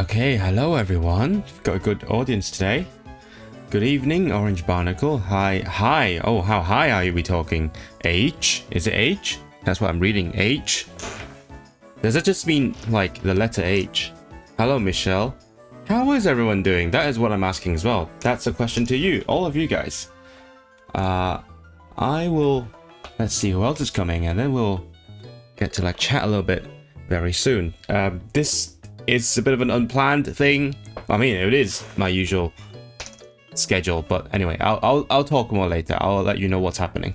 Okay, hello everyone. We've got a good audience today. Good evening, Orange Barnacle. Hi. Oh, how high are we talking? H? Is it H? That's what I'm reading. H? Does it just mean like the letter H? Hello, Michelle. How is everyone doing? That is what I'm asking as well. That's a question to you, all of you guys. Let's see who else is coming, and then we'll get to like chat a little bit very soon. This is a bit of an unplanned thing. I mean, it is my usual schedule, but anyway, I'll talk more later. I'll let you know what's happening.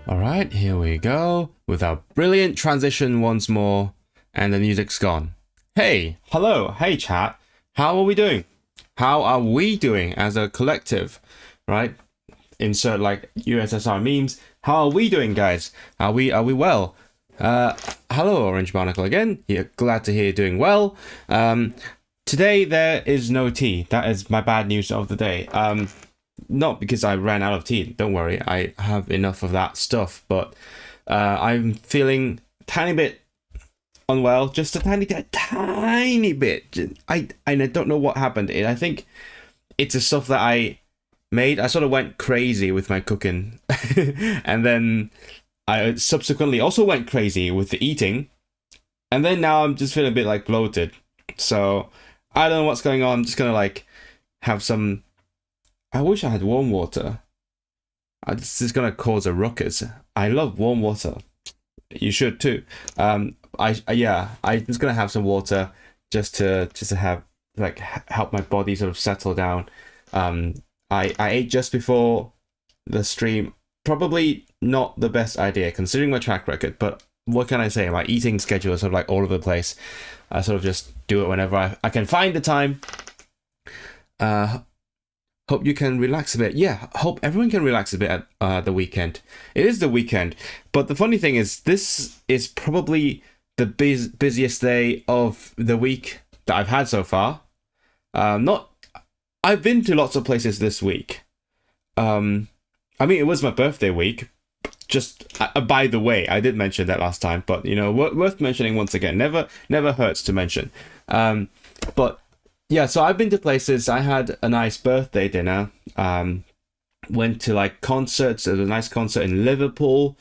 Alright, here we go, with our brilliant transition once more, and the music's gone. Hey, hello, hey chat, how are we doing? How are we doing as a collective, right? Insert like USSR memes. How are we doing, guys? Are we well? Hello, Orange Barnacle again. Yeah, glad to hear you're doing well. Today there is no tea. That is my bad news of the day. Not because I ran out of tea, don't worry, I have enough of that stuff, but I'm feeling a tiny bit unwell, just a tiny bit. I don't know what happened. I think it's the stuff that I made. I sort of went crazy with my cooking, and then I subsequently also went crazy with the eating, and then now I'm just feeling a bit like bloated. So I don't know what's going on. I'm just gonna like have some. I wish I had warm water. This is gonna cause a ruckus. I love warm water. You should too. I'm just gonna have some water just to have like help my body sort of settle down. I ate just before the stream. Probably not the best idea considering my track record, but what can I say? My eating schedule is sort of like all over the place. I sort of just do it whenever I can find the time. Hope you can relax a bit. Yeah, hope everyone can relax a bit at the weekend. It is the weekend, but the funny thing is, this is probably the busiest day of the week that I've had so far. I've been to lots of places this week. I mean, it was my birthday week. Just by the way, I did mention that last time, but you know, worth mentioning once again. Never hurts to mention. But yeah, so I've been to places. I had a nice birthday dinner. Went to like concerts. There was a nice concert in Liverpool.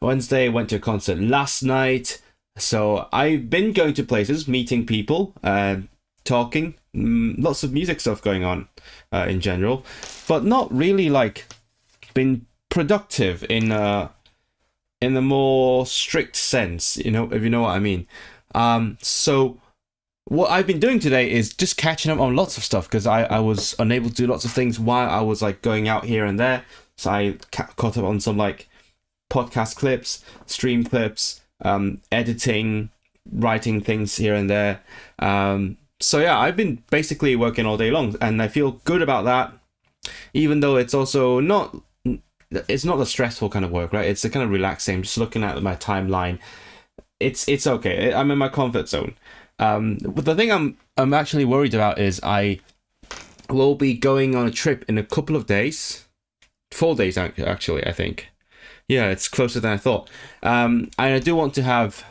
Wednesday, went to a concert last night. So I've been going to places, meeting people, talking. Lots of music stuff going on in general, but not really like been productive in the more strict sense. You know, if you know what I mean. So what I've been doing today is just catching up on lots of stuff because I was unable to do lots of things while I was like going out here and there. So I caught up on some like podcast clips, stream clips, editing, writing things here and there. So yeah, I've been basically working all day long, and I feel good about that. Even though it's also not the stressful kind of work, right? It's the kind of relaxing, just looking at my timeline. It's okay. I'm in my comfort zone. But the thing I'm actually worried about is I will be going on a trip in a couple of days, 4 days actually. I think, yeah, it's closer than I thought. And I do want to have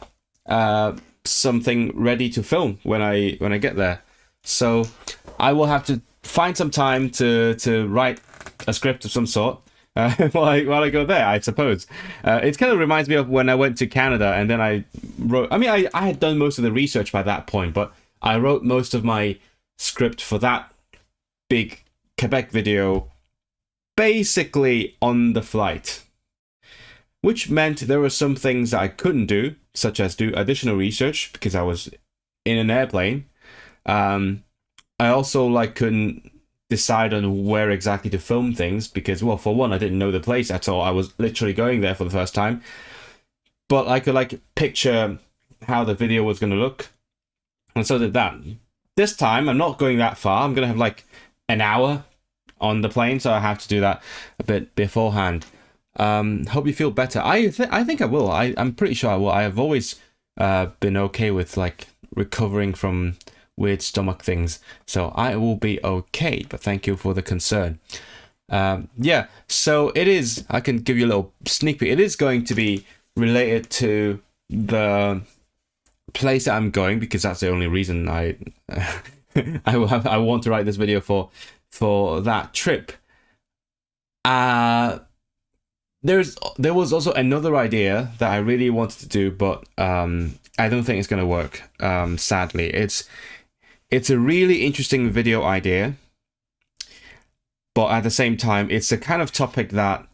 something ready to film when I get there. So I will have to find some time to write a script of some sort. While I go there, I suppose. It kind of reminds me of when I went to Canada and then I wrote. I mean, I had done most of the research by that point, but I wrote most of my script for that big Quebec video basically on the flight, which meant there were some things that I couldn't do, such as do additional research because I was in an airplane. I also like couldn't decide on where exactly to film things because, well, for one, I didn't know the place at all. I was literally going there for the first time, but I could like picture how the video was going to look, and so did that. This time, I'm not going that far. I'm going to have like an hour on the plane, so I have to do that a bit beforehand. Hope you feel better. I think I will. I'm pretty sure I will. I have always been okay with like recovering from weird stomach things, so I will be okay. But thank you for the concern. Yeah, so it is. I can give you a little sneak peek. It is going to be related to the place that I'm going because that's the only reason I want to write this video for that trip. There was also another idea that I really wanted to do, but I don't think it's going to work. Sadly, it's a really interesting video idea, but at the same time, it's a kind of topic that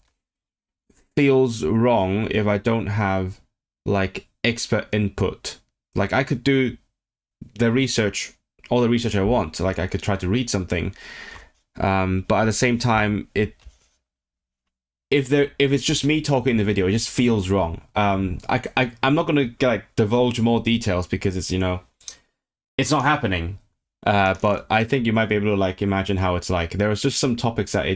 feels wrong if I don't have like expert input. Like I could do the research, all the research I want. Like I could try to read something, but at the same time, if it's just me talking in the video, it just feels wrong. I'm not gonna like divulge more details because it's it's not happening. But I think you might be able to like imagine how it's like. There are just some topics that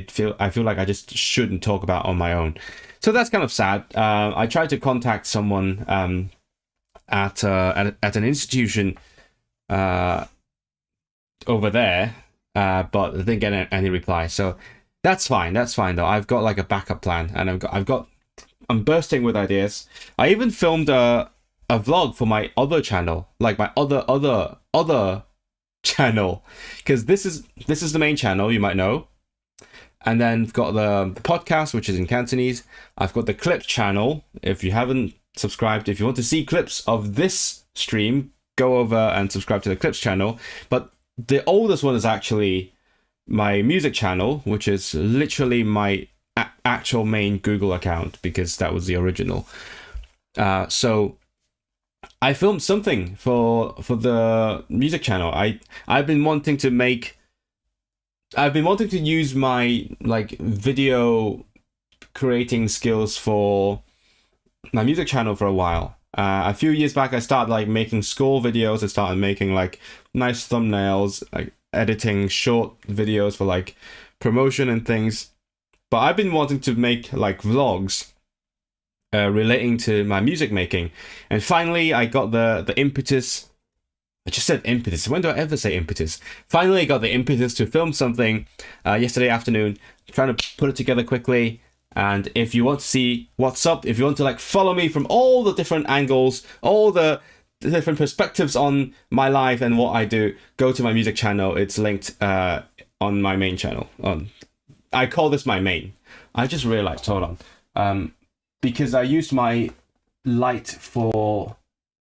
I feel like I just shouldn't talk about on my own. So that's kind of sad. I tried to contact someone at an institution over there, but I didn't get any reply. So that's fine. That's fine though. I've got like a backup plan, and I'm bursting with ideas. I even filmed a vlog for my other channel, like my other channel, because this is the main channel, you might know. And then I've got the podcast, which is in Cantonese. I've got the clips channel. If you haven't subscribed, if you want to see clips of this stream, go over and subscribe to the clips channel. But the oldest one is actually my music channel, which is literally my actual main Google account because that was the original. So I filmed something for the music channel. I've been wanting to use my like video creating skills for my music channel for a while. A few years back, I started like making score videos. I started making like nice thumbnails, like editing short videos for like promotion and things. But I've been wanting to make like vlogs relating to my music making, and finally I got the impetus. I just said impetus. When do I ever say impetus? Finally, I got the impetus to film something yesterday afternoon. I'm trying to put it together quickly. And if you want to see what's up, if you want to like follow me from all the different angles, all the different perspectives on my life and what I do, go to my music channel. It's linked on my main channel. I call this my main. I just realized, hold on. Because I used my light for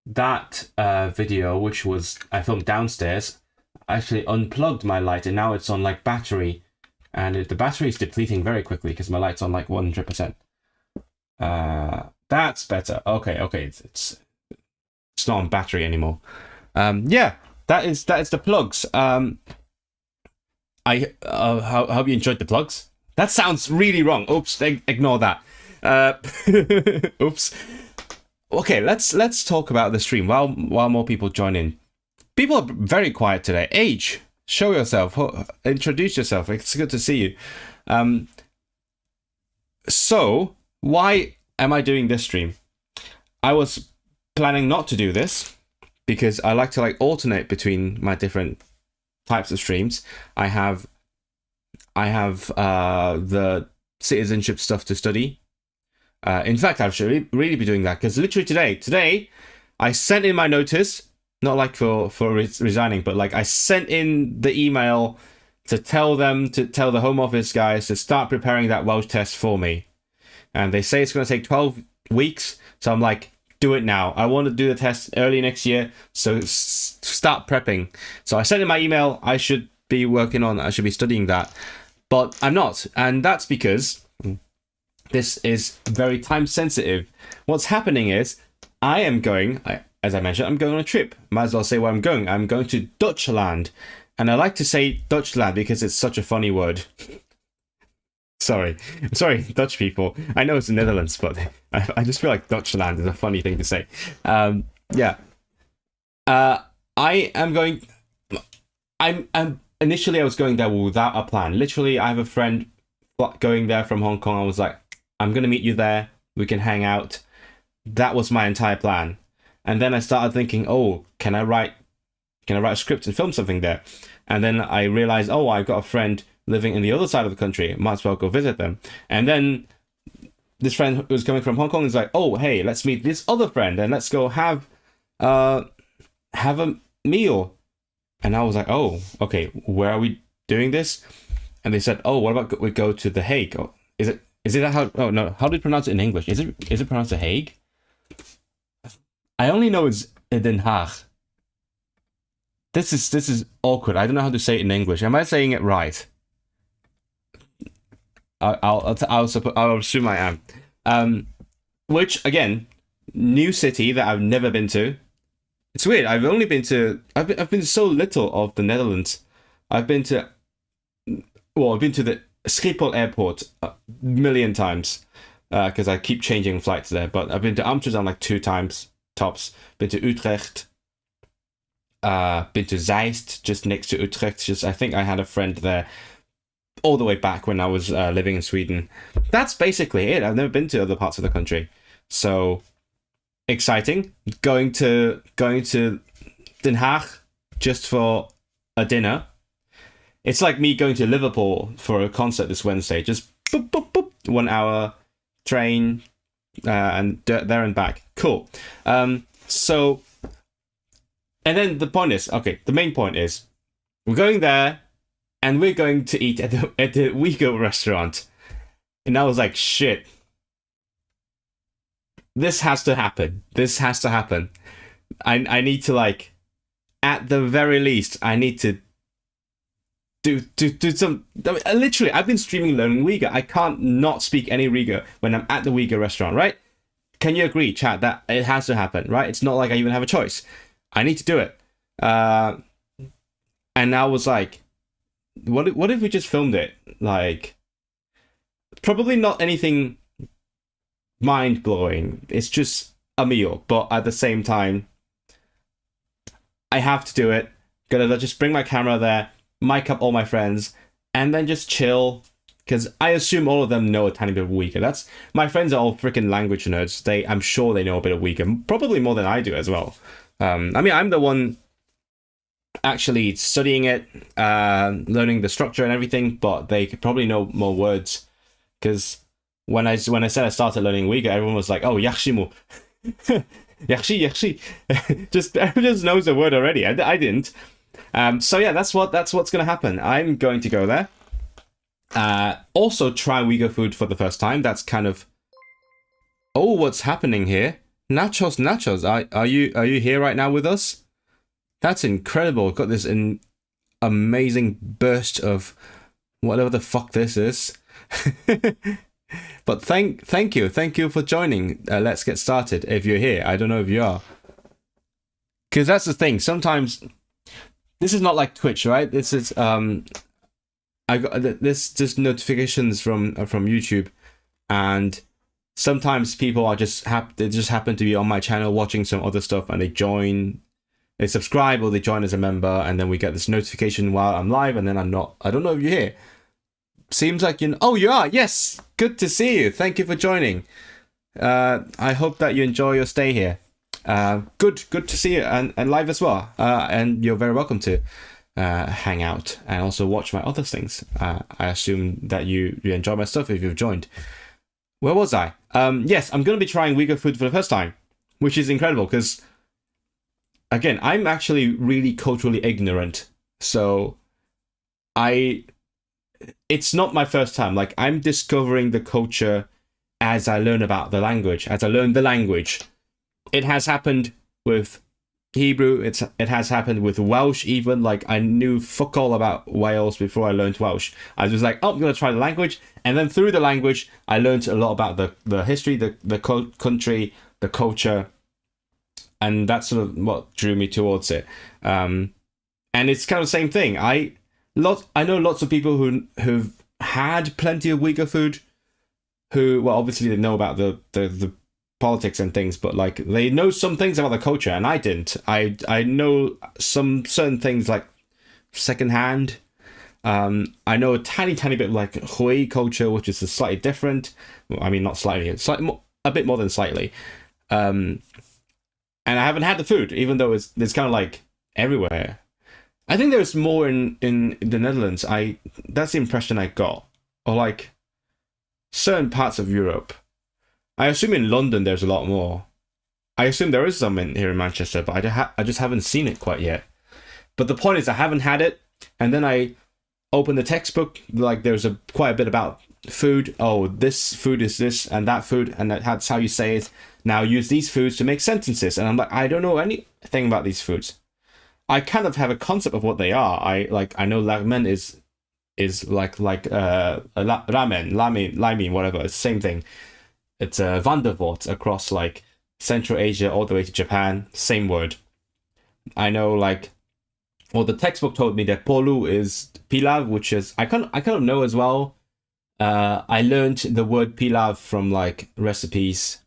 that video, which was I filmed downstairs. I actually unplugged my light and now it's on like battery, and the battery is depleting very quickly because my light's on like 100%. That's better. Okay, it's not on battery anymore. Yeah, that is the plugs. I hope you enjoyed the plugs. That sounds really wrong. Oops, ignore that. Oops. Okay, let's talk about the stream while more people join in. People are very quiet today. Age, show yourself. Introduce yourself. It's good to see you. So why am I doing this stream? I was planning not to do this because I like to like alternate between my different types of streams. I have the citizenship stuff to study. In fact, I should really be doing that because literally today, I sent in my notice, not like for resigning, but like I sent in the email to tell the Home Office guys to start preparing that Welsh test for me. And they say it's going to take 12 weeks. So I'm like, do it now. I want to do the test early next year. So start prepping. So I sent in my email. I should be working on. I should be studying that, but I'm not, and that's because this is very time sensitive. What's happening is I am going. As I mentioned, I'm going on a trip. Might as well say where I'm going. I'm going to Dutchland, and I like to say Dutchland because it's such a funny word. Sorry, Dutch people. I know it's the Netherlands, but I just feel like Dutchland is a funny thing to say. Yeah. I am going. I'm initially I was going there without a plan. Literally, I have a friend going there from Hong Kong. I was like, I'm gonna meet you there. We can hang out. That was my entire plan. And then I started thinking, oh, can I write a script and film something there? And then I realized, oh, I've got a friend living in the other side of the country. Might as well go visit them. And then this friend who was coming from Hong Kong is like, oh, hey, let's meet this other friend and let's go have a meal. And I was like, oh, okay, where are we doing this? And they said, oh, what about we go to The Hague? Oh, is it how? Oh no, how do you pronounce it in English? Is it pronounced The Hague? I only know it's Den Haag. This is awkward. I don't know how to say it in English. Am I saying it right? I'll assume I am. Which again, new city that I've never been to. It's weird. I've been to so little of the Netherlands. I've been to the Schiphol airport a million times because I keep changing flights there. But I've been to Amsterdam like 2 times tops. Been to Utrecht. Been to Zeist, just next to Utrecht. I think I had a friend there all the way back when I was living in Sweden. That's basically it. I've never been to other parts of the country. So exciting. Going to Den Haag just for a dinner. It's like me going to Liverpool for a concert this Wednesday. Just boop, boop, boop, 1 hour train and there and back. Cool. So, and then the main point is we're going there and we're going to eat at the Uyghur restaurant. And I was like, shit. This has to happen. I need to, like, at the very least, I need to do some. Literally, I've been streaming learning Uyghur. I can't not speak any Uyghur when I'm at the Uyghur restaurant, right? Can you agree, chat, that it has to happen, right? It's not like I even have a choice. I need to do it. And I was like, what if we just filmed it? Like, probably not anything mind-blowing. It's just a meal. But at the same time, I have to do it. Gotta just bring my camera there, mic up all my friends, and then just chill. Because I assume all of them know a tiny bit of Uyghur. My friends are all freaking language nerds. I'm sure they know a bit of Uyghur, probably more than I do as well. I mean, I'm the one actually studying it, learning the structure and everything, but they could probably know more words. Because when I said I started learning Uyghur, everyone was like, "Oh, yakshimu, yakshi." Everyone just knows the word already. I didn't. So yeah, that's what's gonna happen. I'm going to go there. Also try Uyghur food for the first time. That's kind of, oh, what's happening here? Nachos. Are you here right now with us? That's incredible. Got this amazing burst of whatever the fuck this is. But thank you for joining. Let's get started. If you're here, I don't know if you are, because that's the thing. Sometimes this is not like Twitch, right? This is I got this just notifications from YouTube, and sometimes people are just happen to be on my channel watching some other stuff, and they subscribe or they join as a member, and then we get this notification while I'm live, and then I'm not. I don't know if you're here. Seems like oh, you are. Yes, good to see you. Thank you for joining. I hope that you enjoy your stay here. Good to see you and live as well. And you're very welcome to hang out and also watch my other things. I assume that you enjoy my stuff if you've joined. Where was I? Yes, I'm going to be trying Uyghur food for the first time, which is incredible because, again, I'm actually really culturally ignorant. So it's not my first time. Like, I'm discovering the culture as I learn about the language, as I learn the language. It has happened with Hebrew. It has happened with Welsh even. Like, I knew fuck all about Wales before I learned Welsh. I was just like, oh, I'm gonna try the language, and then through the language, I learned a lot about the history, the country, the culture, and that's sort of what drew me towards it. And it's kind of the same thing. I know lots of people who've had plenty of Uyghur food, who, well, obviously they know about the politics and things, but like they know some things about the culture, and I didn't. I know some certain things like secondhand. I know a tiny bit of like Hui culture, which is slightly different. I mean, not slightly, a bit more than slightly. And I haven't had the food, even though it's kind of like everywhere. I think there's more in the Netherlands. That's the impression I got, or like certain parts of Europe. I assume in London there's a lot more. I assume there is some here in Manchester, but I just haven't seen it quite yet. But the point is, I haven't had it, and then I open the textbook. Like, there's quite a bit about food. Oh, this food is this, and that food, and that's how you say it. Now use these foods to make sentences, and I'm like, I don't know anything about these foods. I kind of have a concept of what they are. I know ramen is like ramen, lime, whatever. It's the same thing. It's a Vandervoort across like Central Asia all the way to Japan. Same word. I know, like, well, the textbook told me that polu is pilav, which is I kind of know as well. I learned the word pilav from like recipes,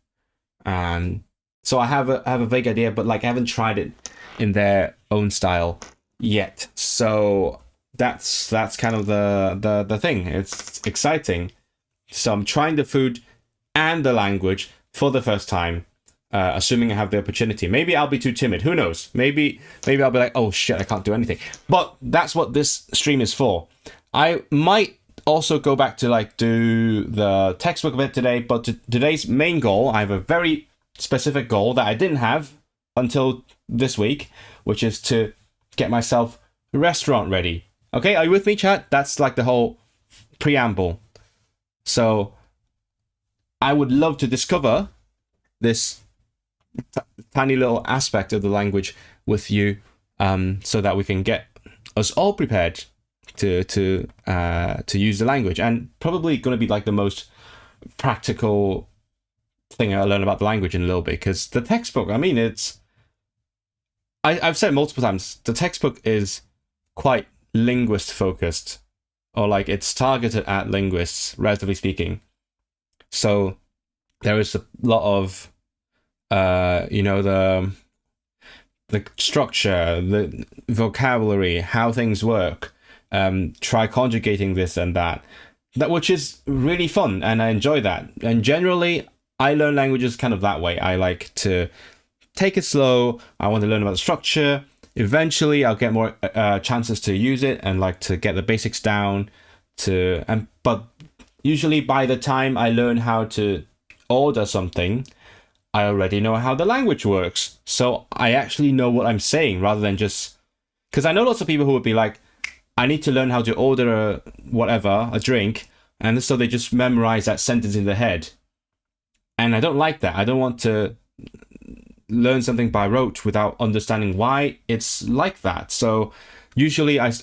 and so I have a vague idea, but like I haven't tried it in their own style yet. So that's kind of the thing. It's exciting. So I'm trying the food and the language for the first time, assuming I have the opportunity. Maybe I'll be too timid. Who knows? Maybe I'll be like, oh shit, I can't do anything. But that's what this stream is for. I might also go back to like do the textbook a bit today, but today's main goal, I have a very specific goal that I didn't have until this week, which is to get myself restaurant ready. Okay, are you with me, chat? That's like the whole preamble. So I would love to discover this tiny little aspect of the language with you, so that we can get us all prepared to use the language. And probably going to be like the most practical thing I learn about the language in a little bit, because the textbook, I mean, I've said multiple times, the textbook is quite linguist focused, or like it's targeted at linguists, relatively speaking. So there is a lot of, the structure, the vocabulary, how things work, try conjugating this and that, which is really fun, and I enjoy that. And generally, I learn languages kind of that way. I like to take it slow. I want to learn about the structure. Eventually, I'll get more chances to use it and like to get the basics down. But usually, by the time I learn how to order something, I already know how the language works. So I actually know what I'm saying, rather than just, because I know lots of people who would be like, I need to learn how to order a drink, and so they just memorize that sentence in their head. And I don't like that. I don't want to learn something by rote without understanding why it's like that. So usually I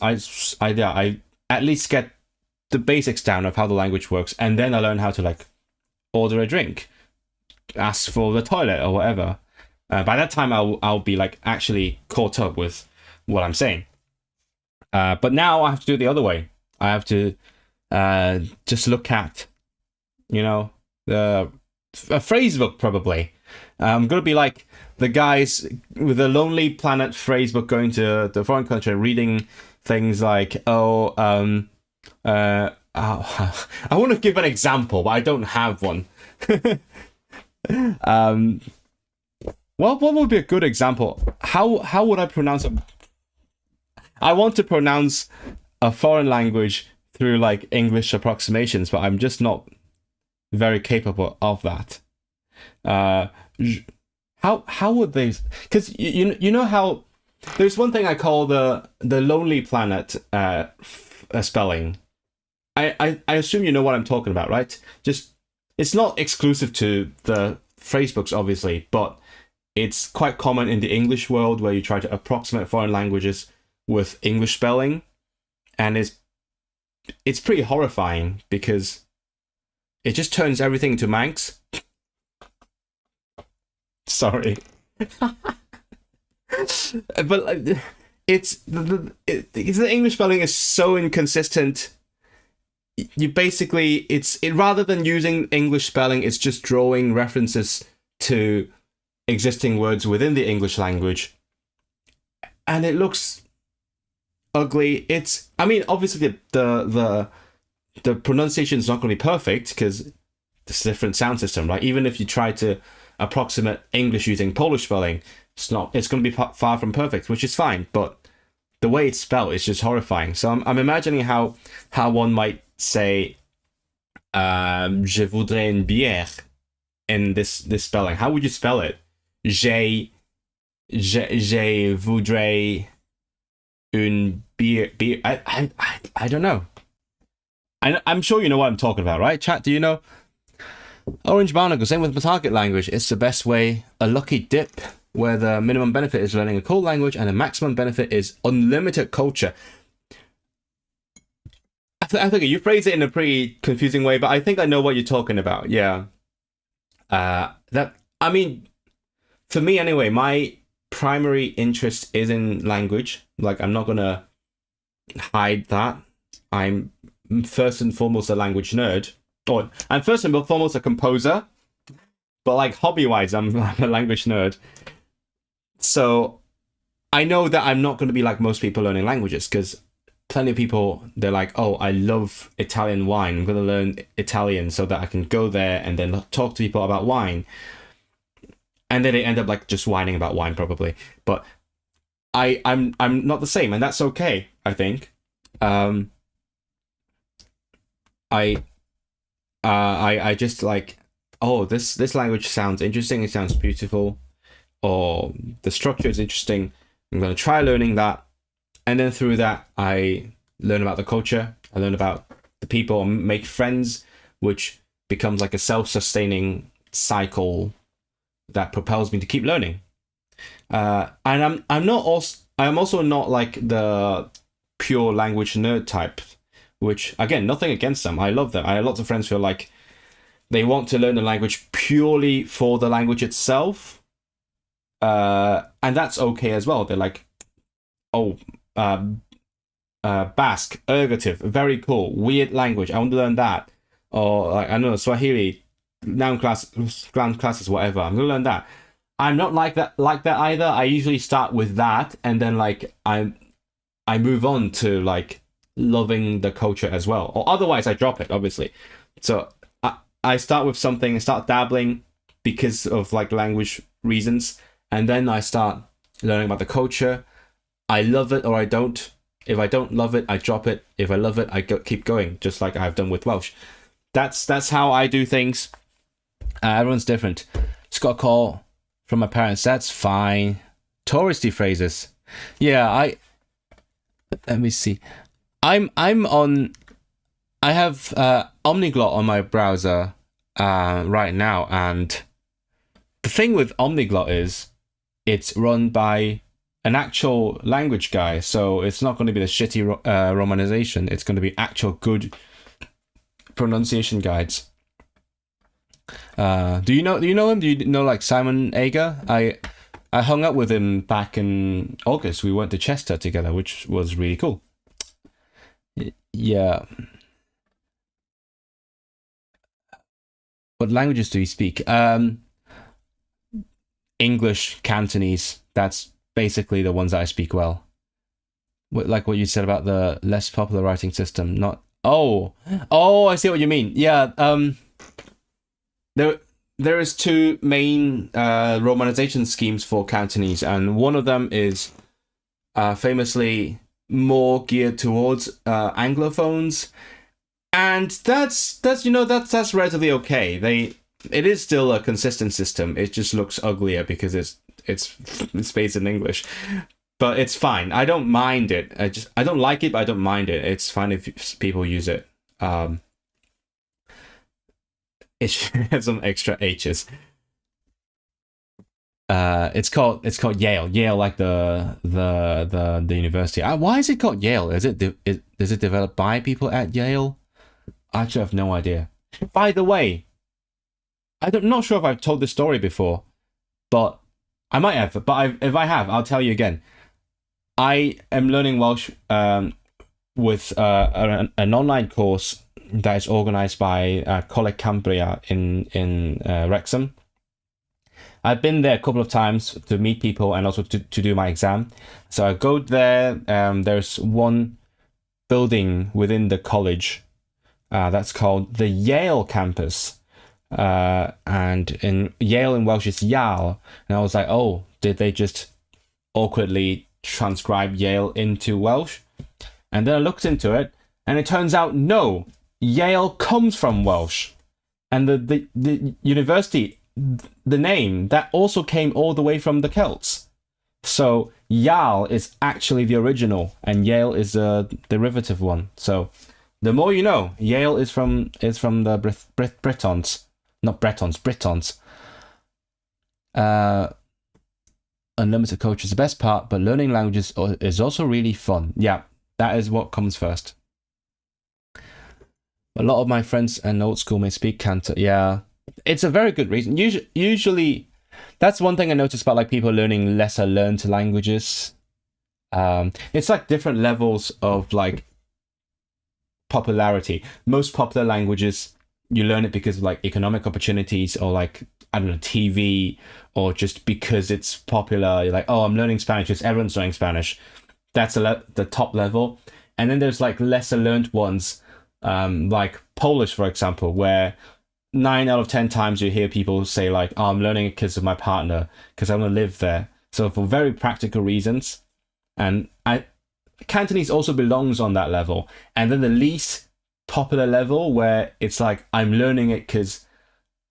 at least get the basics down of how the language works, and then I learn how to like order a drink, ask for the toilet or whatever. By that time I'll be like actually caught up with what I'm saying. But now I have to do it the other way. I have to just look at, a phrase book probably. I'm going to be like the guys with the Lonely Planet phrase book, going to the foreign country, reading things like, I want to give an example, but I don't have one. What would be a good example? How would I pronounce it? I want to pronounce a foreign language through like English approximations, but I'm just not very capable of that. How would they? Because you know how there's one thing I call the Lonely Planet spelling. I assume you know what I'm talking about, right? Just, it's not exclusive to the phrase books, obviously, but it's quite common in the English world where you try to approximate foreign languages with English spelling, and it's pretty horrifying because it just turns everything to Manx. Sorry. But it's the English spelling is so inconsistent. You basically it rather than using English spelling, it's just drawing references to existing words within the English language, and it looks ugly. I mean, obviously the pronunciation is not going to be perfect because it's a different sound system, right? Even if you try to approximate English using Polish spelling, it's going to be far from perfect, which is fine. But the way it's spelled is just horrifying. So I'm imagining how one might say je voudrais une bière in this spelling. How would you spell it? Je voudrais une bière. I don't know. I'm sure you know what I'm talking about, right? Chat, do you know? Orange Barnacle, same with the target language. It's the best way, a lucky dip, where the minimum benefit is learning a cold language and the maximum benefit is unlimited culture. I think you phrase it in a pretty confusing way, but I think I know what you're talking about. Yeah. I mean, for me anyway, my primary interest is in language. Like, I'm not gonna hide that. I'm first and foremost a language nerd. Or I'm first and foremost a composer, but like hobby-wise, I'm a language nerd. So I know that I'm not going to be like most people learning languages, because plenty of people, they're like, oh, I love Italian wine. I'm going to learn Italian so that I can go there and then talk to people about wine. And then they end up like just whining about wine probably. But I'm not the same, and that's okay, I think. I just like, oh, this language sounds interesting, it sounds beautiful, or the structure is interesting. I'm going to try learning that. And then through that, I learn about the culture, I learn about the people, and make friends, which becomes like a self-sustaining cycle that propels me to keep learning. And I'm also not like the pure language nerd type, which, again, nothing against them. I love them. I have lots of friends who are like, they want to learn the language purely for the language itself. And that's okay as well. They're like, oh, Basque, ergative, very cool, weird language, I want to learn that. Or, like, I don't know, Swahili, noun classes, whatever, I'm going to learn that. I'm not like that either. I usually start with that, and then, like, I move on to, like, loving the culture as well, or otherwise I drop it, obviously. So I start with something and start dabbling because of like language reasons, and then I start learning about the culture. I love it or I don't. If I don't love it, I drop it. If I love it, I keep going, just like I've done with Welsh. That's how I do things. Everyone's different. Just got a call from my parents. That's fine. Touristy phrases. Yeah, let me see. I have Omniglot on my browser right now, and the thing with Omniglot is it's run by an actual language guy, so it's not going to be the shitty romanization. It's going to be actual good pronunciation guides. Do you know him? Do you know like Simon Ager? I hung out with him back in August. We went to Chester together, which was really cool. Yeah. What languages do you speak? English, Cantonese. That's basically the ones that I speak well. Like what you said about the less popular writing system. Not. Oh, I see what you mean. Yeah. There is two main romanization schemes for Cantonese, and one of them is famously more geared towards Anglophones, and that's relatively okay. It is still a consistent system. It just looks uglier because it's based in English, but it's fine. I don't mind it. I don't like it, but I don't mind it. It's fine if people use it. It should have some extra H's. It's called Yale. Yale, like the university. Why is it called Yale? Is it developed by people at Yale? I actually have no idea. By the way, I'm not sure if I've told this story before, but I might have. But if I have, I'll tell you again. I am learning Welsh with an online course that is organized by Coleg Cambria in Wrexham. I've been there a couple of times to meet people and also to do my exam. So I go there. There's one building within the college that's called the Yale campus. And in Yale in Welsh is Yale. And I was like, oh, did they just awkwardly transcribe Yale into Welsh? And then I looked into it, and it turns out, no, Yale comes from Welsh. And the university, the name, that also came all the way from the Celts. So Yale is actually the original, and Yale is a derivative one. So the more you know, Yale is from the Britons. Not Bretons, Britons. Unlimited coach is the best part, but learning languages is also really fun. Yeah, that is what comes first. A lot of my friends and old school may speak Canto. Yeah, it's a very good reason. Usually, that's one thing I noticed about like people learning lesser learned languages. It's like different levels of like popularity. Most popular languages, you learn it because of like economic opportunities or like, I don't know, TV, or just because it's popular. You're like, oh, I'm learning Spanish because everyone's learning Spanish. That's the top level. And then there's like lesser learned ones, like Polish, for example, where 9 out of 10 times you hear people say like, oh, I'm learning it because of my partner, because I want to live there. So for very practical reasons. And Cantonese also belongs on that level. And then the least popular level, where it's like, I'm learning it because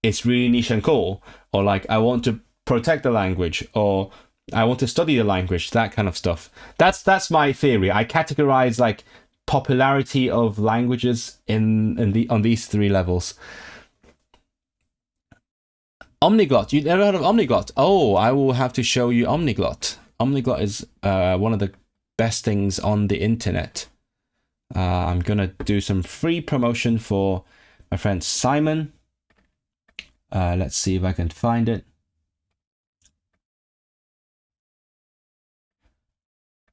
it's really niche and cool, or like I want to protect the language, or I want to study the language, that kind of stuff. That's my theory. I categorize like popularity of languages on these three levels. Omniglot. You never heard of Omniglot? Oh, I will have to show you Omniglot. Omniglot is one of the best things on the internet. I'm gonna do some free promotion for my friend Simon. Let's see if I can find it.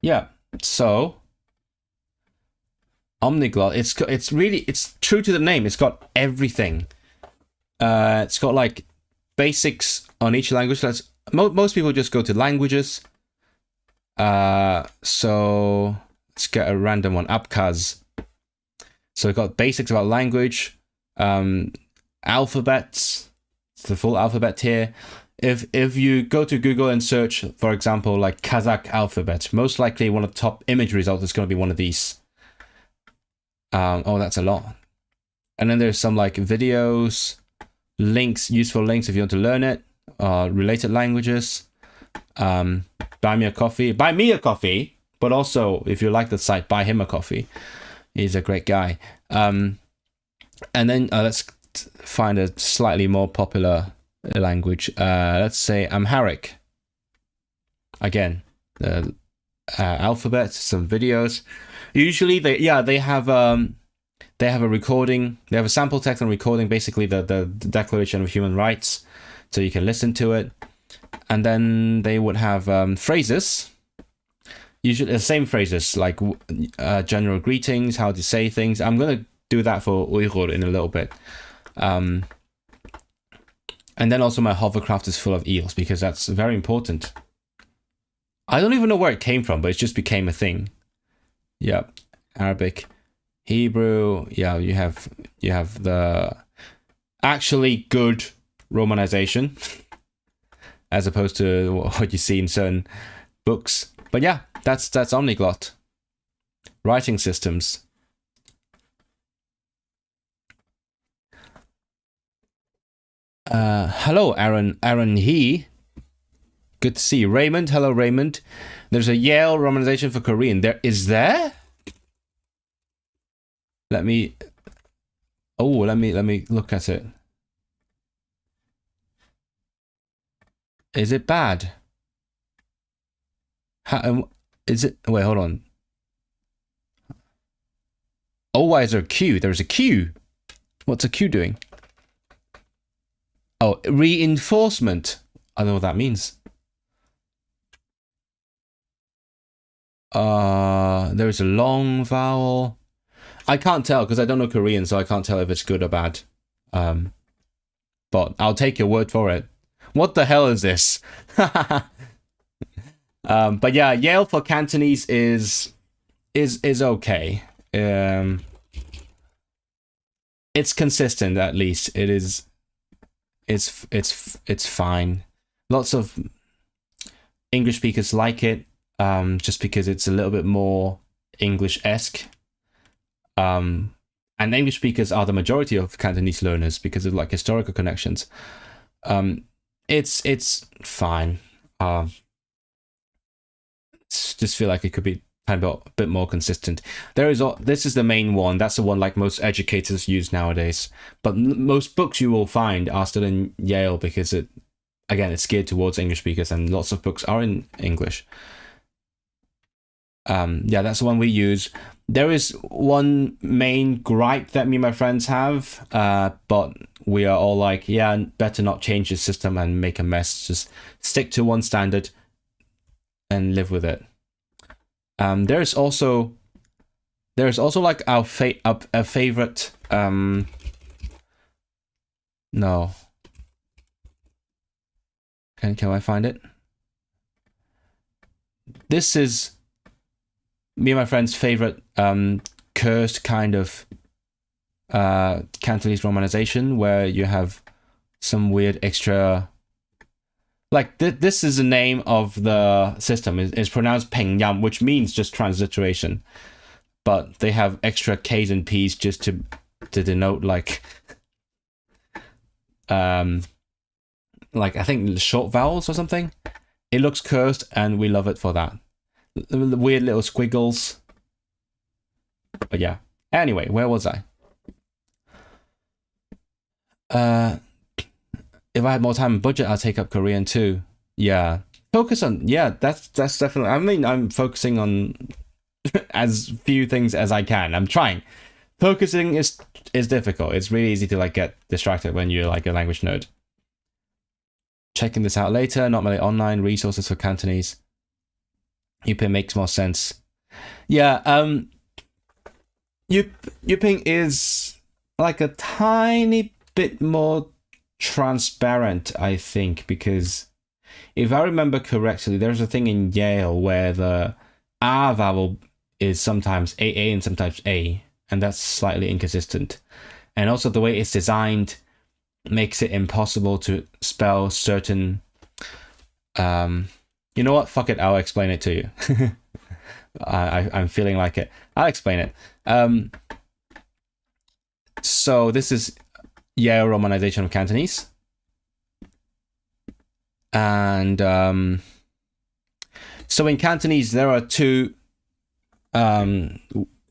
Yeah, so Omniglot, it's true to the name. It's got everything. It's got like basics on each language. Most people just go to languages. So let's get a random one. Abkhaz. So we've got basics about language, alphabets. It's the full alphabet here. If you go to Google and search, for example, like Kazakh alphabet, most likely one of the top image results is going to be one of these. Oh, that's a lot. And then there's some like videos, links, useful links if you want to learn it, related languages. Buy me a coffee, but also if you like the site, buy him a coffee. He's a great guy. And then let's find a slightly more popular language. Let's say Amharic. Again, the alphabet, some videos. Usually they have a recording. They have a sample text and recording, basically the Declaration of Human Rights, so you can listen to it. And then they would have phrases. Usually the same phrases, like general greetings, how to say things. I'm gonna do that for Uyghur in a little bit. And then also my hovercraft is full of eels, because that's very important. I don't even know where it came from, but it just became a thing. Yeah, Arabic, Hebrew. Yeah, you have the actually good romanization, as opposed to what you see in certain books. But yeah, that's Omniglot. Writing systems. Hello, Aaron He. Good to see you. Raymond, hello Raymond. There's a Yale romanization for Korean. Is there? Let me look at it. Is it bad? Is it? Wait, hold on. Oh, why is there a Q? There's a Q. What's a Q doing? Oh, reinforcement. I don't know what that means. There's a long vowel. I can't tell because I don't know Korean, so I can't tell if it's good or bad. But I'll take your word for it. What the hell is this? But yeah, Yale for Cantonese is okay. It's consistent, at least. It's fine. Lots of English speakers like it, just because it's a little bit more English-esque. And English speakers are the majority of Cantonese learners because of like historical connections. It's fine. Just feel like it could be kind of a bit more consistent. This is the main one. That's the one like most educators use nowadays. But most books you will find are still in Yale because it's geared towards English speakers, and lots of books are in English. Yeah, that's the one we use. There is one main gripe that me and my friends have, but we are all like, yeah, better not change the system and make a mess. Just stick to one standard and live with it. There's also like a favorite. No. Can I find it? This is me and my friend's favorite cursed kind of Cantonese romanization, where you have some weird extra. Like this is the name of the system. It's pronounced pengyam, which means just transliteration, but they have extra K's and P's just to denote like I think short vowels or something. It looks cursed, and we love it for that. The weird little squiggles. But yeah. Anyway, where was I? If I had more time and budget, I'd take up Korean too. Yeah. Focus on, that's definitely, I mean, I'm focusing on as few things as I can. I'm trying. Focusing is difficult. It's really easy to like get distracted when you're like a language nerd. Checking this out later. Not many online resources for Cantonese. Yuping makes more sense. Yeah, Yuping is like a tiny bit more transparent, I think, because if I remember correctly, there's a thing in Yale where the R vowel is sometimes AA and sometimes A, and that's slightly inconsistent. And also the way it's designed makes it impossible to spell certain... you know what? Fuck it, I'll explain it to you. I'm feeling like it. I'll explain it. So this is Yale romanization of Cantonese. And so in Cantonese, there are two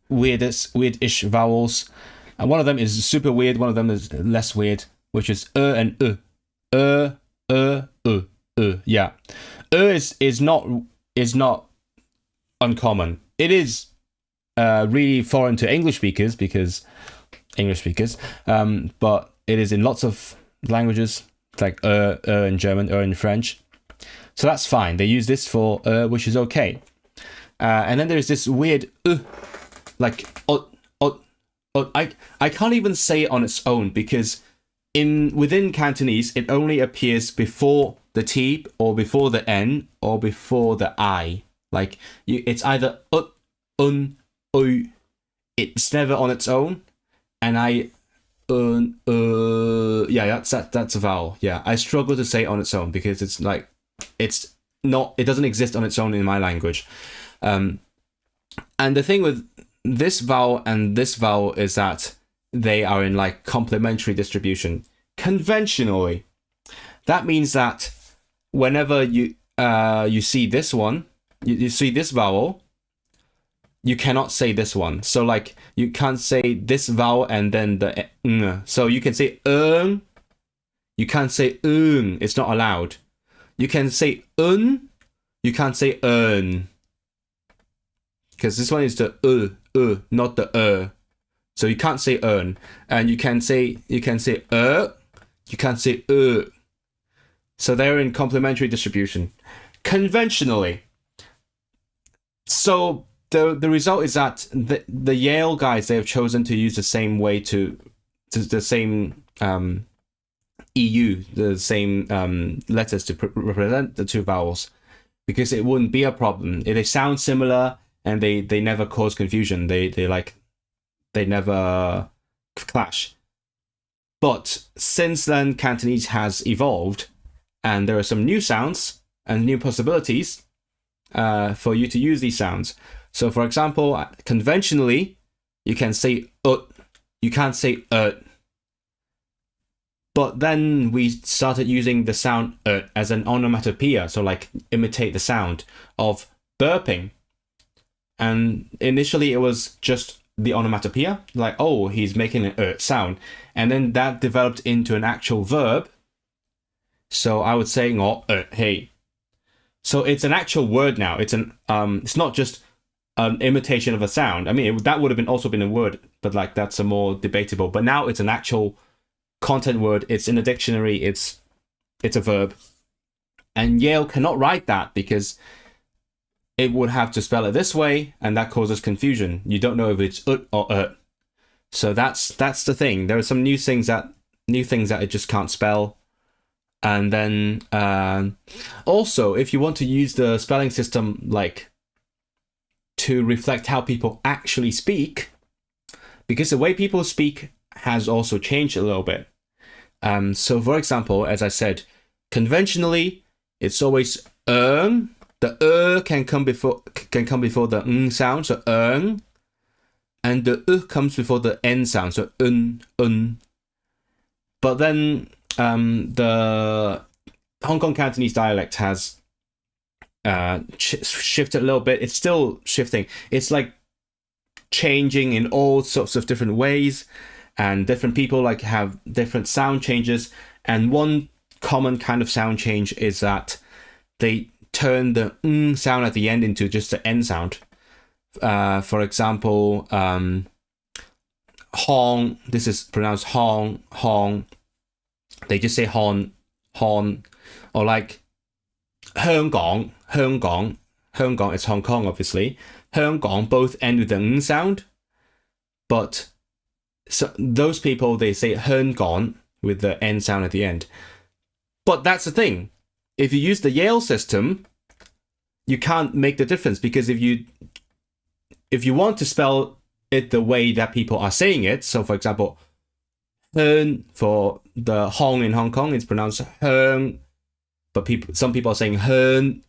weirdish vowels. And one of them is super weird, one of them is less weird, which is and yeah. Is not uncommon. It is really foreign to English speakers but it is in lots of languages, like in German, in French. So that's fine. They use this for which is okay. And then there's this weird like I can't even say it on its own, because within Cantonese it only appears before the T or before the N or before the I. Like it's either it's never on its own. And that's a vowel. Yeah, I struggle to say it on its own because it doesn't exist on its own in my language. And the thing with this vowel and this vowel is that they are in like complementary distribution. Conventionally, that means that whenever you see this one, you see this vowel, you cannot say this one. So like you can't say this vowel and then the so you can say you can't say it's not allowed. you can say un, you can't say earn. Because this one is the not the So you can't say earn. And you can say you can't say So they're in complementary distribution. Conventionally. So the result is that the Yale guys, they have chosen to use the same way to the same EU, the same letters to represent the two vowels, because it wouldn't be a problem. They sound similar and they never cause confusion. They never clash. But since then, Cantonese has evolved, and there are some new sounds and new possibilities for you to use these sounds. So, for example, conventionally, you can say ut, you can't say But then we started using the sound as an onomatopoeia, so like imitate the sound of burping. And initially it was just the onomatopoeia, like, oh, he's making an sound. And then that developed into an actual verb. So I would say, hey. So it's an actual word now. It's not just an imitation of a sound. I mean, that would have also been a word, but like that's a more debatable. But now it's an actual content word. It's in a dictionary. It's a verb. And Yale cannot write that because it would have to spell it this way, and that causes confusion. You don't know if it's ut or So that's the thing. There are some new things that it just can't spell. And then also, if you want to use the spelling system like to reflect how people actually speak, because the way people speak has also changed a little bit. So for example, as I said, conventionally, it's always The can come before the n sound, so and the comes before the n sound, so un. But then the Hong Kong Cantonese dialect has shifted a little bit. It's still shifting. It's like changing in all sorts of different ways, and different people like have different sound changes. And one common kind of sound change is that they turn the n sound at the end into just the n sound. For example, Hong, this is pronounced Hong. They just say Hon, or like Hong Kong, it's Hong Kong, obviously. Hong Kong both end with the n sound, but so those people, they say Hong Kong with the n sound at the end. But that's the thing. If you use the Yale system, you can't make the difference, because if you want to spell it the way that people are saying it, so for example, Hern for the Hong in Hong Kong, it's pronounced Hern, but some people are saying Hern.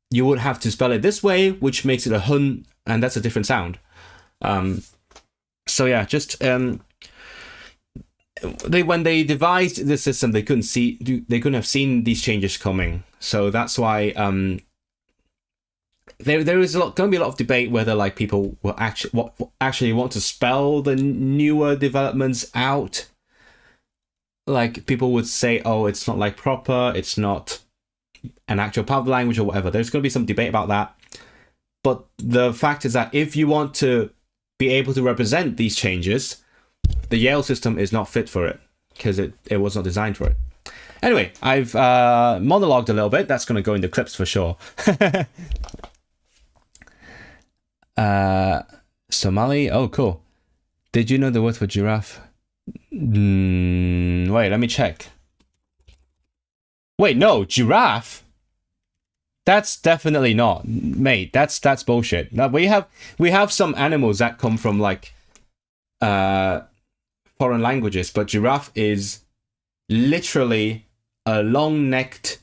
You would have to spell it this way, which makes it a Hun, and that's a different sound. So yeah, just when they devised the system, they couldn't have seen these changes coming. So that's why there is going to be a lot of debate whether like people will actually want to spell the newer developments out. Like people would say, oh, it's not like proper, it's not an actual part of the language or whatever. There's going to be some debate about that. But the fact is that if you want to be able to represent these changes, the Yale system is not fit for it, because it was not designed for it. Anyway, I've monologued a little bit. That's going to go in the clips for sure. Somali. Oh, cool. Did you know the word for giraffe? Wait, let me check. Wait, no, giraffe? That's definitely not, mate. That's bullshit. Now, we have some animals that come from like foreign languages, but giraffe is literally a long-necked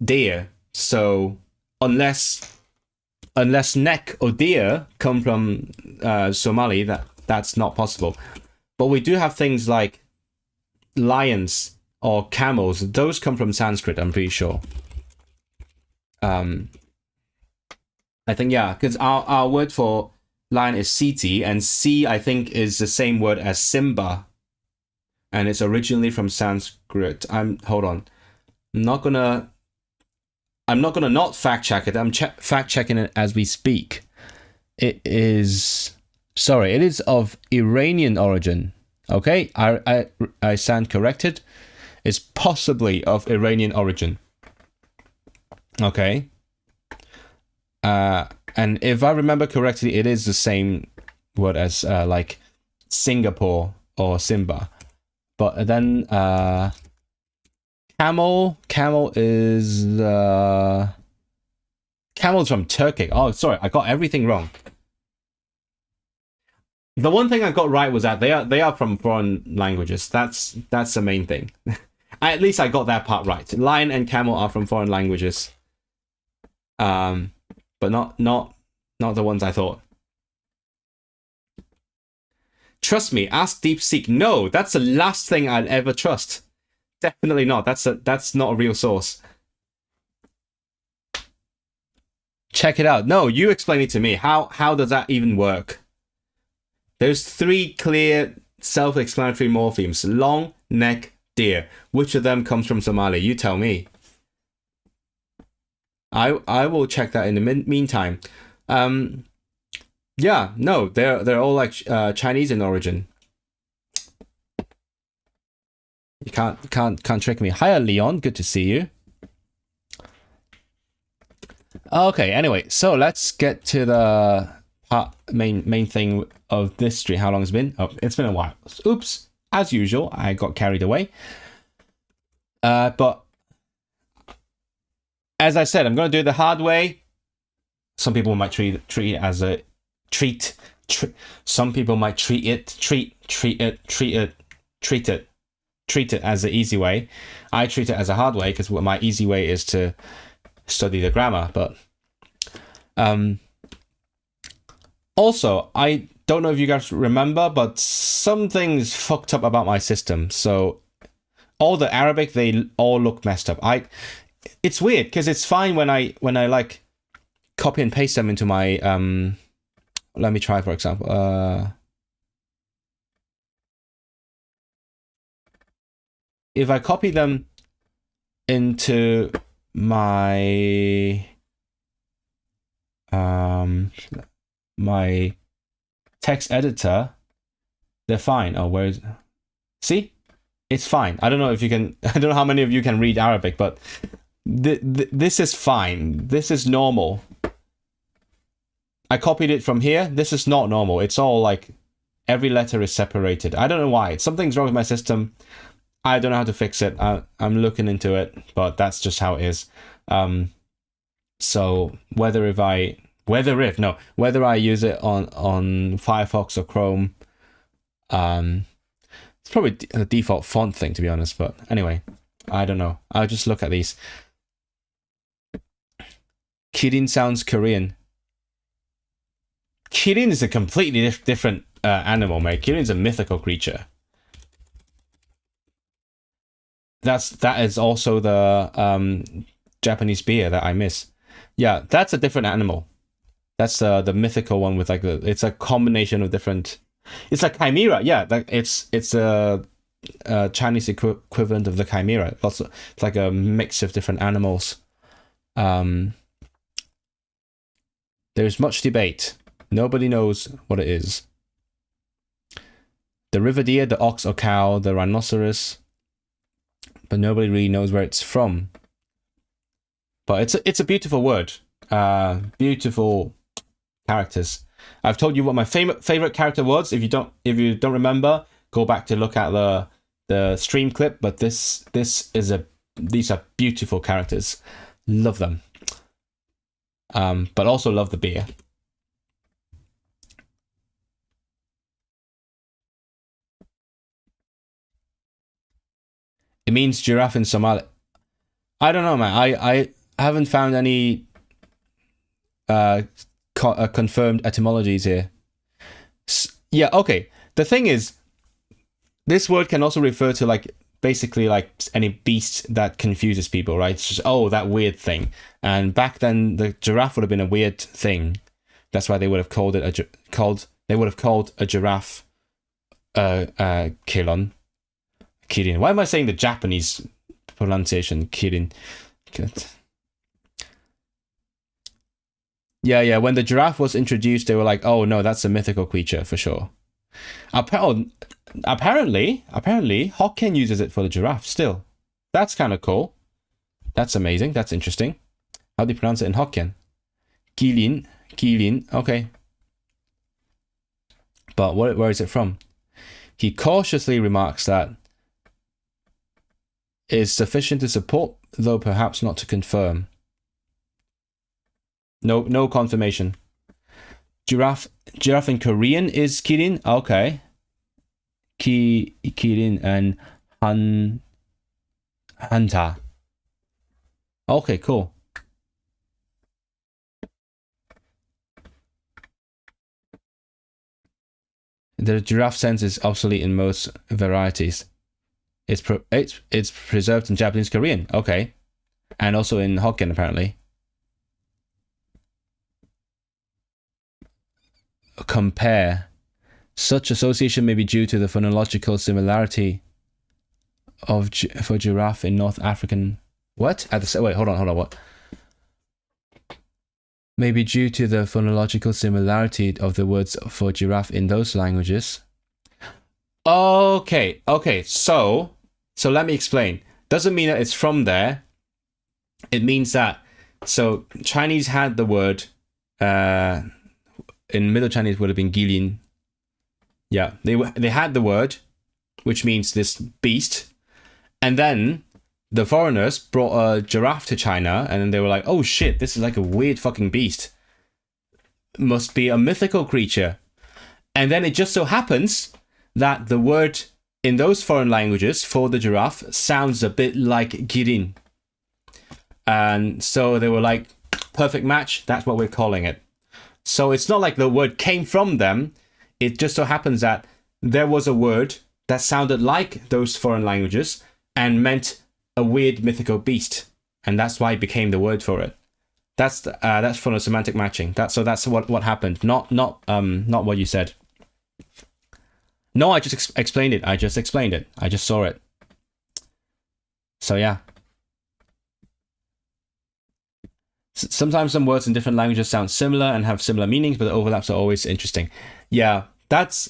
deer. So unless neck or deer come from Somali, that's not possible. But we do have things like lions or camels. Those come from Sanskrit, I'm pretty sure. I think, yeah, because our word for lion is siti, and si, I think, is the same word as Simba, and it's originally from Sanskrit. Hold on. I'm not gonna I'm not going to not fact check it. I'm fact checking it as we speak. It is of Iranian origin. Okay, I stand corrected. It's possibly of Iranian origin. Okay. And if I remember correctly, it is the same word as like Singapore or Simba. But then camel is camel's from Turkic. Oh, sorry, I got everything wrong. The one thing I got right was that they are from foreign languages. That's the main thing. At least I got that part right. Lion and camel are from foreign languages. But not the ones I thought. Trust me, ask DeepSeek. No, that's the last thing I'd ever trust. Definitely not. That's not a real source. Check it out. No, you explain it to me. How does that even work? There's 3 clear self-explanatory morphemes. Long, neck, deer. Which of them comes from Somali? You tell me. I will check that in the meantime. Yeah, no, they're all like Chinese in origin. You can't trick me. Hiya, Leon. Good to see you. Okay. Anyway, so let's get to the main thing of this stream. How long it's been? Oh, it's been a while. Oops. As usual, I got carried away. But as I said, I'm going to do it the hard way. Some people might treat it as a treat. Some people might treat it as the easy way. I treat it as a hard way because my easy way is to study the grammar. But also, I don't know if you guys remember, but something's fucked up about my system. So all the Arabic, they all look messed up. It's weird because it's fine when I like copy and paste them into my let me try, for example. If I copy them into my my text editor, they're fine. Oh, where is? See, it's fine. I don't know if you can. I don't know how many of you can read Arabic, but this is fine. This is normal. I copied it from here. This is not normal. It's all like every letter is separated. I don't know why. Something's wrong with my system. I don't know how to fix it. I'm looking into it, but that's just how it is. So whether I use it on Firefox or Chrome, it's probably a default font thing, to be honest. But anyway, I don't know. I'll just look at these. Kirin sounds Korean. Kirin is a completely different animal, mate. Kirin's a mythical creature. That is also the Japanese beer that I miss. Yeah, that's a different animal. That's the mythical one with like it's a combination of different. It's like chimera. Yeah, it's a Chinese equivalent of the chimera. It's like a mix of different animals. There's much debate. Nobody knows what it is. The river deer, the ox or cow, the rhinoceros, but nobody really knows where it's from. But it's a beautiful word. Beautiful characters. I've told you what my favorite character was. If you don't remember, go back to look at the stream clip. But these are beautiful characters. Love them. But also love the beer. It means giraffe in Somali. I don't know, man. I haven't found any confirmed etymologies here. Yeah, okay. The thing is, this word can also refer to like basically like any beast that confuses people, right? It's just, oh, that weird thing. And back then, the giraffe would have been a weird thing. That's why they would have called it a giraffe Kirin. Kirin. Why am I saying the Japanese pronunciation? Kirin. Good. Yeah. When the giraffe was introduced, they were like, "Oh no, that's a mythical creature for sure." Apparently, Hokkien uses it for the giraffe still. That's kind of cool. That's amazing. That's interesting. How do you pronounce it in Hokkien? Gilin. Okay. But where is it from? He cautiously remarks that it is sufficient to support, though perhaps not to confirm. No confirmation. Giraffe in Korean is kirin. Okay. Kirin and hanta. Okay, cool. The giraffe sense is obsolete in most varieties. It's preserved in Japanese Korean. Okay. And also in Hokkien, apparently. Compare. Such association may be due to the phonological similarity for giraffe in North African... What? Wait, hold on. What? May be due to the phonological similarity of the words for giraffe in those languages. Okay. So let me explain. Doesn't mean that it's from there. It means that... So Chinese had the word... in Middle Chinese would have been gilin. Yeah, they had the word, which means this beast. And then the foreigners brought a giraffe to China, and then they were like, oh shit, this is like a weird fucking beast. Must be a mythical creature. And then it just so happens that the word in those foreign languages for the giraffe sounds a bit like girin. And so they were like, perfect match, that's what we're calling it. So it's not like the word came from them. It just so happens that there was a word that sounded like those foreign languages and meant a weird mythical beast, and that's why it became the word for it. That's phonosemantic matching. That's what happened. Not what you said. No, I just explained it. I just saw it. So yeah. Sometimes some words in different languages sound similar and have similar meanings, but the overlaps are always interesting. Yeah, there's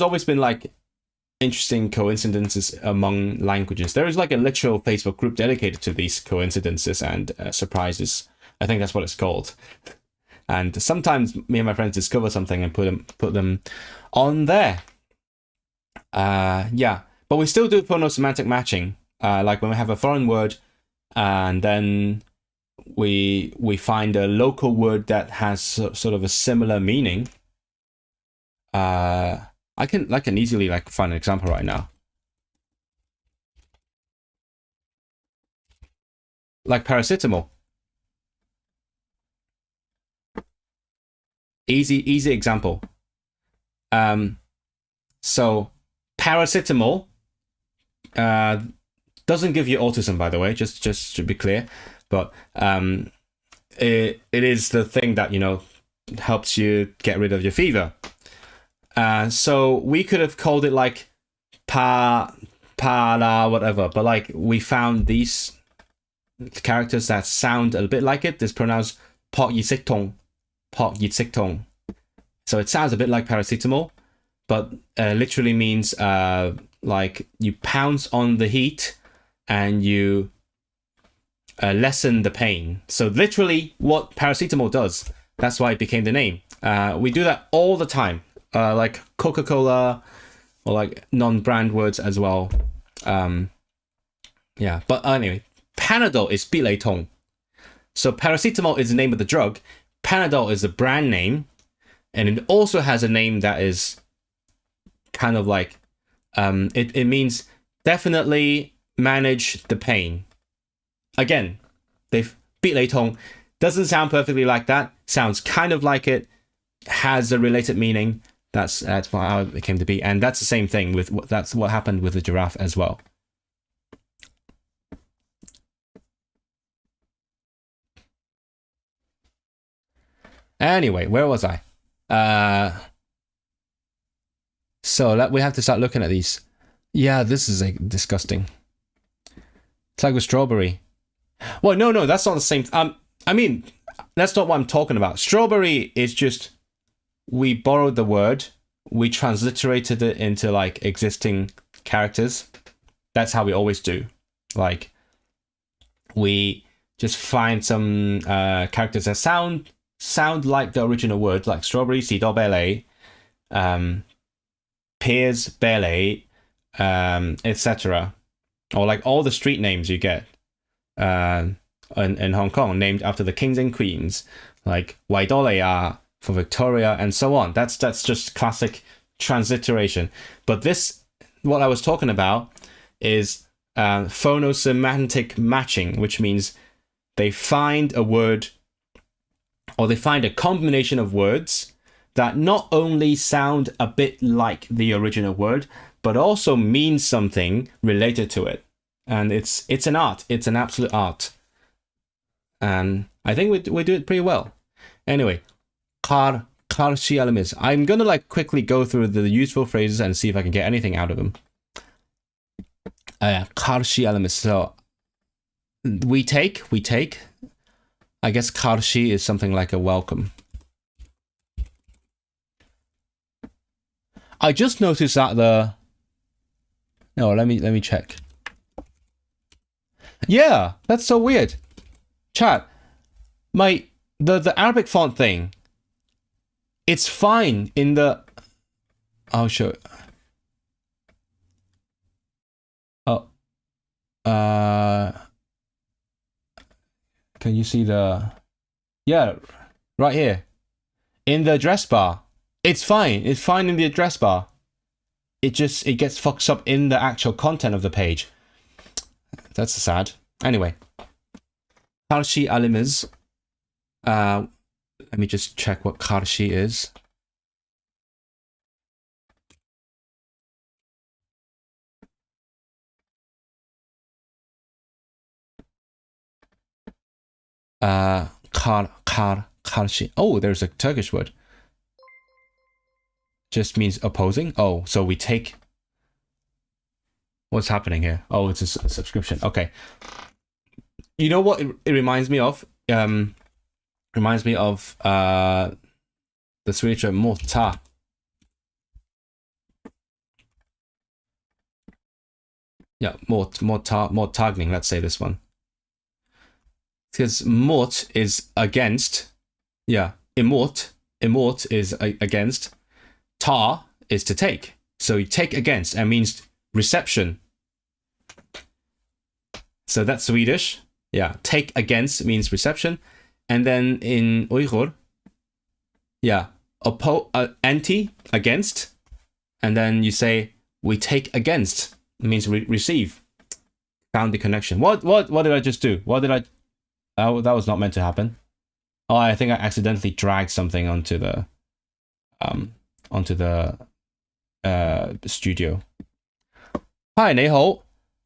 always been like interesting coincidences among languages. There is like a literal Facebook group dedicated to these coincidences and surprises. I think that's what it's called. And sometimes me and my friends discover something and put them on there. Yeah, but we still do phonosemantic matching. Like when we have a foreign word and then we find a local word that has sort of a similar meaning. I can easily like find an example right now. Like paracetamol. Easy example. So paracetamol doesn't give you autism, by the way, just to be clear. But it is the thing that, helps you get rid of your fever. So we could have called it like para whatever, but like we found these characters that sound a bit like it. It's pronounced pok yisik tong. So it sounds a bit like paracetamol, but literally means like you pounce on the heat and you lessen the pain. So literally what paracetamol does. That's why it became the name. We do that all the time. Like Coca-Cola or like non-brand words as well. Yeah, but anyway, Panadol is 避雷痛. So paracetamol is the name of the drug. Panadol is the brand name. And it also has a name that is kind of like, it means definitely manage the pain. Again, 避雷痛 doesn't sound perfectly like that. Sounds kind of like it. Has a related meaning. That's how it came to be. And that's the same thing that's what happened with the giraffe as well. Anyway, where was I? So we have to start looking at these. Yeah, this is disgusting. It's like with strawberry. Well, no, that's not the same. I mean, That's not what I'm talking about. Strawberry is just, we borrowed the word, we transliterated it into like existing characters. That's how we always do. Like, we just find some characters that sound like the original word, like strawberry, sido bele, pears, bele, etc. Or like all the street names you get in Hong Kong, named after the kings and queens, like Waidolea for Victoria, and so on. That's just classic transliteration. But this, what I was talking about, is phonosemantic matching, which means they find a word, or they find a combination of words that not only sound a bit like the original word, but also mean something related to it. And it's an art. It's an absolute art. And I think we do it pretty well. Anyway, karşı elimiz. I'm gonna like quickly go through the useful phrases and see if I can get anything out of them. Karşı elimiz. So we take. I guess karşı is something like a welcome. I just noticed that no, let me check. Yeah, that's so weird. Chat, the Arabic font thing, it's fine in the, I'll show it. Oh, can you see the, yeah, right here in the address bar. It's fine. It's fine in the address bar. It gets fucked up in the actual content of the page. That's sad. Anyway, karşı elimiz. Let me just check what karşı is. Karşı. Oh, there's a Turkish word. Just means opposing. Oh, so we take. What's happening here? Oh, it's a subscription. Okay. You know what it reminds me of? Reminds me of the Swedish word måtta. Yeah, mottagning. Let's say this one. Because mot is against. Yeah, emot is against. Ta is to take. So you take against and means reception. So that's Swedish. Yeah, take against means reception. And then in Uyghur, yeah, anti, against. And then you say, we take against, means receive. Found the connection. What did I just do? Oh, that was not meant to happen. Oh, I think I accidentally dragged something onto the studio. Hi, 你好.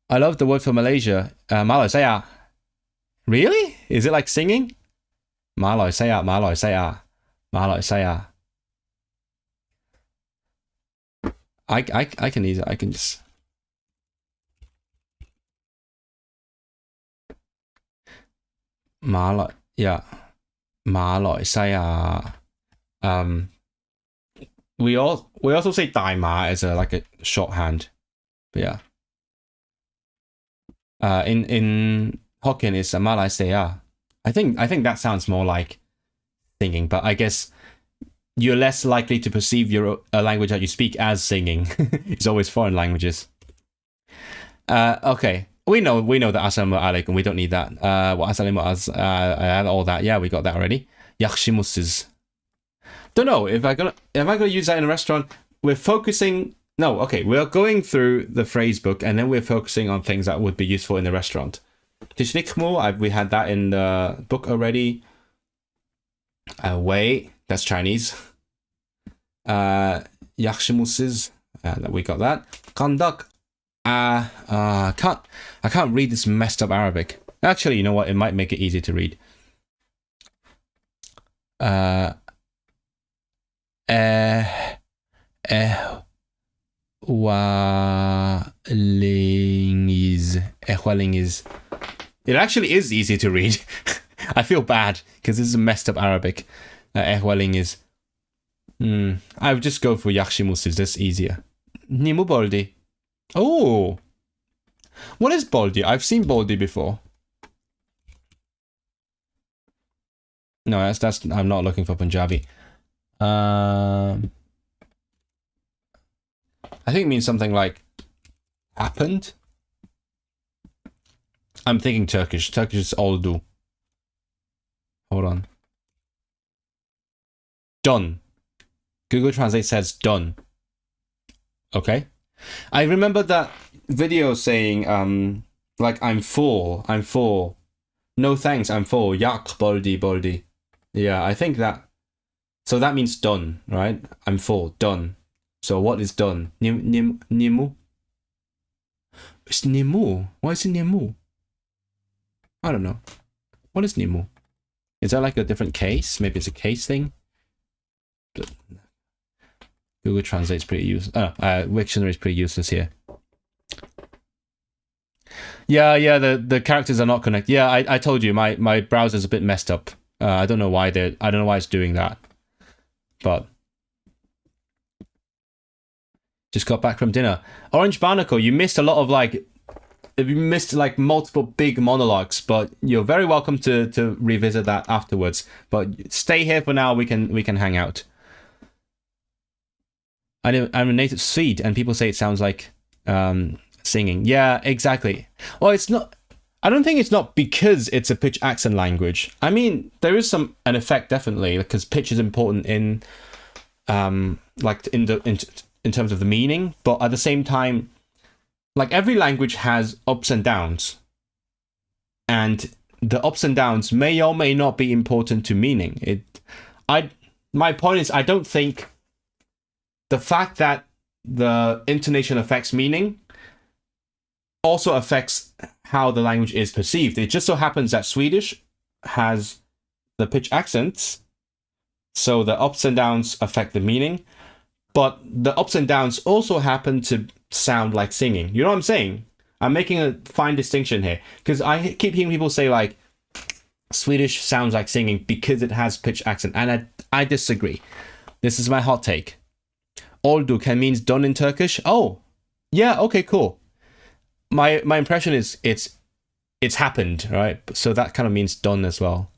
I love the word for Malaysia. 馬來西亞. Really? Is it like singing? 馬來西亞. I can use it. I can just.馬來西亞. We also say 大馬as like a shorthand. But yeah. In Hokkien it's Malaysia. I think that sounds more like singing, but I guess you're less likely to perceive a language that you speak as singing. It's always foreign languages. Okay. We know the Assalamu alaikum. We don't need that. All that. Yeah, we got that already. Yaxshimusiz. Don't know if I'm gonna use that in a restaurant. We're focusing. No, okay. We're going through the phrase book, and then we're focusing on things that would be useful in the restaurant. Tishnikmu, we had that in the book already. Wei, that's Chinese. Yaxshimusiz, we got that. Kandak. I can't read this messed up Arabic. Actually, you know what? It might make it easy to read. It actually is easy to read. I feel bad because this is messed up Arabic. Ehwaling is. I would just go for Yakshimusis. That's easier. Nimu Boldi. Oh, what is Boldi? I've seen Boldi before. No, that's. I'm not looking for Punjabi. I think it means something like happened. I'm thinking Turkish. Turkish is oldu. Hold on. Done. Google Translate says done. Okay. I remember that video saying like I'm full. No thanks, I'm full. Yak boldi boldi. Yeah, I think that. So that means done, right? I'm full. Done. So what is done? Nimu? It's nimu. Why is it nimu? I don't know. What is nimu? Is that like a different case? Maybe it's a case thing? But Google Translate's pretty useless. Wiktionary is pretty useless here. Yeah, the characters are not connected. Yeah, I told you, my browser's a bit messed up. I don't know why it's doing that. But just got back from dinner. Orange Barnacle, you missed a lot of multiple big monologues, but you're very welcome to revisit that afterwards. But stay here for now. We can hang out. I'm a native Swede, and people say it sounds like singing. Yeah, exactly. Well, it's not. I don't think it's not because it's a pitch accent language. I mean, there is an effect definitely, because pitch is important in in terms of the meaning, but at the same time, like every language has ups and downs, and the ups and downs may or may not be important to meaning. My point is, I don't think the fact that the intonation affects meaning also affects how the language is perceived. It just so happens that Swedish has the pitch accents, so the ups and downs affect the meaning, but the ups and downs also happen to sound like singing. You know what I'm saying? I'm making a fine distinction here, because I keep hearing people say like Swedish sounds like singing because it has pitch accent, and I disagree. This is my hot take. Oldu can means done in Turkish. Oh, yeah, okay, cool. My impression is it's happened, right? So that kind of means done as well.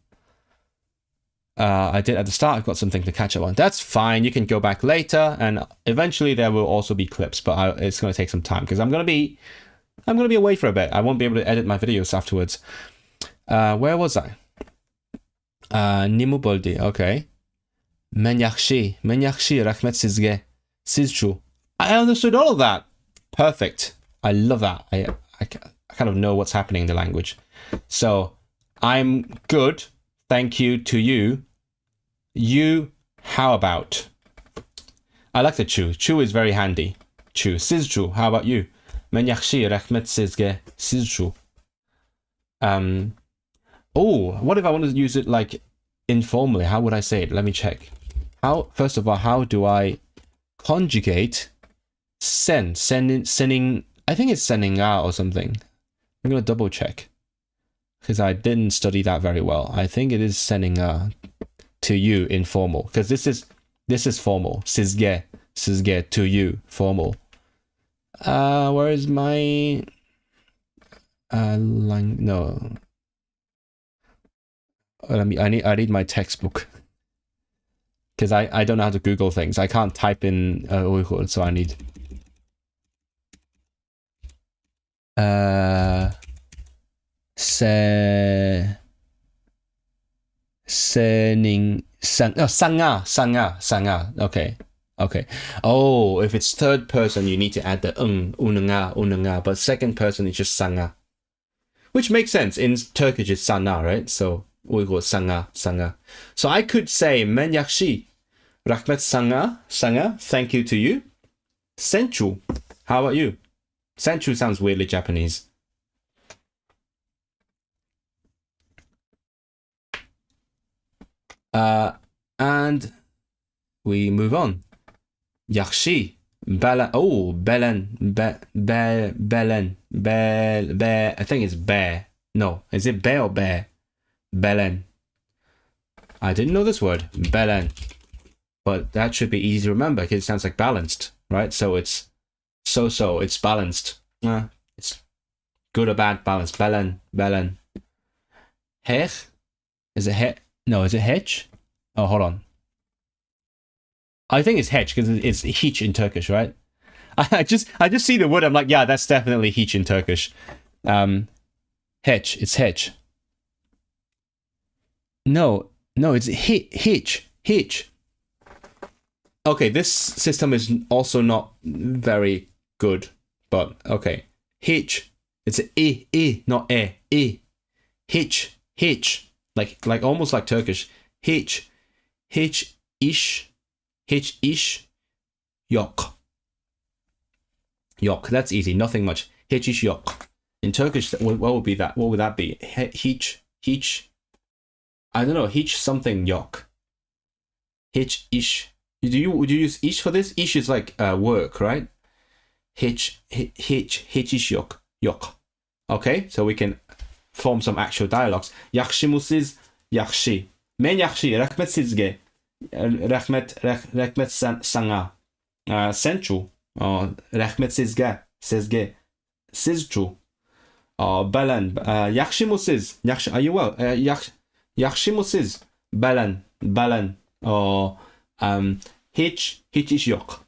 I did at the start. I've got something to catch up on. That's fine. You can go back later, and eventually there will also be clips, but it's going to take some time because I'm going to be away for a bit. I won't be able to edit my videos afterwards. Where was I? Nimu boldi. Okay. Men yaxshi rahmet sizge. Sizchu. I understood all of that. Perfect. I love that. I kind of know what's happening in the language. So I'm good. Thank you to you. You, how about? I like the chu. Chu is very handy. Chu. Sizchu. How about you? Men yaxshi rahmet sizge. Sizchu. Oh, what if I want to use it like informally? How would I say it? Let me check. First of all, how do I conjugate sending? I think it's sending out or something. I'm going to double check because I didn't study that very well. I think it is sending to you informal, because this is formal. Sizge to you formal. Where is my no. I need my textbook, because I don't know how to Google things. I can't type in Uyghur, so I need sanga. Okay. Oh, if it's third person, you need to add the unanga, but second person is just sanga, which makes sense. In Turkish, it's sana, right? So Uyghur sanga. So I could say men yaxshi rahmet sanga. Thank you to you. Senchu. How about you? Senchu sounds weirdly Japanese. And we move on. Yaxshi. Belen. Oh, belen. Belen. I think it's bear. No, is it bear or bear? Belen. I didn't know this word, Belen. But that should be easy to remember because it sounds like balanced, right? So it's so-so, it's balanced. It's good or bad balance. Belen. Hech? Is it he? No, is it hedge? Oh, hold on. I think it's hedge because it's hiç in Turkish, right? I just see the word. I'm like, yeah, that's definitely hiç in Turkish. Hedge. It's hedge. No, it's hitch. Okay, this system is also not very good, but okay. Hitch. It's a, not e. Hitch. Like almost like Turkish. Hitch ish, yok. Yok, that's easy, nothing much. Hitch ish yok. In Turkish, what would be that? What would that be? Hitch. I don't know, hitch something yok. Hitch ish. Would you use ish for this? Ish is like work, right? Hitch ish yok. Okay, so we can form some actual dialogues. Yaxşimusiz yaxshi. Men yaxshi, rahmet sizge. Rahmet sana. Senchu. Rahmet sizge. Sizchu. Belen. Yaxşimusiz. Are you well? Yaxşimusiz. Belen. Hiç iş yok.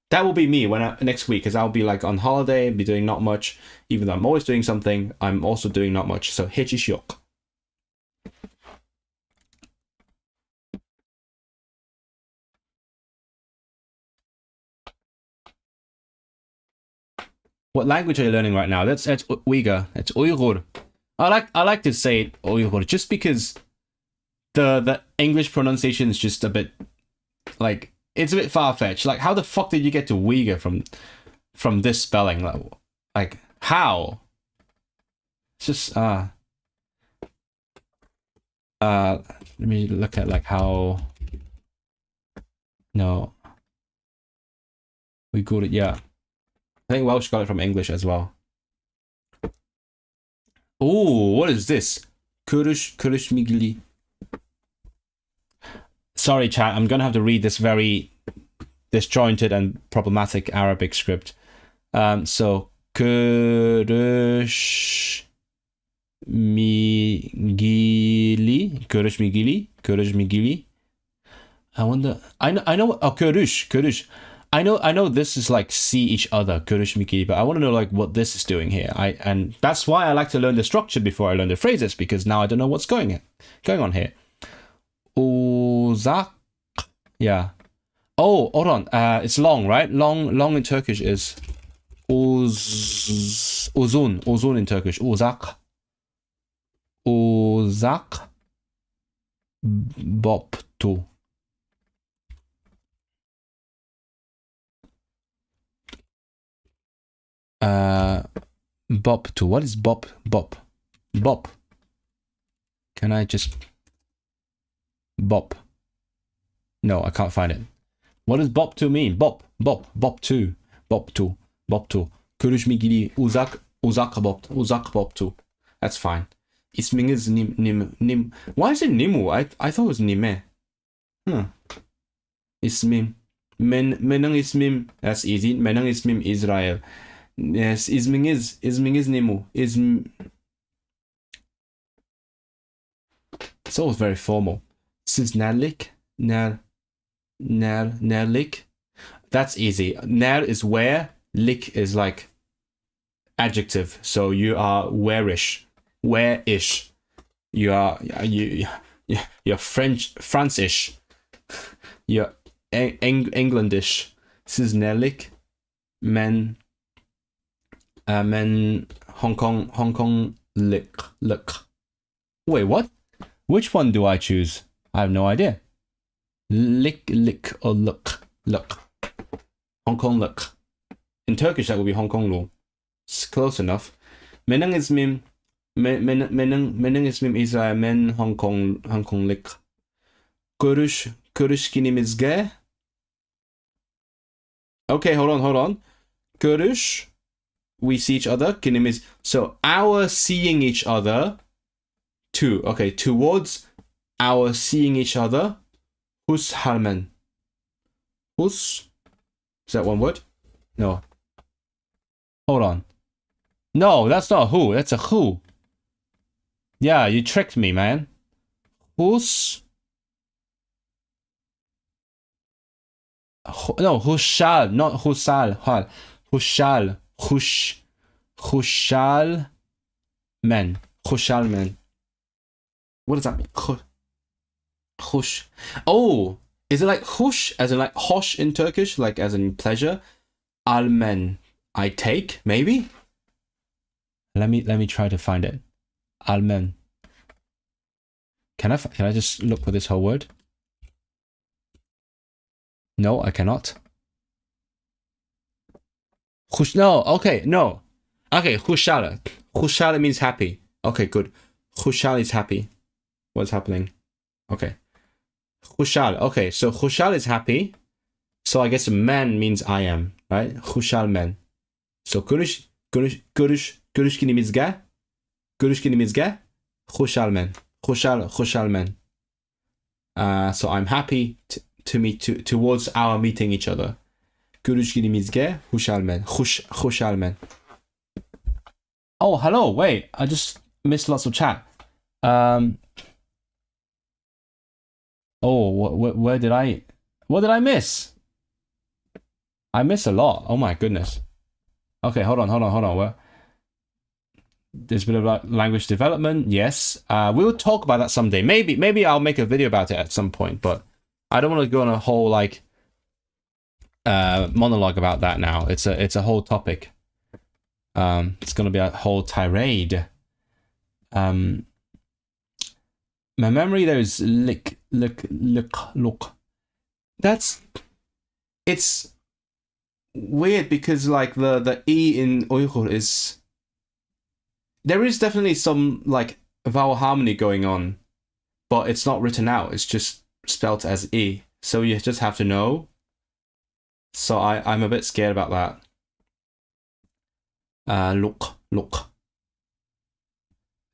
That will be me next week, because I'll be like on holiday, be doing not much. Even though I'm always doing something, I'm also doing not much. So hiç iş yok. What language are you learning right now? That's Uyghur. It's Uyghur. I like to say it Uyghur just because the English pronunciation is just a bit like, it's a bit far-fetched. Like, how the fuck did you get to Uyghur from this spelling? Like how? It's just let me look at like how. No, we got it. Yeah, I think Welsh got it from English as well. Oh, what is this? Kurush migli. Sorry, chat. I'm gonna have to read this very disjointed and problematic Arabic script. So kurush migili. I wonder. I know. Oh, kurush. I know. This is like see each other, kurush migili. But I want to know like what this is doing here. And that's why I like to learn the structure before I learn the phrases, because now I don't know what's going on here. Uzak. Yeah. Oh, hold on. It's long, right? Long in Turkish is uzun. Uzun in Turkish. Uzak boptu. Boptu. What is bop? Bop. Can I just bop? No, I can't find it. What does bop to mean? Bop to. Kuruş migili uzak boptu. That's fine. İsminiz nim. Why is it nimu? I thought it was nime. İsmim. Menang ismim. That's easy. Menang ismim Israel. Yes, isminiz nimu. It's always very formal. Siz nerlik? Nerlik? That's easy. Ner is where. Lik is like adjective. So you are where-ish. Where-ish. You're France-ish. You're Englandish. Siz nerlik? Men Hong Kong lik. Wait, what? Which one do I choose? I have no idea. Lick or look. Hong Kong look. In Turkish that would be Hong Kong law. It's close enough. Menang ismim Israel men Hong Kong lick. Görüş kinimizge. Okay, hold on. Görüş, we see each other. Kinimiz. So our seeing each other Okay, towards our seeing each other. Hus halmen. Hus. Is that one word? No. Hold on. No, that's not who. That's a who. Yeah, you tricked me, man. Hus. No, hushal, not husal. Hushal. Hushal men. Hushal men. What does that mean? Hush. Oh, is it like hush, as in like hosh in Turkish, like as in pleasure? Almen, I take, maybe. Let me try to find it. Almen. Can I just look for this whole word? No, I cannot. Hush. No. Okay. No. Okay. Hushal. Hushal means happy. Okay. Good. Hushal is happy. What's happening? Okay. Hushal. Okay, so Hushal is happy. So I guess man means I am, right? Hushal men. So görüşkünümüzge. Hushal men. Hushal men. So I'm happy to meet towards our meeting each other. Görüşkünümüzge. Hushal men. Hushal men. Oh, hello. Wait, I just missed lots of chat. Oh, what did I miss? I missed a lot. Oh my goodness. Okay, hold on. Well, there's a bit of language development. Yes. We'll talk about that someday. Maybe I'll make a video about it at some point, but I don't want to go on a whole like monologue about that now. It's a whole topic. It's gonna be a whole tirade. My memory there is look. It's weird because like the E in Uyghur is, there is definitely some like vowel harmony going on, but it's not written out. It's just spelt as E. So you just have to know. So I'm a bit scared about that. Look.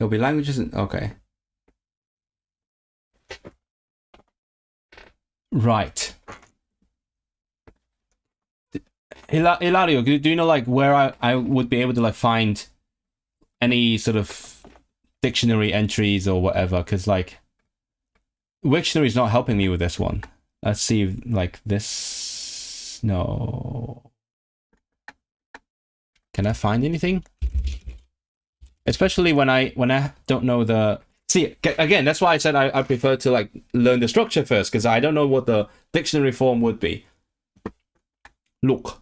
There'll be languages okay. Right. Hilario, do you know like where I would be able to like find any sort of dictionary entries or whatever? Because like Wiktionary is not helping me with this one. Let's see if, like this. No. Can I find anything? Especially when I don't know the. See, again, that's why I said I prefer to like learn the structure first, because I don't know what the dictionary form would be. Look.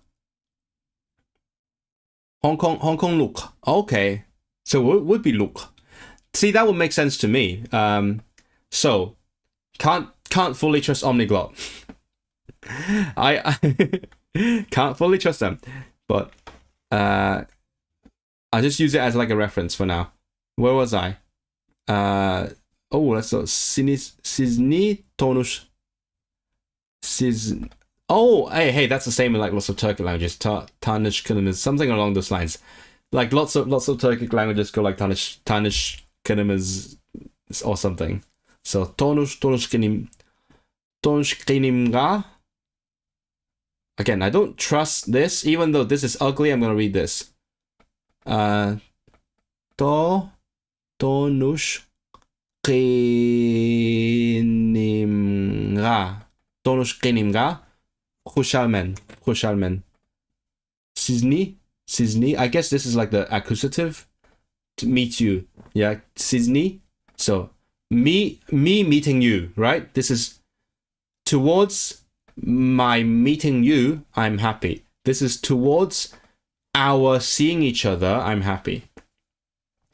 Hong Kong look. Okay. So it would be look. See, that would make sense to me. So can't fully trust Omniglot. I can't fully trust them. But I'll just use it as like a reference for now. Where was I? Let's go. Sizni tonush. Hey, that's the same in like lots of Turkic languages. Tanış kelimesi, something along those lines. Like lots of Turkic languages go like tanış kelimesi or something. So tonush kenimga. Again, I don't trust this, even though this is ugly. I'm gonna read this. Tonush kenimga. Tonush kenimga. Hushalmen. Sizni. I guess this is like the accusative. To meet you. Yeah. Sizni. So me meeting you, right? This is towards my meeting you, I'm happy. This is towards our seeing each other, I'm happy.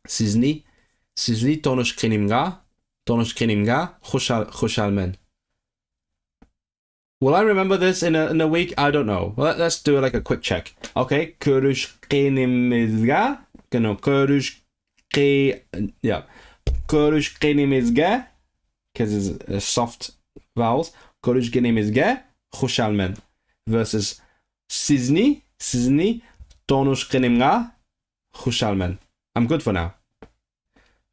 Sizni tonush kenimga. Hushalmen. Will I remember this in a week? I don't know. Well, let's do like a quick check. Okay, görüşkenimizge. Görüşkenimizge, because it's soft vowels. Görüşkenimizge, hushalmen. Versus sizni tonuşkenimga, hushalmen. I'm good for now.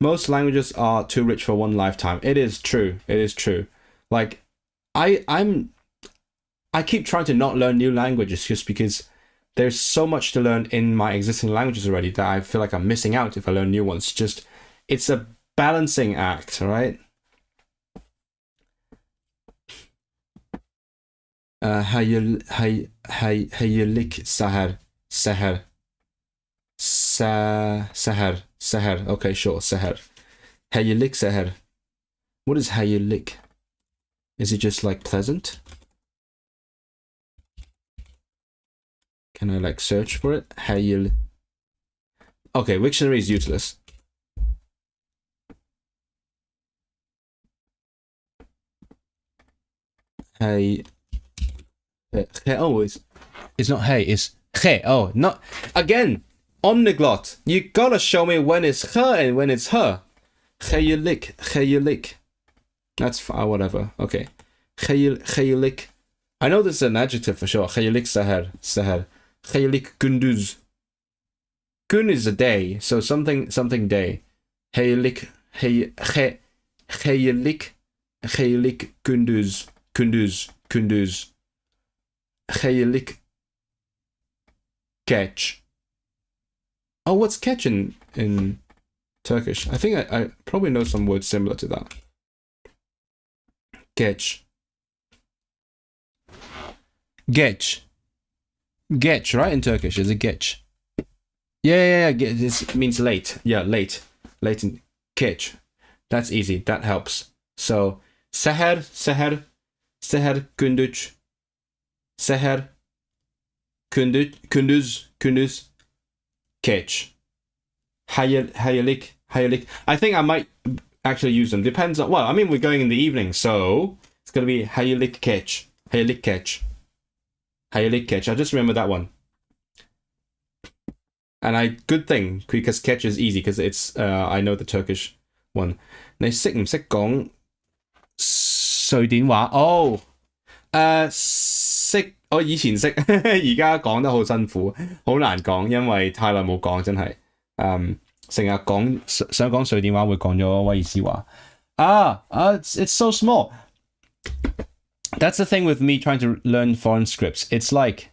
most languages are too rich for one lifetime. It is true. It is true. Like, I keep trying to not learn new languages just because there's so much to learn in my existing languages already that I feel like I'm missing out if I learn new ones. Just, it's a balancing act, right? Hayalik Sahar. Sahar. Okay, sure, Sahar. Hayalik Sahar. What is Hayalik? Is it just like pleasant? Can I like search for it? Hayil. Okay, Wiktionary is useless. Hey. Oh, it's not hey, it's he. Oh, not again. Omniglot. You gotta show me when it's her and when it's her. Haylik. That's whatever. Okay. Haylik. I know this is an adjective for sure. Haylik Sahar. Haylik Gunduz. Gun is a day, so something day. Haylik Gunduz. Haylik Keç. Oh, what's keç in Turkish? I think I probably know some words similar to that. Keç. Geç, right? In Turkish, is it geç? Yeah. This means late. Yeah, late. Late in keç. That's easy. That helps. So, seher, gündüz. Seher, gündüz, keç. Hayalik. I think I might actually use them. Depends on, well, I mean, we're going in the evening, so it's going to be hayalik keç. Hayalik keç. I just remember that one. And good thing, because keç is easy, because it's, I know the Turkish one. 你識唔識講瑞典話? Oh, 識，我以前識，而家講得好辛苦，好難講，因為太耐冇講，真係。成日講想講瑞典話會講咗威爾斯話。It's so small. That's the thing with me trying to learn foreign scripts. It's like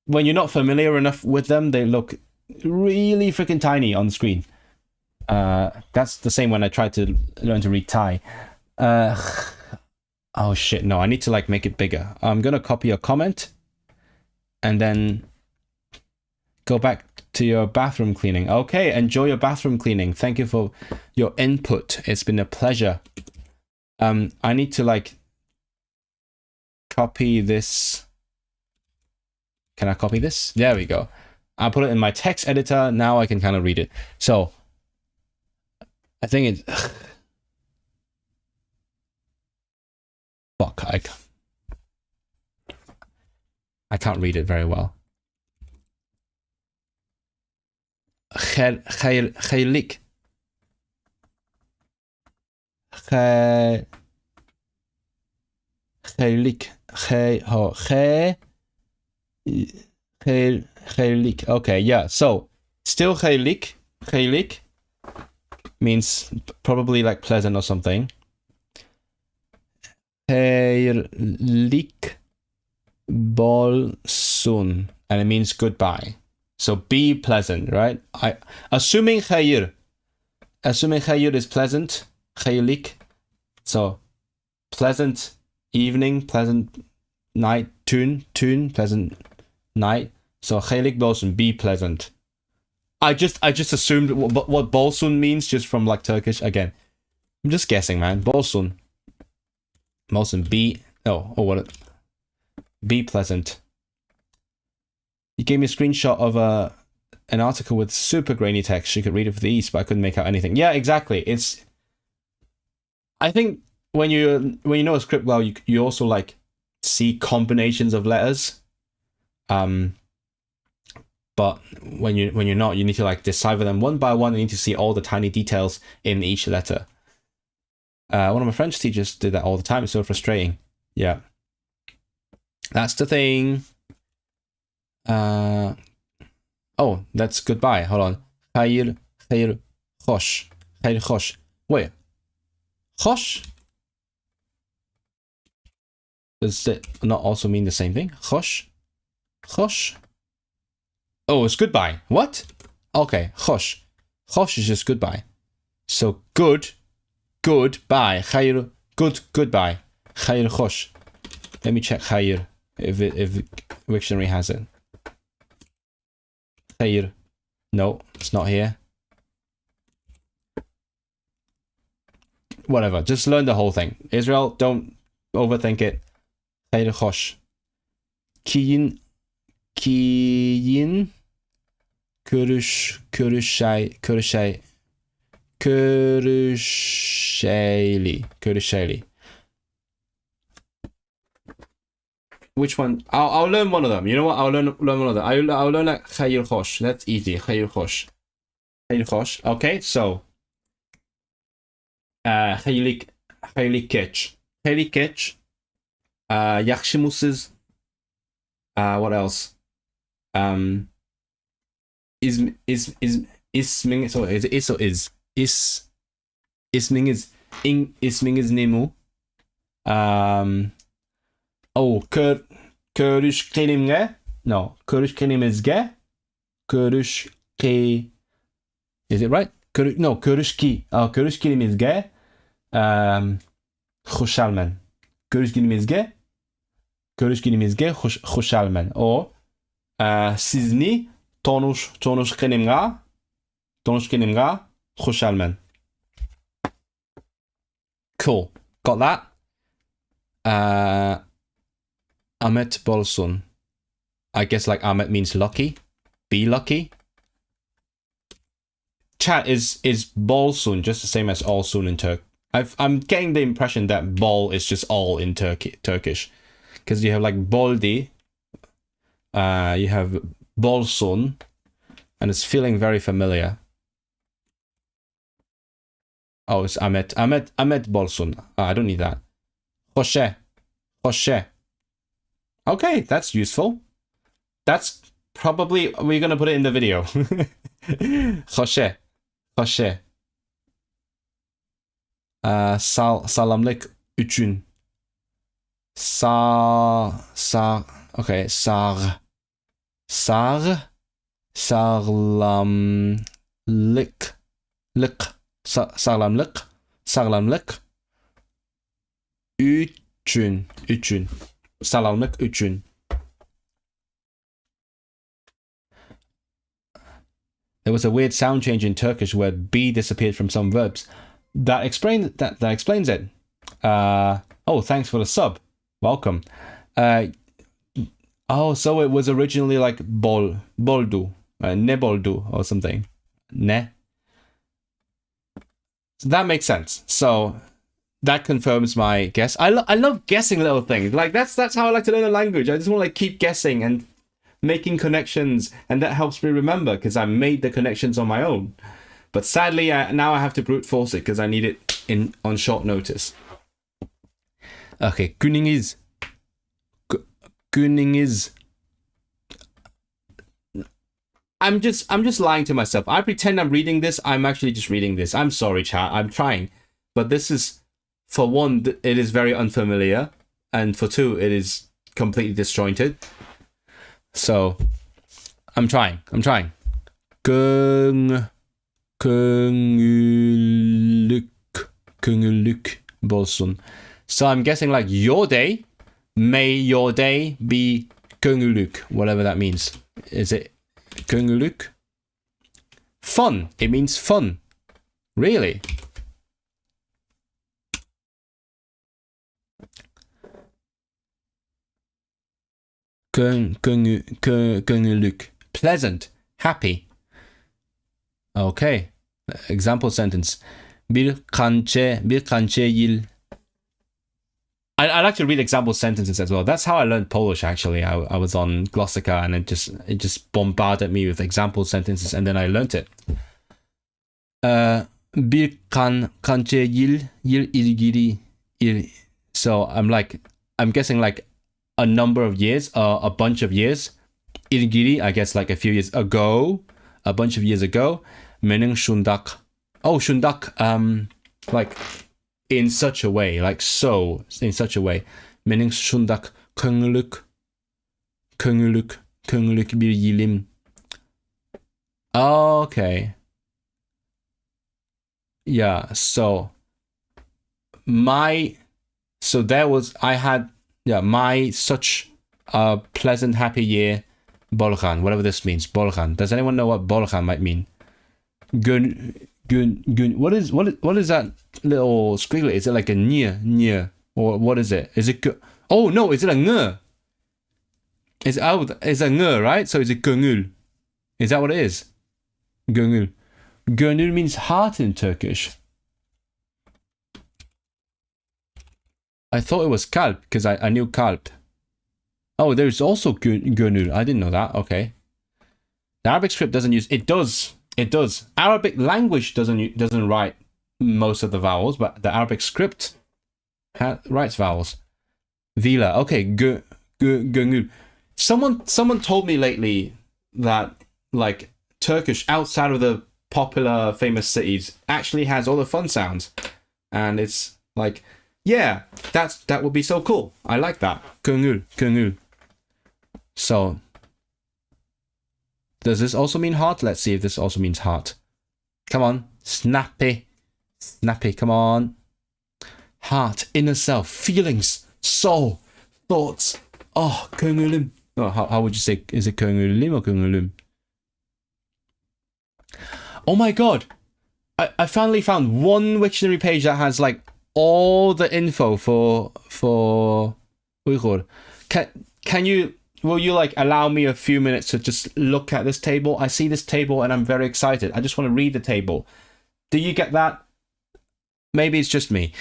when you're not familiar enough with them, they look really freaking tiny on the screen. That's the same when I tried to learn to read Thai. Oh shit, no, I need to like make it bigger. I'm gonna copy your comment and then go back to your bathroom cleaning. Okay, enjoy your bathroom cleaning. Thank you for your input. It's been a pleasure. I need to like copy this. Can I copy this? There we go. I'll put it in my text editor. Now I can kind of read it. So I think it's fuck. I can't read it very well. Khaylik. Okay, yeah. So still khaylik means probably like pleasant or something. Khaylik bolsun, and it means goodbye. So be pleasant, right? Assuming khayr is pleasant. Khaylik. So pleasant evening, pleasant night, tune, pleasant night. So khaylik bolsun, be pleasant. I just assumed what bolsun means just from like Turkish. Again, I'm just guessing, man. Bolsun, be be pleasant. You gave me a screenshot of an article with super grainy text. You could read it for the ease, but I couldn't make out anything. Yeah, exactly. I think when you know a script well, you also like see combinations of letters. But when you're not, you need to like decipher them one by one. You need to see all the tiny details in each letter. One of my French teachers did that all the time. It's so frustrating. Yeah, that's the thing. Oh, that's goodbye. Hold on. Khayr خوش. خیلی خوش. Wait. خوش? Does it not also mean the same thing? خوش? خوش? Oh, it's goodbye. What? Okay, خوش. خوش is just goodbye. So good, goodbye. خیر, good, goodbye. خیر خوش. Let me check خیر if Wiktionary has it. خیر. No, it's not here. Whatever, just learn the whole thing. Israel, don't overthink it. خیر خوش. Kiyin körüşeyli. Which one? I'll learn one of them. You know what? I'll learn one of them. I'll learn like خیر خوش. That's easy. خیر خوش. خیر خوش. Okay, so خیلی کچ. خیلی کچ. yaxshi mısınız? What else? Isming, so is it is or is? Isming is Nemu. Oh, körüşkenimge? No, körüşkenimizge? Is it right? No, körüşki. Oh, körüşkenimizge. Hoşalmen. Körüşkenimizge hoşalmen. O sizni tanışkenimga hoşalmen. Cool. Got that? Ahmet Bolsun. I guess like Ahmet means lucky. Be lucky. Chat is Bolsun just the same as Olsun in Turk. I'm getting the impression that bol is just all in Turkish. Because you have like boldi, you have bolsun, and it's feeling very familiar. Oh, it's Ahmet Bolsun. I don't need that. Hoşe. Okay, that's useful. That's probably, we're gonna put it in the video. Hoşe. Salamlık üçün. Okay, sağlamlık üçün. Sağlamlık üçün. There was a weird sound change in Turkish where B disappeared from some verbs. That explains it. Oh, thanks for the sub. Welcome. So it was originally like boldu, ne boldu or something. Ne. So that makes sense. So that confirms my guess. I love guessing little things. Like that's how I like to learn a language. I just want to like keep guessing and making connections, and that helps me remember because I made the connections on my own. But sadly, now I have to brute force it because I need it on short notice. Okay, Gününüz. I'm just lying to myself. I pretend I'm reading this. I'm actually just reading this. I'm sorry, chat. I'm trying. But this is, for one, it is very unfamiliar. And for two, it is completely disjointed. So, I'm trying. Köngüllük bolsun. So I'm guessing like your day, may your day be köngüllük, whatever that means. Is it köngüllük? Fun. It means fun. Really? Köngüllük. Pleasant. Happy. Okay. Example sentence. Bir kançe yıl. I like to read example sentences as well. That's how I learned Polish actually. I was on Glossika and it just bombarded me with example sentences and then I learned it. Bir kançe yıl ilgili. So I'm guessing like a number of years, a bunch of years. İlgili, I guess like a few years ago, a bunch of years ago. Mening şundak. Oh, shundak. Like in such a way, like so, in such a way. Meaning shundak könglük bir yilim. Okay. Yeah, so my such a pleasant happy year, bolghan, whatever this means. Bolghan. Does anyone know what bolghan might mean? Gun. What is that little squiggly? Is it like a near, or what is it? Is it oh no, is it a ng? It's a ng, right? So is it gönül? Is that what it is? Gönül. Gönül means heart in Turkish. I thought it was kalp because I knew kalp. Oh, there's also gönül. I didn't know that. Okay. The Arabic script doesn't use it. Does. Arabic language doesn't write most of the vowels, but the Arabic script writes vowels. Vila. Okay. Gönül. Someone told me lately that like Turkish outside of the popular famous cities actually has all the fun sounds, and it's like, yeah, that would be so cool. I like that. Gönül. So does this also mean heart? Let's see if this also means heart. Come on, snappy, come on. Heart, inner self, feelings, soul, thoughts. Oh, gönülüm. Oh, how would you say? Is it gönülüm or gönülüm? Oh my god! I finally found one Wiktionary page that has like all the info for Uyghur. Will you like allow me a few minutes to just look at this table? I see this table and I'm very excited. I just want to read the table. Do you get that? Maybe it's just me.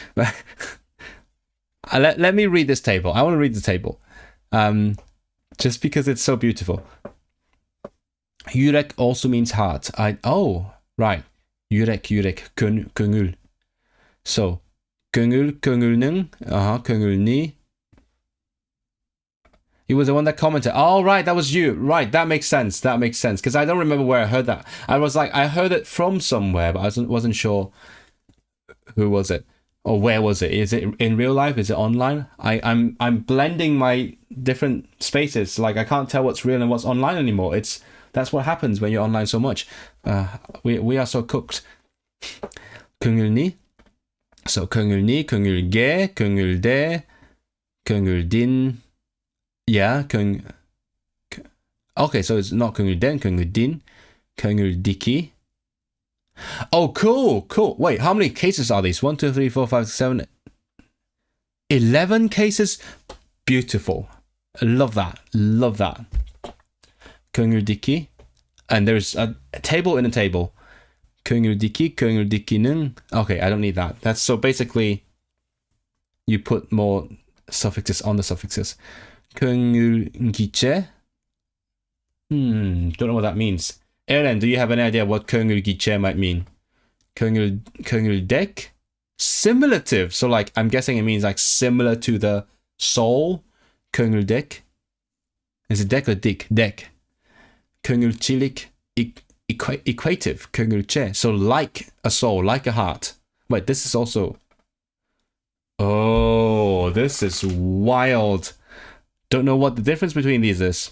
Let me read this table. I want to read the table. Just because it's so beautiful. Yürek also means heart. Right. Yürek, gönül. So, gönülnün, gönülni. He was the one that commented. Oh, right, that was you. Right, that makes sense. Because I don't remember where I heard that. I was like, I heard it from somewhere, but I wasn't sure who was it or where was it. Is it in real life? Is it online? I'm blending my different spaces. Like I can't tell what's real and what's online anymore. That's what happens when you're online so much. We are so cooked. Gönülni. So gönülni, gönülge, gönülde, gönüldin. Yeah, okay, so it's not gönülden, gönüldin, gönüldiki. Oh, cool. Wait, how many cases are these? 1, 2, 3, 4, 5, 6, 7, 11 cases? Beautiful. I love that. Gönüldiki. And there's a table in a table. Gönüldiki, gönüldikinin. Okay, I don't need that. That's so basically you put more suffixes on the suffixes. Gönülgice. Don't know what that means. Eren, do you have any idea what gönülgice might mean? Gönüldek? Similative. So like, I'm guessing it means like similar to the soul. Gönüldek. Is it dek or dik? Dek. Gönülçilik. Equative. Gönülçe. So like a soul, like a heart. Wait, this is also... Oh, this is wild. Don't know what the difference between these is.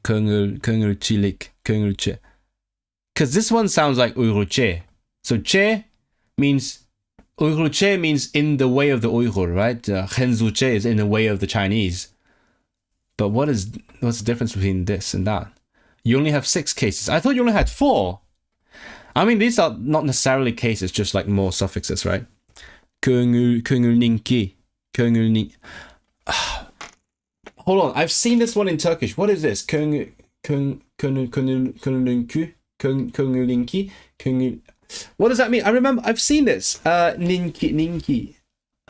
Gönülçilik, gönülçe. Because this one sounds like Uygurçe. So Che means... Uygurçe means in the way of the Uyghur, right? Khenzuçe is in the way of the Chinese. But what's the difference between this and that? You only have 6 cases. I thought you only had 4. I mean, these are not necessarily cases, just like more suffixes, right? Gönülninki. Hold on, I've seen this one in Turkish. What is this? Gönülninki. What does that mean? I remember I've seen this. Ninki.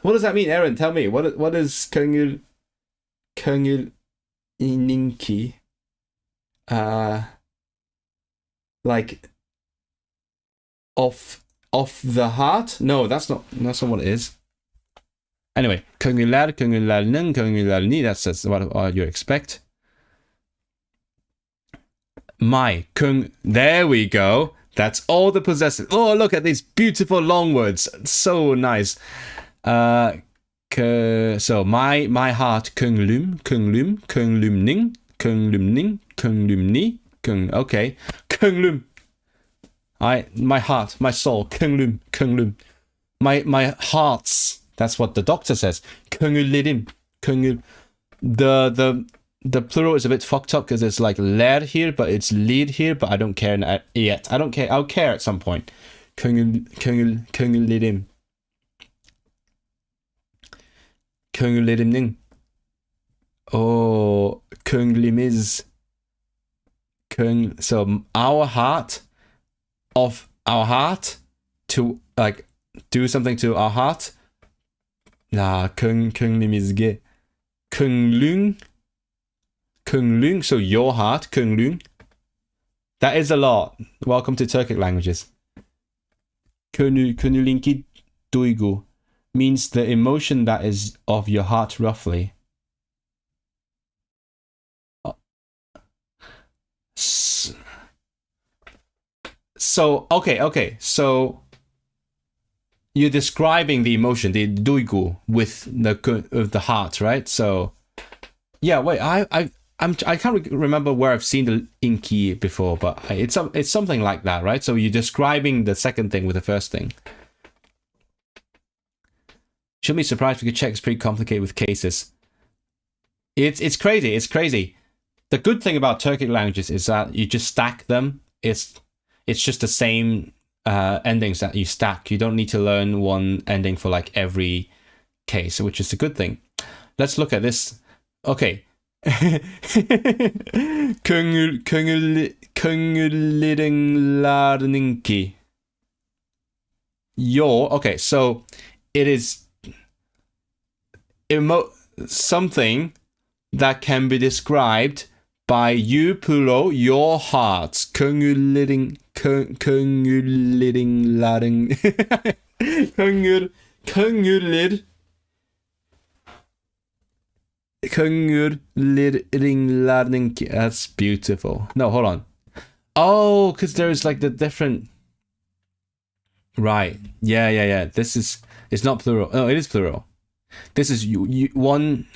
What does that mean, Aaron? Tell me. What is gönülninki? Like off the heart? No, that's not what it is. Anyway, gönüller, gönüllerinin, gönüllerini, that's what you expect. There we go. That's all the possessive. Oh, look at these beautiful long words. So nice. So my heart kunglum, kunglumning, okay. Kunglum. My heart, my soul, kunglum. My hearts. That's what the doctor says. Kungulidim. The plural is a bit fucked up because it's like ler here, but it's lead here, but I don't care yet. I don't care. I'll care at some point. Kungulidim. Kungulidim. Oh, kunglimiz. So our heart to like do something to our heart. Nah, kunglimizge. Kunglung, so your heart, kunglung. That is a lot. Welcome to Turkic languages. Kunulinki duygu means the emotion that is of your heart, roughly. So, okay. So you're describing the emotion, the duygu, with the heart, right? So, yeah. Wait, I can't remember where I've seen the inki before, but it's something like that, right? So you're describing the second thing with the first thing. Shouldn't be surprised because Czech is pretty complicated with cases. It's crazy. It's crazy. The good thing about Turkic languages is that you just stack them. It's just the same endings that you stack. You don't need to learn one ending for like every case, which is a good thing. Let's look at this. Okay. Kungulidinglarninki. Okay, so it is something that can be described by you, plural, your hearts. Kunguliding lading. Kungulid. That's beautiful. No, hold on. Oh, because there's like the different. Right. Yeah. It's not plural. No, it is plural. This is you one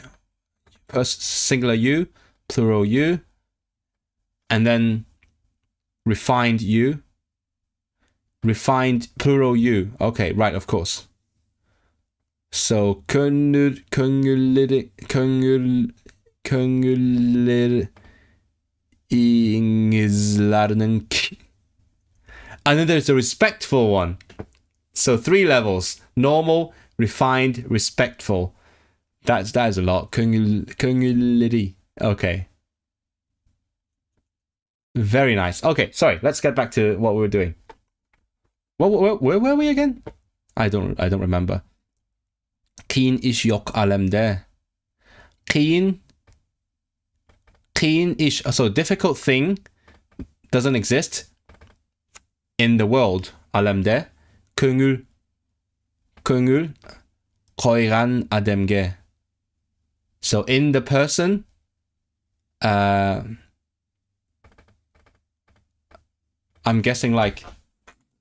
singular you, plural you, and then refined you, refined plural you. Okay, right, of course. So kungulid ingizlarnink. And then there's a respectful one. So 3 levels: normal, refined, respectful. That is a lot. Kungulidi. Okay. Very nice. Okay, sorry. Let's get back to what we were doing. Where were we again? I don't remember. Keen ish yok alemde. Keen ish. So difficult thing doesn't exist in the world. Alemde. Kungul koiran ademge. So in the person, I'm guessing like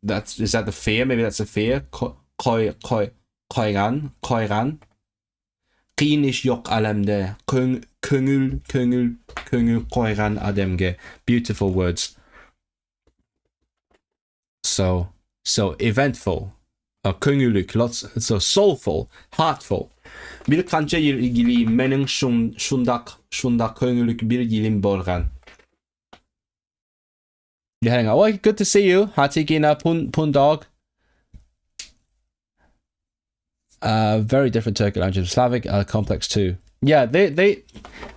is that the fear? Maybe that's a fear. Koiran. Qiynish yok alemde. Kungul koiran ademge. Beautiful words. So eventful. Kunguluk, lots. So soulful, heartful. Bir qancha yil ilgili mening shundaq ko'ngillik bir yilim bo'lgan. You're heading out. Oh, good to see you. Hatigina pun dog. Very different Turkic languages. Slavic are complex too. Yeah, they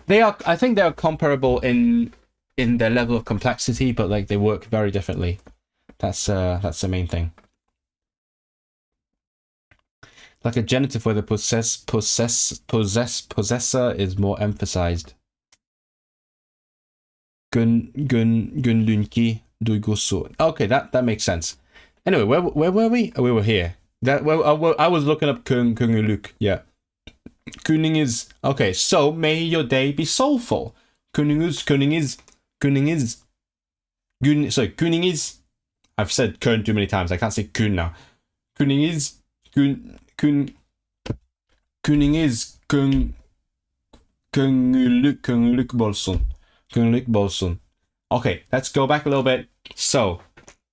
are. I think they are comparable in their level of complexity, but like they work very differently. That's the main thing. Like a genitive where the possessor is more emphasized. Gunlunki duygusu. Okay, that makes sense. Anyway, where were we? Oh, we were here. I was looking up kunguluk. Yeah. Kuning is okay. So may your day be soulful. Kuning is. I've said kun too many times. I can't say kun now. Kuning is kunguluk bolsun. Okay, let's go back a little bit. So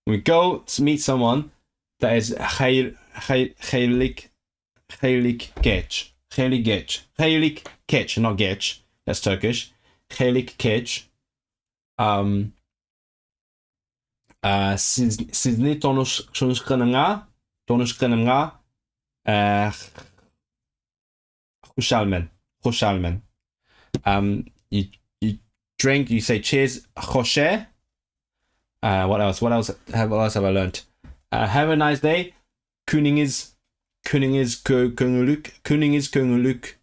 we go to meet someone that is Haylik Geç, not Geç. That's Turkish. Haylik Geç. Sizni tanıştığıma Hushalmen. You drink, you say cheers, Hoshe. What else have I learned? Have a nice day. Kuning is kunguluk bolsun. Kuning is kunguluk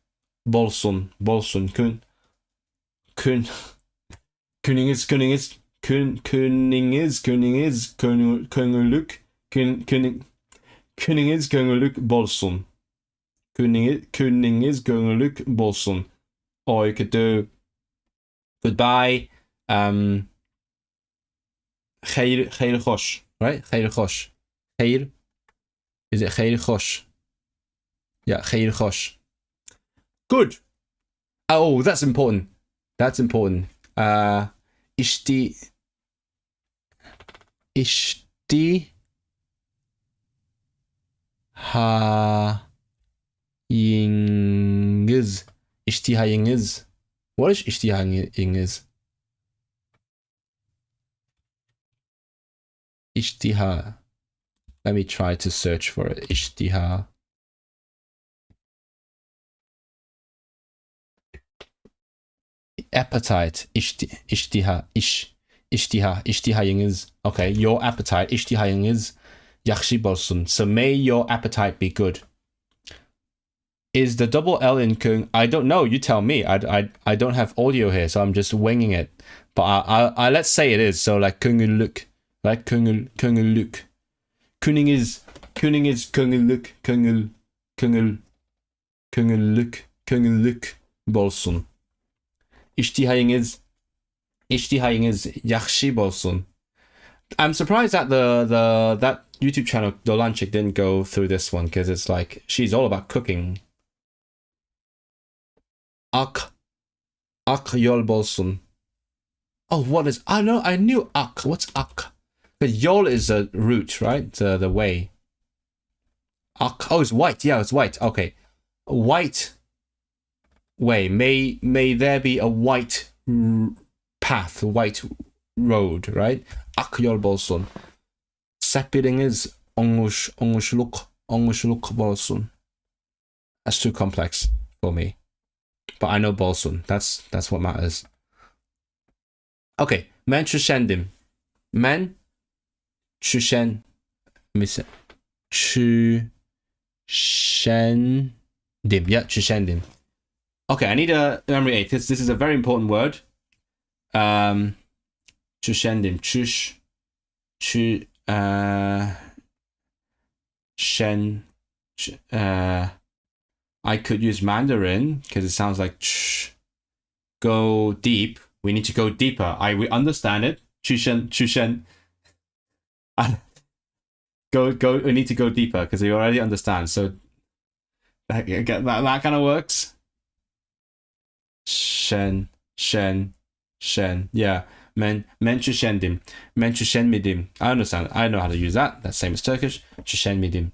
bolsun. Kuning is kunguluk bolsun. Or you could do goodbye. Khayr khosh, right? Khayr khosh. Khayr. Is it khayr khosh? Yeah, khayr khosh. Good. Oh, that's important. İşti hayınız. İştihayınız. What is iştihayınız? İştiha. Let me try to search for it. İştiha. Appetite. İştihayınız. Okay, your appetite. İştihayınız yaxshi bolsun. So may your appetite be good. Is the double L in kung? I don't know. You tell me. I don't have audio here, so I'm just winging it. But I let's say it is. So like kunguluk, right? Kunguluk. Kuning is kunguluk bolsun. İştihayınız yaxshi bolsun. I'm surprised that that YouTube channel Dolanchik didn't go through this one, because it's like she's all about cooking. Ak yol bolsun. Oh, what is? I knew ak. What's ak? But yol is a root, right? The way. Ak. Oh, it's white. Yeah, it's white. Okay, white way. May there be a white path, white road, right? Ak yol bolsun. Sepiriniz ongusluk bolsun. That's too complex for me. But I know bolsun. That's what matters. Okay, men chüshendim. Men chüshendim. Yeah, chüshendim. Okay, I need a memory aid. This is a very important word. Chüshendim. I could use Mandarin because it sounds like go deep. We need to go deeper. We understand it. Chushen. Go. We need to go deeper because we already understand. So that kind of works. Shen. Yeah. Men chüshendim. Men chüshenmedim. I understand. I know how to use that. That's same as Turkish. Chüshenmedim.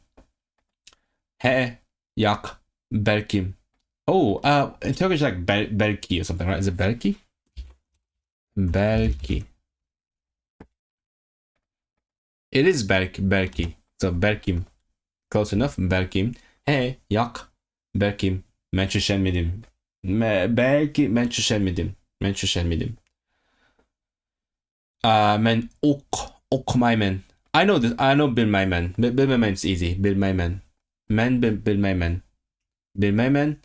He yak belkim. Oh, in Turkish like belki or something, right? Is it belki? Belki. It is belki. So belkim. Close enough. Belkim. He yak belkim. Men chüshenmedim. Belki men chüshenmedim. Men chüshenmedim. Men okmaymen. I know this. I know bilmaymen. Bilmaymen's easy. Bilmaymen. Men bilmaymen. Bilmaymen.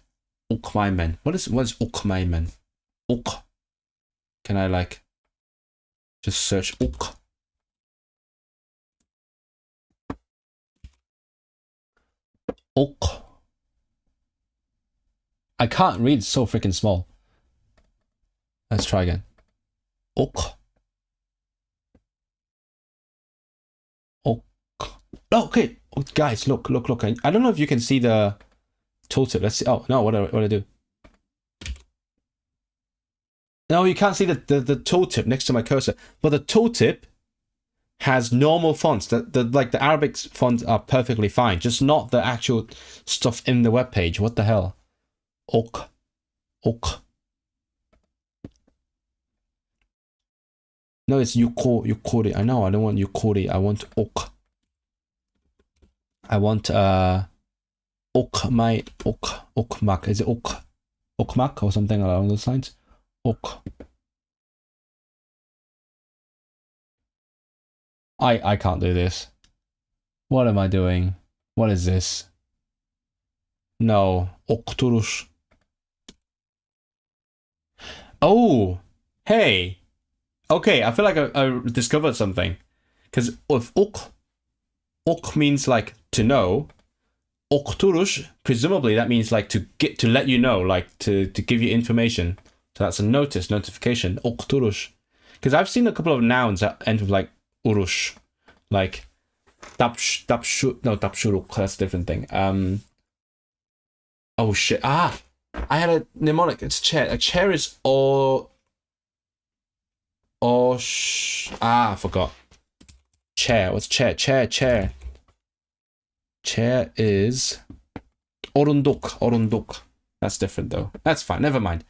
Okmaymen. What is okmaymen? Ok. Can I like just search ok? Ok. I can't read. It's so freaking small. Let's try again. Ok. Oh, okay. Oh, guys, look. I don't know if you can see the tooltip. Let's see. Oh, no, what do I do? No, you can't see the tooltip next to my cursor. But the tooltip has normal fonts. The Arabic fonts are perfectly fine. Just not the actual stuff in the web page. What the hell? Ok. No, it's Yukori. I know, I don't want Yukori. I want Ok. I want Okmak. Is it Okmak or something along those lines? Ok. I can't do this. What am I doing? What is this? No. Okturush. Oh, hey. Okay, I feel like I discovered something. Because if ok means like to know, okturush, presumably that means like to let you know, like to give you information. So that's a notification, okturush. Because I've seen a couple of nouns that end with like urush, like tapshuruq, that's a different thing. Oh shit, I had a mnemonic, it's chair. A chair is I forgot. Chair, what's chair? Chair is orunduk. That's different though. That's fine, never mind.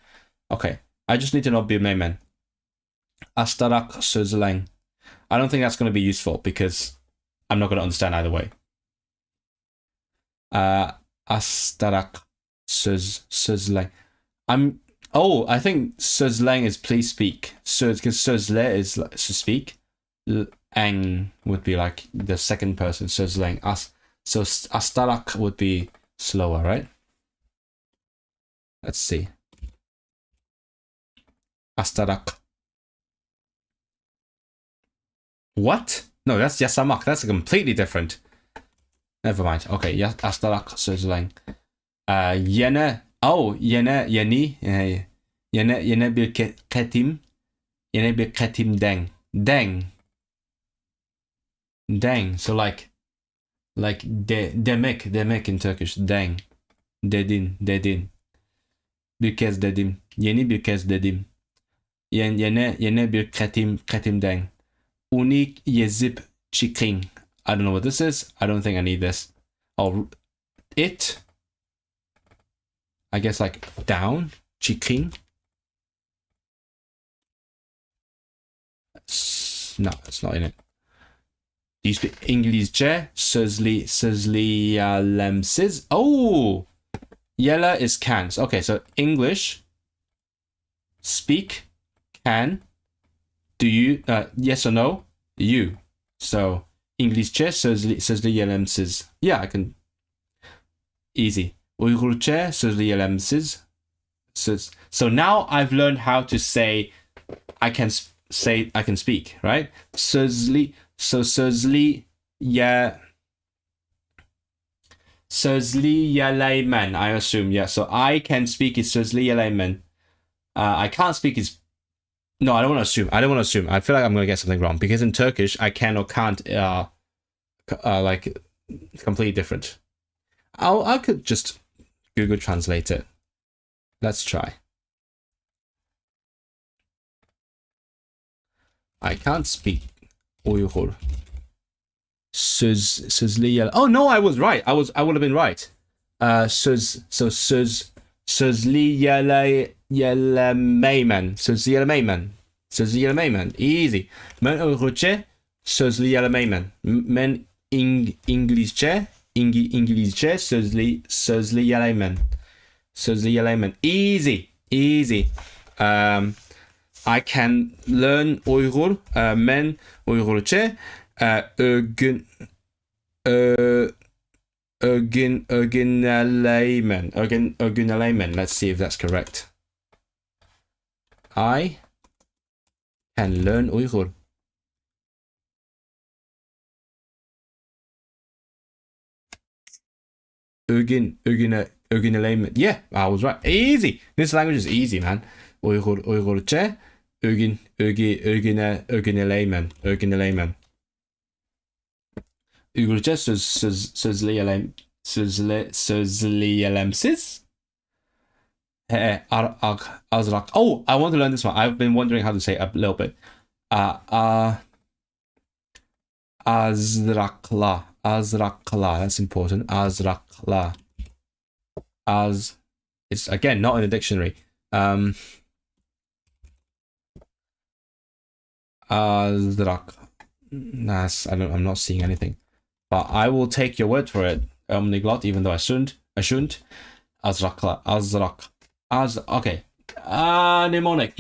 Okay, I just need to know bilmemen. Azraqla sözleng. I don't think that's going to be useful because I'm not going to understand either way. Azraqla sözleng. I think sözleng is please speak. Because sözle is like, to speak. Eng would be like the second person. Sözleng. So azraqla would be slower, right? Let's see. Azraqla. What? No, that's yasamak. That's completely different. Never mind. Okay, azraqla sözleng. Yeni bir ketim. Yeni bir ketim deng. Deng. So like demek in Turkish. Deng. Dedin. Bir kez dedim. Yeni bir kez dedim. Yeni bir ketim deng. Unik yezip chiking. I don't know what this is. I don't think I need this. Oh, it. I guess like down. Chiking. No, it's not in it. Do you speak İngilizce? Sözleyemsiz. Oh! Yella is can. Okay, so English. Speak. Can. Do you? Yes or no? You. So İngilizce sözleyemsiz. Yeah, I can. Easy. Uygurca sözleyemsiz. So now I've learned how to say I can speak, right? Sözleyelemen, I assume, yeah. So I can speak is sözleyelemen. I can't speak is. No, I don't want to assume. I feel like I'm going to get something wrong because in Turkish, I can or can't like completely different. I could just Google Translate it. Let's try. I can't speak Uyghur. Sözleyel. Oh no, I was right. I would have been right. Sözleyelemen. Easy. Men Uygurca sözleyelemen. Men İngilizce sözleyelemen. Easy. I can learn Uyghur. Men Uygurca öğünelemen. Let's see if that's correct. I can learn Uyghur. Öğünelemen. Yeah, I was right. Easy. This language is easy, man. Uygurca öğünelemen. Uygurca sözleyelemsiz. Azrak. Oh, I want to learn this one. I've been wondering how to say it a little bit. Azraqla. Azraqla. That's important. Azraqla. It's again not in the dictionary. Azraq. I'm not seeing anything. But I will take your word for it, Omniglot, even though I shouldn't. Azraqla. Azraq. Okay. Mnemonic.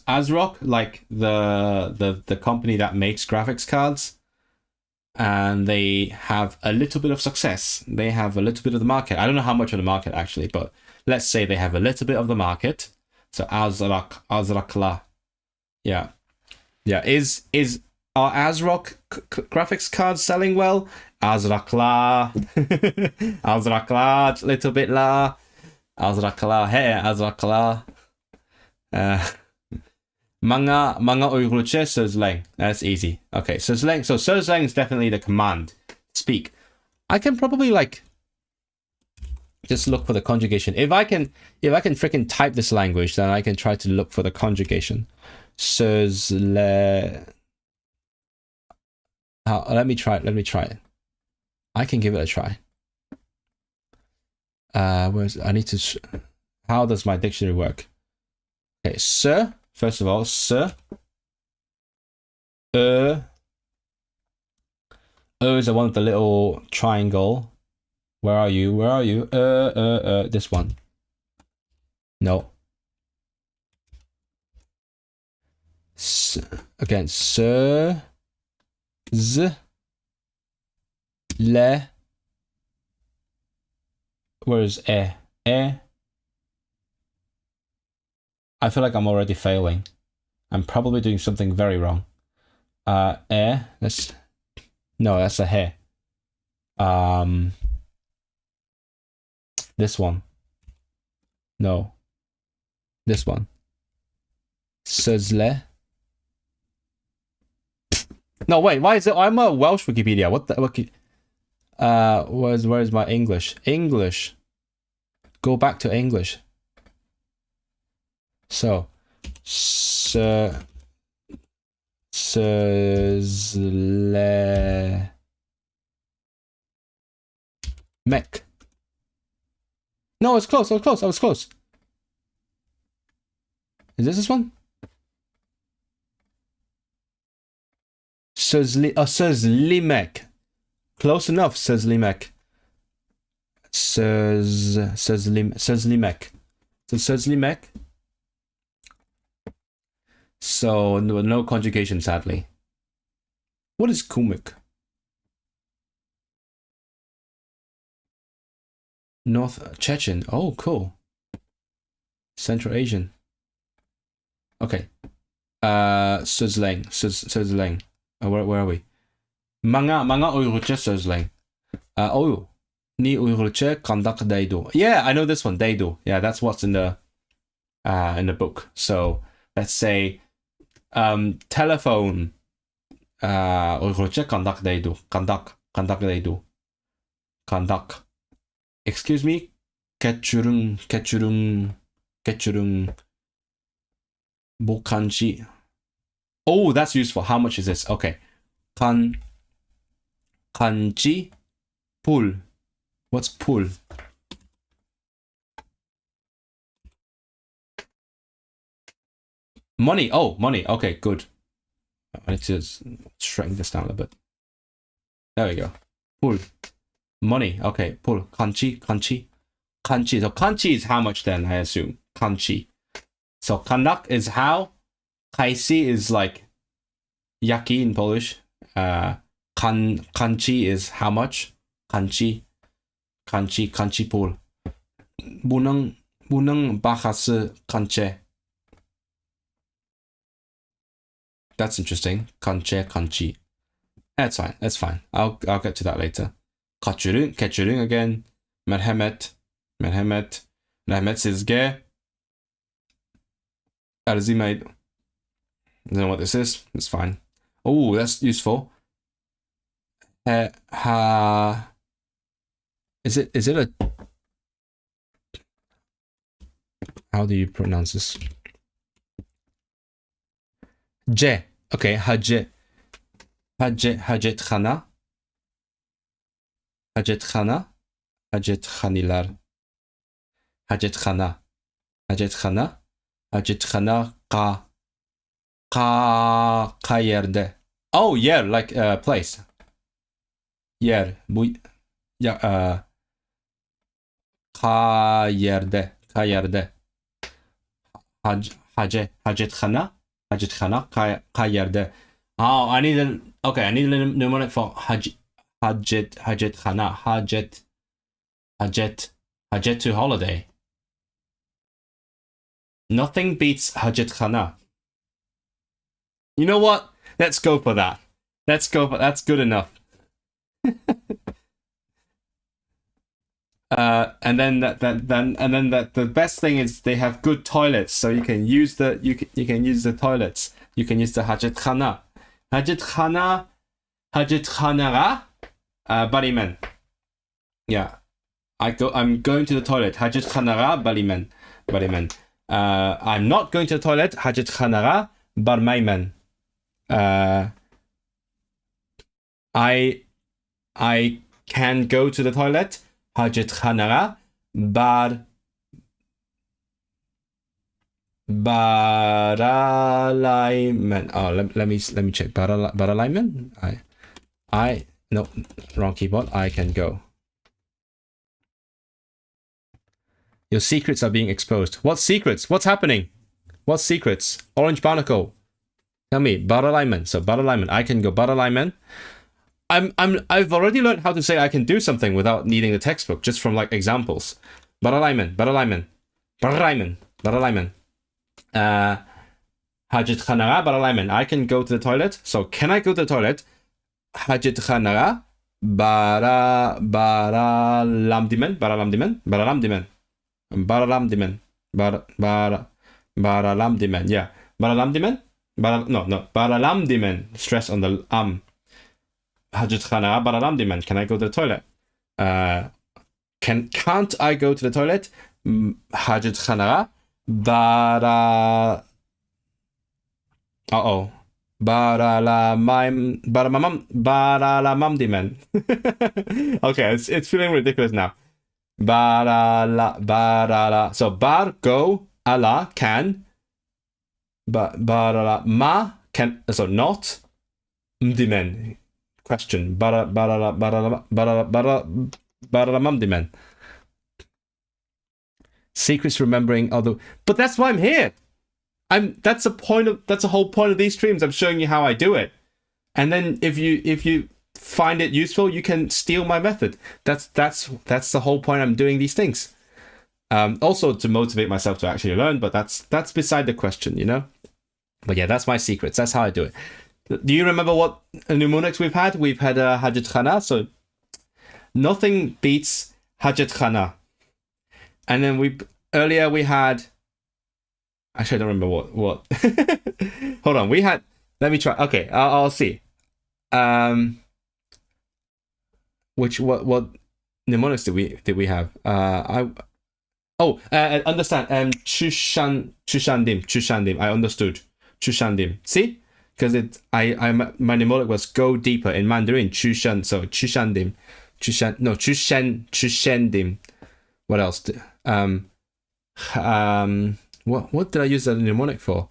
Azraq, like the company that makes graphics cards, and they have a little bit of success. They have a little bit of the market. I don't know how much of the market actually, but let's say they have a little bit of the market. So Azraqla. Yeah. Are ASRock graphics cards selling well? Azraqla. Azraqla, little bit la. Azraqla, hey, Azraqla. Mga Uygurce sözleng. That's easy. Okay, sözleng. So sözleng is definitely the command. Speak. I can probably like just look for the conjugation. If I can freaking type this language, then I can try to look for the conjugation. Sözle. Let me try it. I can give it a try. I need to. How does my dictionary work? Okay, sir. First of all, sir. Is one of the little triangle. Where are you? This one. No. Again, sir. Le. Where is e? I feel like I'm already failing. I'm probably doing something very wrong. That's a he. This one. No. This one. Sözle. No, wait, why is it? I'm a Welsh Wikipedia. What the? Where's my English? English. Go back to English. So, sözle. Mek. No, it's close. I was close. Is this one? Sözlimek. Close enough, sözlimek. Sözlimek. So sözlimek. So no conjugation, sadly. What is kumik? North Chechen. Oh, cool. Central Asian. Okay. Sözleng. Where are we? Mga Uygurce sözleng. Ni Uygurce kandak deydu. Yeah, I know this one. Deydu. Yeah, that's what's in the book. So let's say telephone. Uygurce kandak deydu. Kandak deydu. Kandak. Excuse me. Keçürün. Bu kanji. Oh, that's useful. How much is this? Okay. Kanji pul. What's pul? Money. Oh, money. Okay, good. I need to shrink this down a little bit. There we go. Pul. Money. Okay, pul. Kanchi. So kanchi is how much then, I assume. Kanchi. So kandak is how. Kaisi is like yaki in Polish. Kanchi is how much. Kanchi pul. Bunang bahasa kanche. That's interesting. Kanchi. That's fine. I'll get to that later. Keçürün again. Merhamet sizge. made. I don't know what this is. It's fine. Oh, that's useful. Is it a... How do you pronounce this? J. Okay, hajetxana. Hajetxanilar. Hajetxana. Qayerde. Oh, yeah, like a place. Yer. Yeah, Qayerde. Hajetxana. Qayerde. Oh, I need a mnemonic for hajetxana. Hajet to holiday. Nothing beats hajetxana. You know what? Let's go for that. That's good enough. And then the best thing is they have good toilets, so you can use the toilets. You can use the hajetxana. Hajetxanara balimen. Yeah. I'm going to the toilet. Hajetxanara balimen. I'm not going to the toilet. Hajetxanara barmaymen. I can go to the toilet. Hajetxanara baralaymen. Oh, let me check. Baralaymen. No, wrong keyboard. I can go. Your secrets are being exposed. What secrets? What's happening? What secrets? Orange Barnacle. Tell me, baralaymen. So baralaymen. I can go baralaymen. I've already learned how to say I can do something without needing the textbook, just from like examples. Baralaymen. Hajetxanara baralaymen. I can go to the toilet. So can I go to the toilet? Hajetxanara baralamdimen. Yeah. Baralamdimen. Stress on the Hajetxana baralamdimen. Can I go to the toilet? Can't I go to the toilet? Hajetxana baralamdimen. Okay, it's feeling ridiculous now. Barala. So bar go, ala can. Barala ma can. So not. Mdimen. Question. Baralamdimen. Secrets remembering other. But that's why I'm here. That's the whole point of these streams. I'm showing you how I do it. And then if you find it useful, you can steal my method. That's the whole point. I'm doing these things. Also to motivate myself to actually learn, but that's beside the question, you know. But yeah, that's my secrets. That's how I do it. Do you remember what mnemonics we've had? We've had hajetxana. So nothing beats hajetxana. And then earlier we had. Actually, I don't remember what. Hold on. We had. Let me try. Okay, I'll see. What mnemonics did we have? Understand. Chüshendim. I understood. Chüshendim. See, because my mnemonic was go deeper in Mandarin. So chüshendim. Chüshendim. What else? What did I use the mnemonic for?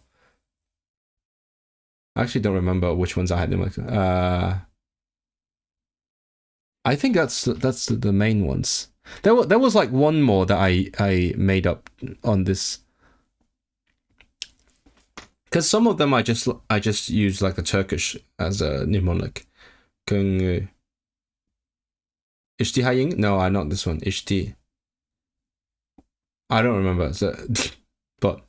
I actually don't remember which ones I had mnemonic. I think that's the main ones. There was like one more that I made up on this, because some of them I just use like the Turkish as a mnemonic. Kung İşti haying? No, not this one. İşti. I don't remember. So, but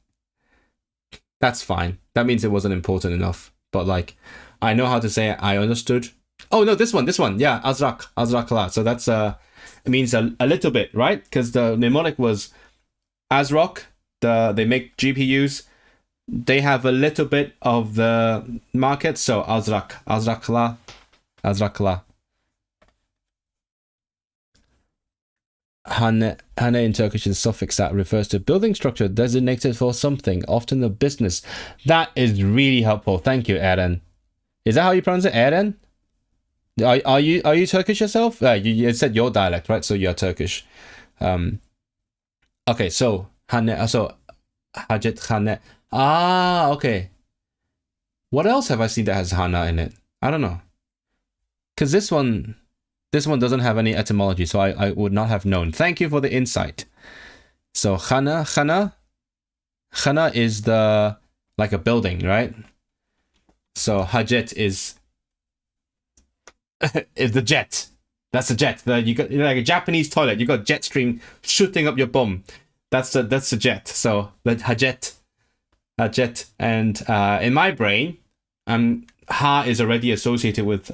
that's fine. That means it wasn't important enough. But like, I know how to say it. I understood. Oh no, this one. Yeah, azraqla. So that's it means a little bit, right? Because the mnemonic was azraq. They make GPUs. they have a little bit of the market. So azraqla. Hane in Turkish is a suffix that refers to building structure designated for something, often a business. That is really helpful. Thank you, Eren. Is that how you pronounce it, Eren? Are you Turkish yourself? You said your dialect, right? So you're Turkish. Okay, so hajetxana. Ah, okay. What else have I seen that has hana in it? I don't know. Because this one doesn't have any etymology, so I would not have known. Thank you for the insight. So khana is the like a building, right? So hajet is the jet. That's the jet. You got like a Japanese toilet. You got jet stream shooting up your bum. That's the jet. So the hajet, and in my brain, ha is already associated with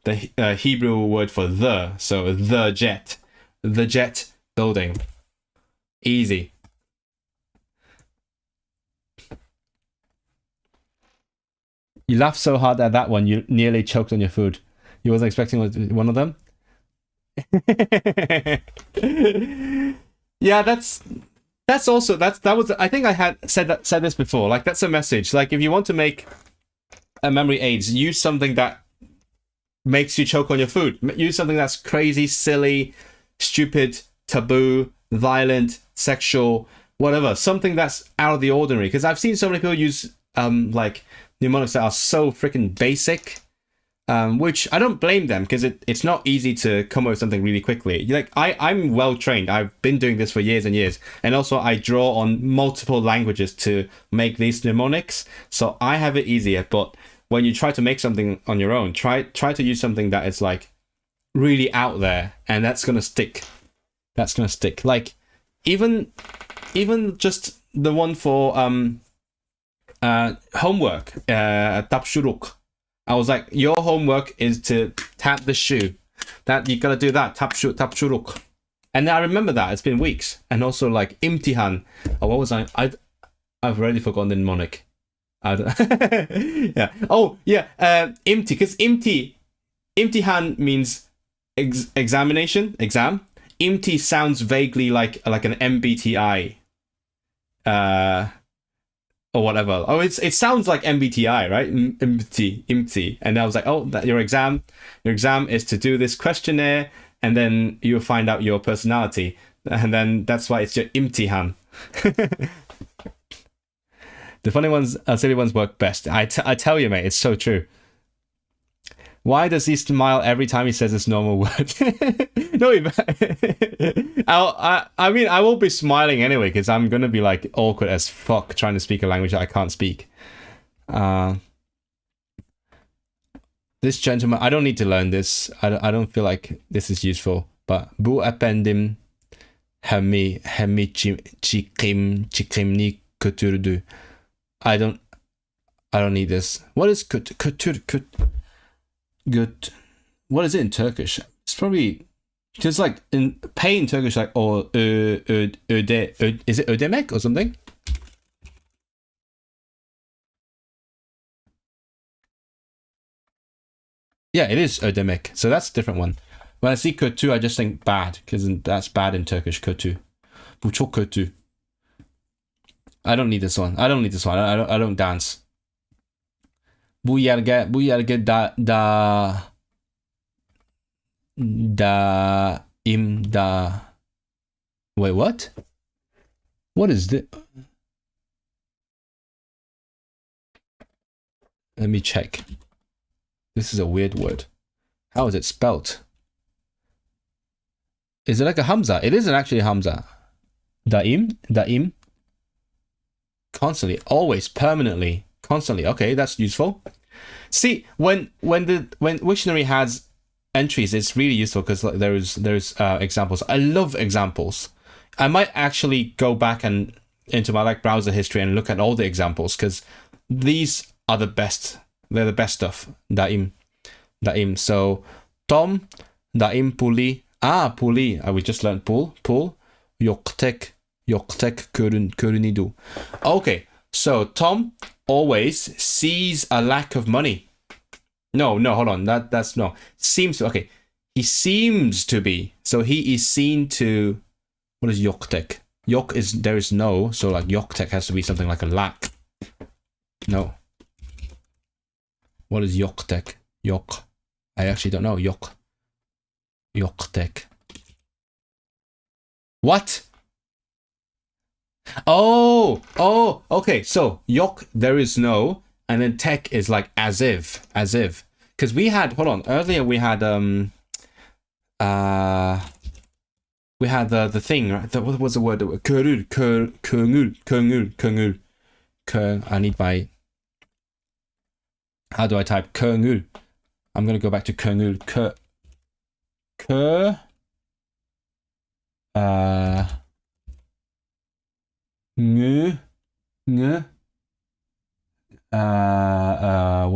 the Hebrew word for the. So the jet building. Easy. You laughed so hard at that one, you nearly choked on your food. You wasn't expecting one of them? Yeah, that was, I think I had said this before. Like, that's a message. Like, if you want to make a memory aids, use something that makes you choke on your food. Use something that's crazy, silly, stupid, taboo, violent, sexual, whatever. Something that's out of the ordinary. Because I've seen so many people use like mnemonics that are so freaking basic. Which I don't blame them, because it's not easy to come up with something really quickly. Like, I'm well trained. I've been doing this for years and years, and also I draw on multiple languages to make these mnemonics, so I have it easier. But when you try to make something on your own, try to use something that is like really out there, and that's gonna stick. Like, even just the one for homework, tapshuruq. I was like, your homework is to tap the shoe. That you gotta do that, tapshuruq. And I remember that, it's been weeks. And also like imtihan. Oh, what was I've already forgotten the mnemonic. Yeah. Oh yeah, because imtihan means exam. Imti sounds vaguely like an MBTI. Or whatever. Oh, it sounds like MBTI, right? Imti. And I was like, oh, your exam is to do this questionnaire, and then you'll find out your personality, and then that's why it's your imtihan. The funny ones, silly ones work best. I tell you, mate, it's so true. Why does he smile every time he says this normal word? No, I mean, I will be smiling anyway, because I'm going to be like awkward as fuck trying to speak a language that I can't speak. This gentleman, I don't need to learn this. I don't feel like this is useful. But bu efendim hemi çikimni kötürdü. I don't need this. What is kötür? Good. What is it in Turkish? It's probably just like in pay in Turkish, like or is it ödemek or something? Yeah, it is ödemek. So that's a different one. When I see kötü, I just think bad, because that's bad in Turkish. Kötü. Bu çok kötü. I don't need this one. I don't dance. Bu yerge da. Wait, what? What is this? Let me check. This is a weird word. How is it spelt? Is it like a hamza? It isn't actually a hamza. Daim. Constantly, always, permanently, constantly. Okay, that's useful. See, when Wiktionary has entries, it's really useful, because like, there's examples. I love examples. I might actually go back and into my like browser history and look at all the examples, because these are the best. They're the best stuff. Daim. So Tom, daim puli. Puli. We just learned pool. Yoktek görünidu. Okay, So Tom always sees a lack of money. No, hold on. That's no. Seems to, okay. He seems to be. So he is seen to. What is yoktek? Yok is there is no. So like yoktek has to be something like a lack. No. What is yoktek? Yok. I actually don't know. Yoktek. What? Oh, okay. So yok, there is no, and then tek is like as if. Because we had, hold on, earlier we had the thing, right? What was the word? Kungul. I need my. How do I type kungul? I'm gonna go back to kungul.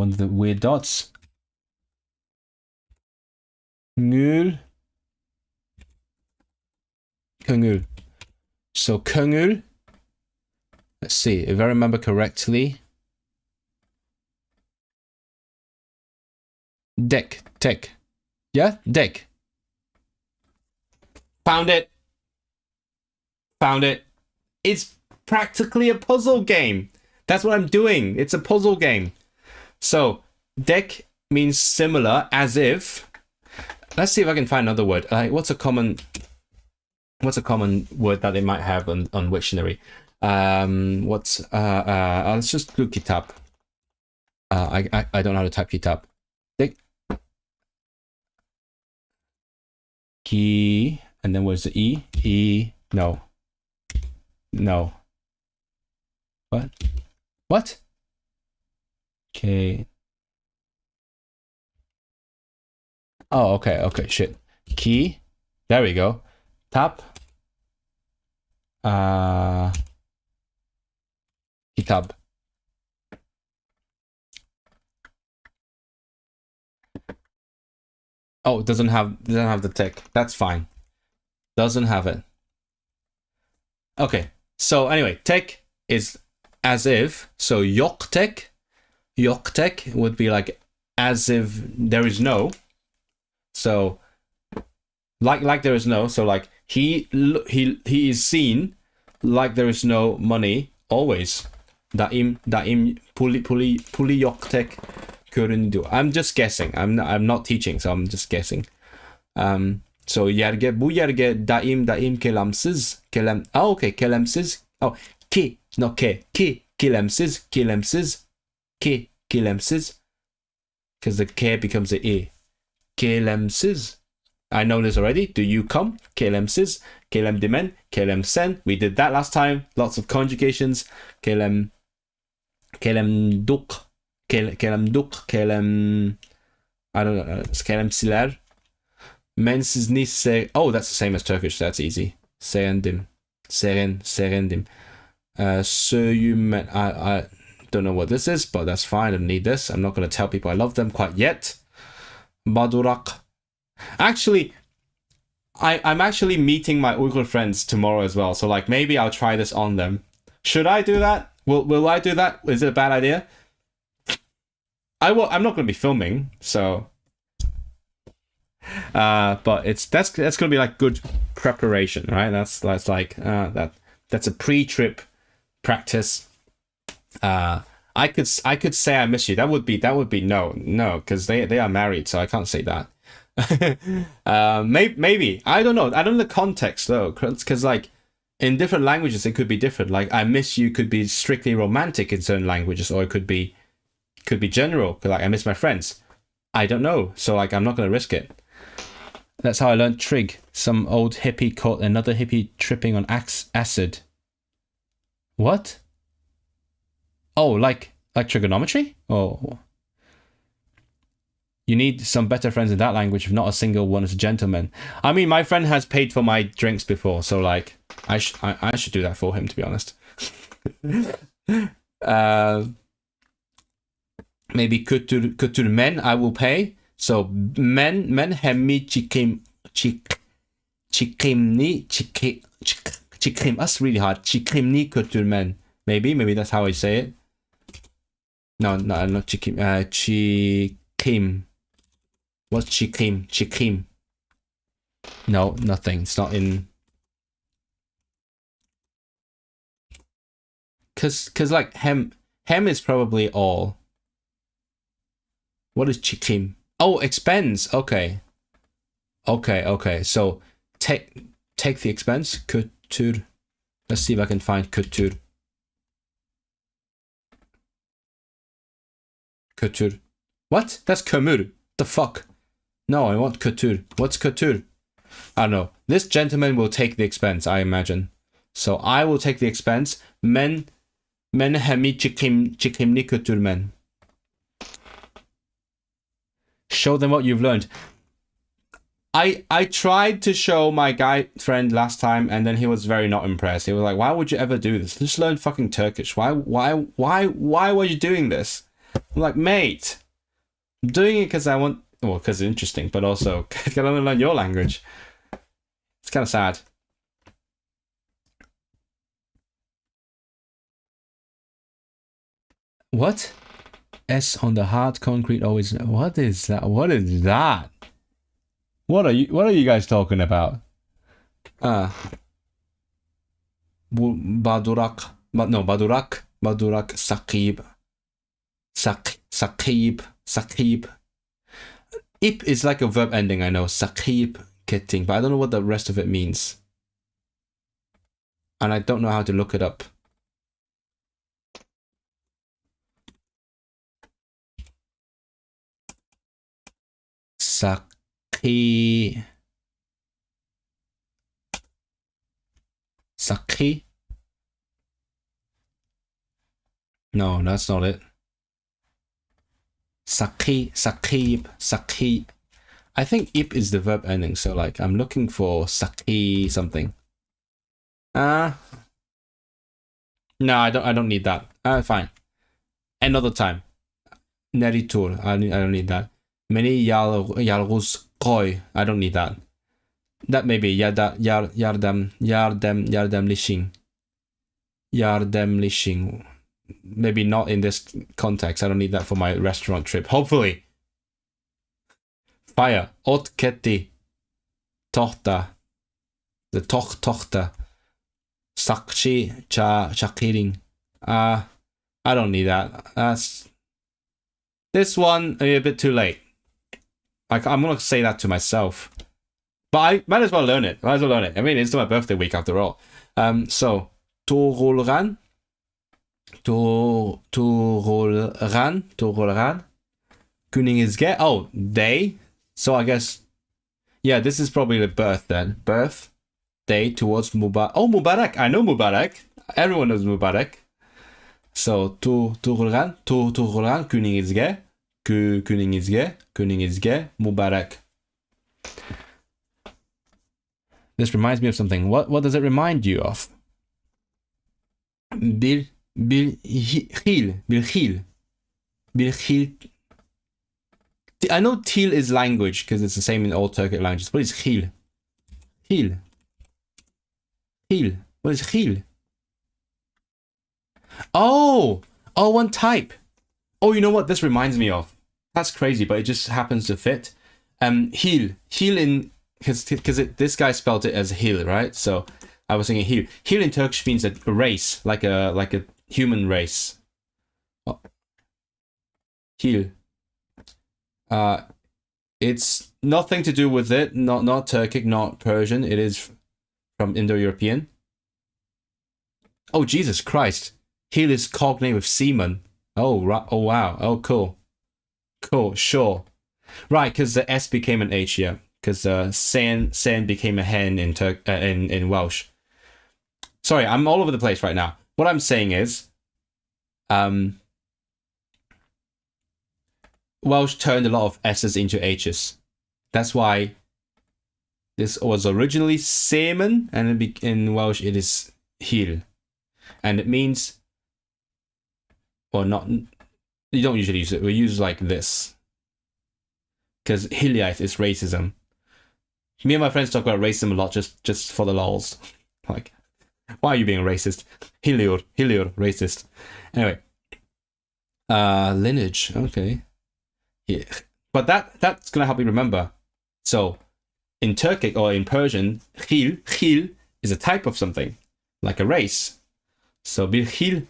One of the weird dots. Kungul. So kungul. Let's see if I remember correctly. Tek. Yeah, deck. Found it. It's practically a puzzle game. That's what I'm doing. It's a puzzle game. So, deck means similar, as if. Let's see if I can find another word. Like, what's a common word that they might have on Wiktionary? Let's just do kitab. I don't know how to type kitab. Deck. Ki, and then where's the E? E, no. What? Okay. Oh, okay, shit. Key. There we go. Tap. Kitab. Oh, it doesn't have the tick. That's fine. Doesn't have it. Okay. So anyway, tek is as if. So yoktek would be like as if there is no. So like there is no. So like he is seen like there is no money always. Daim puli yoktek göründü. I'm just guessing. I'm not teaching, so I'm just guessing. So yerge bu yerge daim kelamsız okay, kelamsız. Oh, ki kelamsız because the k becomes the e. Kelamsız. I know this already. Do you come? Kelamsız, kelamdimen, kelamsen. We did that last time. Lots of conjugations. Kelamduk, I don't know. Kelamsiler. Mensiz nisse. Oh, that's the same as Turkish. That's easy. Serendim. Serendim. I don't know what this is, but that's fine. I don't need this. I'm not going to tell people I love them quite yet. Badurak. Actually, I'm actually meeting my Uyghur friends tomorrow as well. So like maybe I'll try this on them. Should I do that? Will I do that? Is it a bad idea? I'm not going to be filming, so. But that's going to be like good preparation, right? That's like that's a pre-trip practice. I could say I miss you. That would be no, because they are married, so I can't say that. Maybe I don't know the context though, because like in different languages it could be different. Like I miss you could be strictly romantic in certain languages, or it could be general, like I miss my friends. I don't know, so like I'm not going to risk it. That's how I learned trig. Some old hippie caught another hippie tripping on acid. What? Oh, like trigonometry? Oh. You need some better friends in that language, if not a single one is a gentleman. I mean, my friend has paid for my drinks before, so like, I should do that for him, to be honest. Maybe kutur men, I will pay. So men hemmi chikimni. That's really hard. Chikimni kutur men. Maybe that's how I say it. No, not chikim. Chikim. What's chikim? Chikim. No, nothing. It's not in. Cause like hem is probably all. What is chikim? Oh, expense. Okay. So take the expense. Kultur. Let's see if I can find kultur. Kultur. What? That's kömür. The fuck? No, I want kultur. What's kultur? I don't know. This gentleman will take the expense, I imagine. So I will take the expense. Men hemi chikimni kultur men. Show them what you've learned. I tried to show my guy friend last time, and then he was very not impressed. He was like, "Why would you ever do this? Just learn fucking Turkish. Why were you doing this?" I'm like, "Mate, I'm doing it because I want, well, because it's interesting, but also because I want to learn your language." It's kind of sad. What? S on the hard concrete always. What is that? What is that? What are you guys talking about? Badurak. Badurak Saqib. Saqib. Ip is like a verb ending, I know. Saqib kitting, but I don't know what the rest of it means. And I don't know how to look it up. Saqi. No, that's not it. Saqib. I think ip is the verb ending, so like I'm looking for saqi something. No, I don't need that. Fine. Another time. Neritur. I don't need that. Many yalgus koy. I don't need that. That may be yardem lishing. Maybe not in this context. I don't need that for my restaurant trip. Hopefully. Fire. Ot ketti. Tohta. The tohta. Sakchi chakiring. I don't need that. That's this one a bit too late. Like I'm gonna say that to myself. But I might as well learn it. I mean, it's my birthday week after all. So Torolran. Kuningizge. Oh, day. So I guess, yeah, this is probably the birth then. Birth day towards Mubarak. Oh, Mubarak. I know Mubarak. Everyone knows Mubarak. So Torolran. Kuningizge. Kuningizge. Mubarak. This reminds me of something. What does it remind you of? Bilkhil. I know Til is language because it's the same in all Turkic languages. What is Khil? Khil. What is Khil? Oh, one type. Oh, you know what this reminds me of? That's crazy, but it just happens to fit. Hil in because this guy spelled it as Hil, right? So I was thinking Hil. Hil in Turkish means a race, like a human race. Oh. Hil. It's nothing to do with it. Not Turkic, not Persian. It is from Indo-European. Oh Jesus Christ! Hil is cognate with semen. Oh wow. Oh cool. Sure. Right, because the S became an H, yeah. Because sen became a hen in Welsh. Sorry, I'm all over the place right now. What I'm saying is, Welsh turned a lot of S's into H's. That's why this was originally semen, and in Welsh it is hil, and it means, well, not. You don't usually use it. We use like this, because hiliaeth is racism. Me and my friends talk about racism a lot, just for the lols. Like, Why are you being racist? Hilior, racist. Anyway, lineage. Okay, yeah, but that's gonna help you remember. So, in Turkic or in Persian, khil is a type of something, like a race. So bir khil.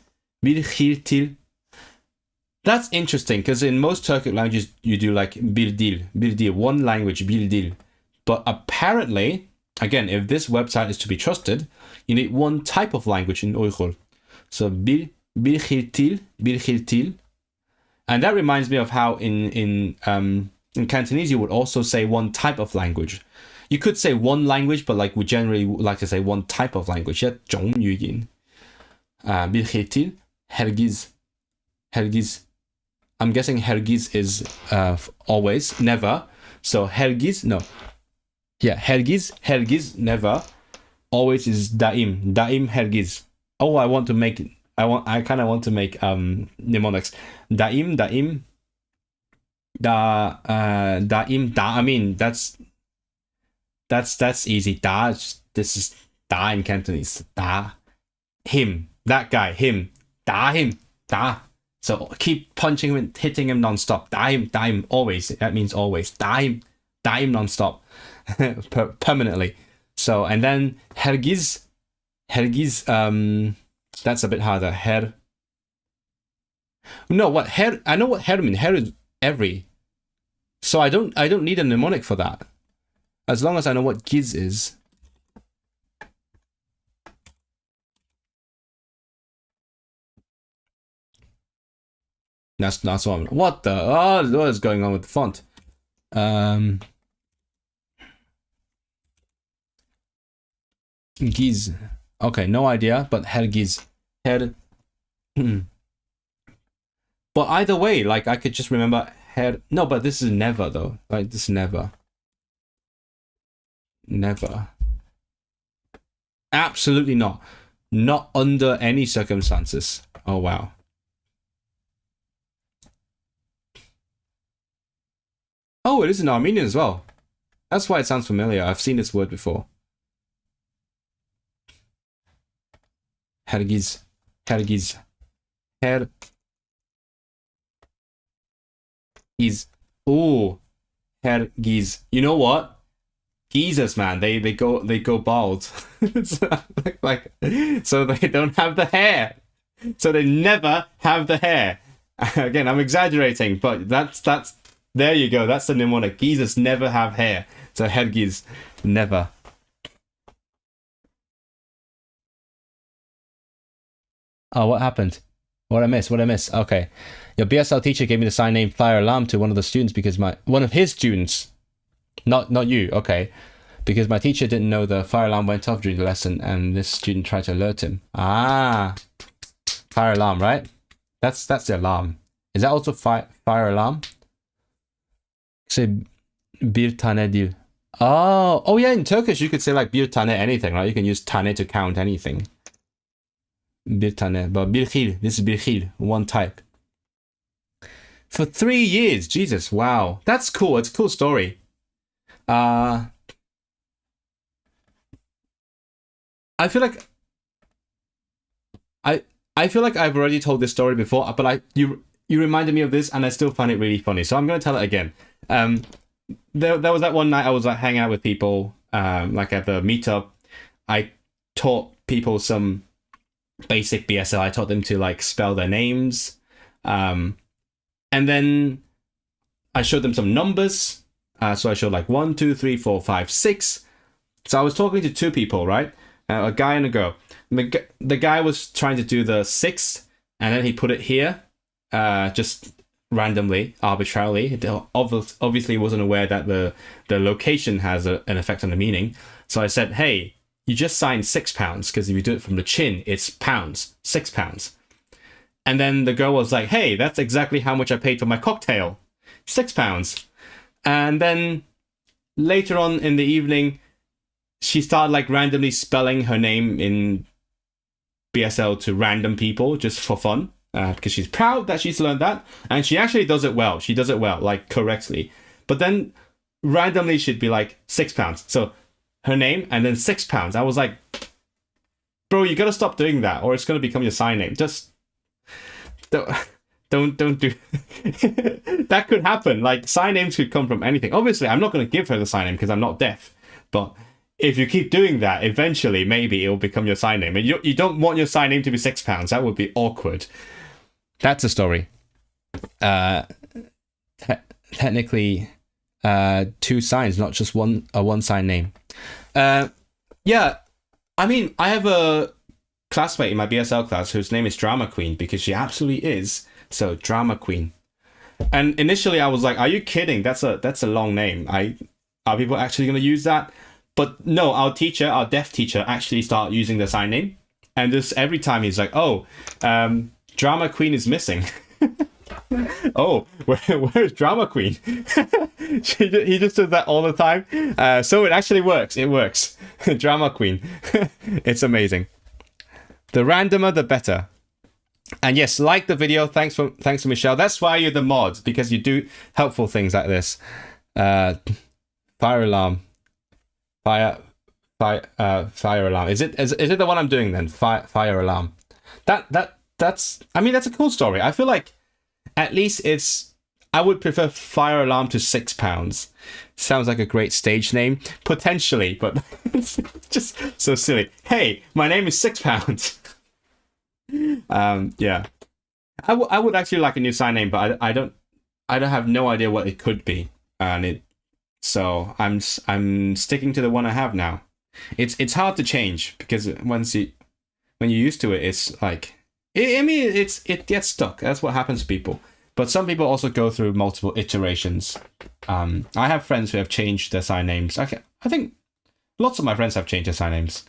That's interesting because in most Turkic languages you do like bir dil, one language, bir dil. But apparently, again, if this website is to be trusted, you need one type of language in Uyghur. So bir khil. And that reminds me of how in Cantonese you would also say one type of language. You could say one language, but like we generally like to say one type of language. Yeah, 种语言. Bir khil til, hergiz. I'm guessing hergiz is always, never. So hergiz, no. Yeah, hergiz, never. Always is daim hergiz. Oh, I kind of want to make mnemonics. Daim, I mean, that's easy. This is da in Cantonese. Da, him, that guy, him, da. So keep punching him and hitting him non-stop. Da him, always. That means always. Da him non-stop. Permanently. So, and then hergiz, that's a bit harder. I know what her means. Her is every. So I don't need a mnemonic for that. As long as I know what giz is. That's what I'm. What is going on with the font? Giz. Okay, no idea, but hergiz. But either way, like I could just remember no, but this is never though. Like this is never. Absolutely not. Not under any circumstances. Oh wow. Oh, it is in Armenian as well. That's why it sounds familiar. I've seen this word before. Hergiz. Ooh, hergiz. You know what? Geezers, man, they go bald. like so they don't have the hair. So they never have the hair. Again, I'm exaggerating, but that's there you go. That's the mnemonic. Geezers never have hair. So hergiz, never. Oh, what happened? What I miss? Okay. Your BSL teacher gave me the sign name Fire Alarm to one of the students because one of his students, not you, okay. Because my teacher didn't know the fire alarm went off during the lesson and this student tried to alert him. Ah, fire alarm, right? That's the alarm. Is that also fire alarm? Say bir tane dil. Oh yeah, in Turkish you could say like bir tane anything, right? You can use tane to count anything. Bir tane, but bir khil, this is bir khil, one type. For 3 years, Jesus, wow. That's cool, it's a cool story. I feel like I've already told this story before, but you reminded me of this and I still find it really funny. So I'm going to tell it again. There was that one night I was like hanging out with people, like at the meetup. I taught people some basic BSL. I taught them to like spell their names. And then I showed them some numbers. So I showed like 1, 2, 3, 4, 5, 6. So I was talking to two people, right? A guy and a girl. The guy was trying to do the 6, and then he put it here, just randomly, arbitrarily. It obviously wasn't aware that the location has an effect on the meaning. So I said, hey, you just signed £6 because if you do it from the chin, it's pounds, £6. And then the girl was like, hey, that's exactly how much I paid for my cocktail, £6. And then later on in the evening, she started like randomly spelling her name in BSL to random people just for fun, because she's proud that she's learned that, and she actually does it well. She does it well, like correctly. But then randomly she'd be like £6. So her name and then £6. I was like, bro, you gotta stop doing that, or it's gonna become your sign name. Just don't do. That could happen. Like, sign names could come from anything. Obviously, I'm not gonna give her the sign name because I'm not deaf. But if you keep doing that, eventually maybe it will become your sign name. And you don't want your sign name to be £6. That would be awkward. That's a story. Technically, 2 signs, not just one sign name. Yeah, I mean, I have a classmate in my BSL class whose name is Drama Queen, because she absolutely is. So, Drama Queen. And initially I was like, are you kidding? That's a long name. Are people actually going to use that? But no, our deaf teacher actually started using the sign name. And this every time he's like, oh, Drama Queen is missing. Oh, where's Drama Queen? He just does that all the time. So it actually works. It works. Drama Queen. It's amazing. The randomer, the better. And yes, like the video. Thanks for Michelle. That's why you're the mod, because you do helpful things like this. Fire alarm. Fire alarm. Is it the one I'm doing then? Fire alarm. That's a cool story. I feel like at least I would prefer fire alarm to £6. Sounds like a great stage name, potentially, but it's just so silly. Hey, my name is £6. Yeah, I would actually like a new sign name, but I don't have no idea what it could be, so I'm sticking to the one I have now. It's hard to change, because when you're used to it, it's like it gets stuck. That's what happens to people. But some people also go through multiple iterations. I have friends who have changed their sign names. I think lots of my friends have changed their sign names.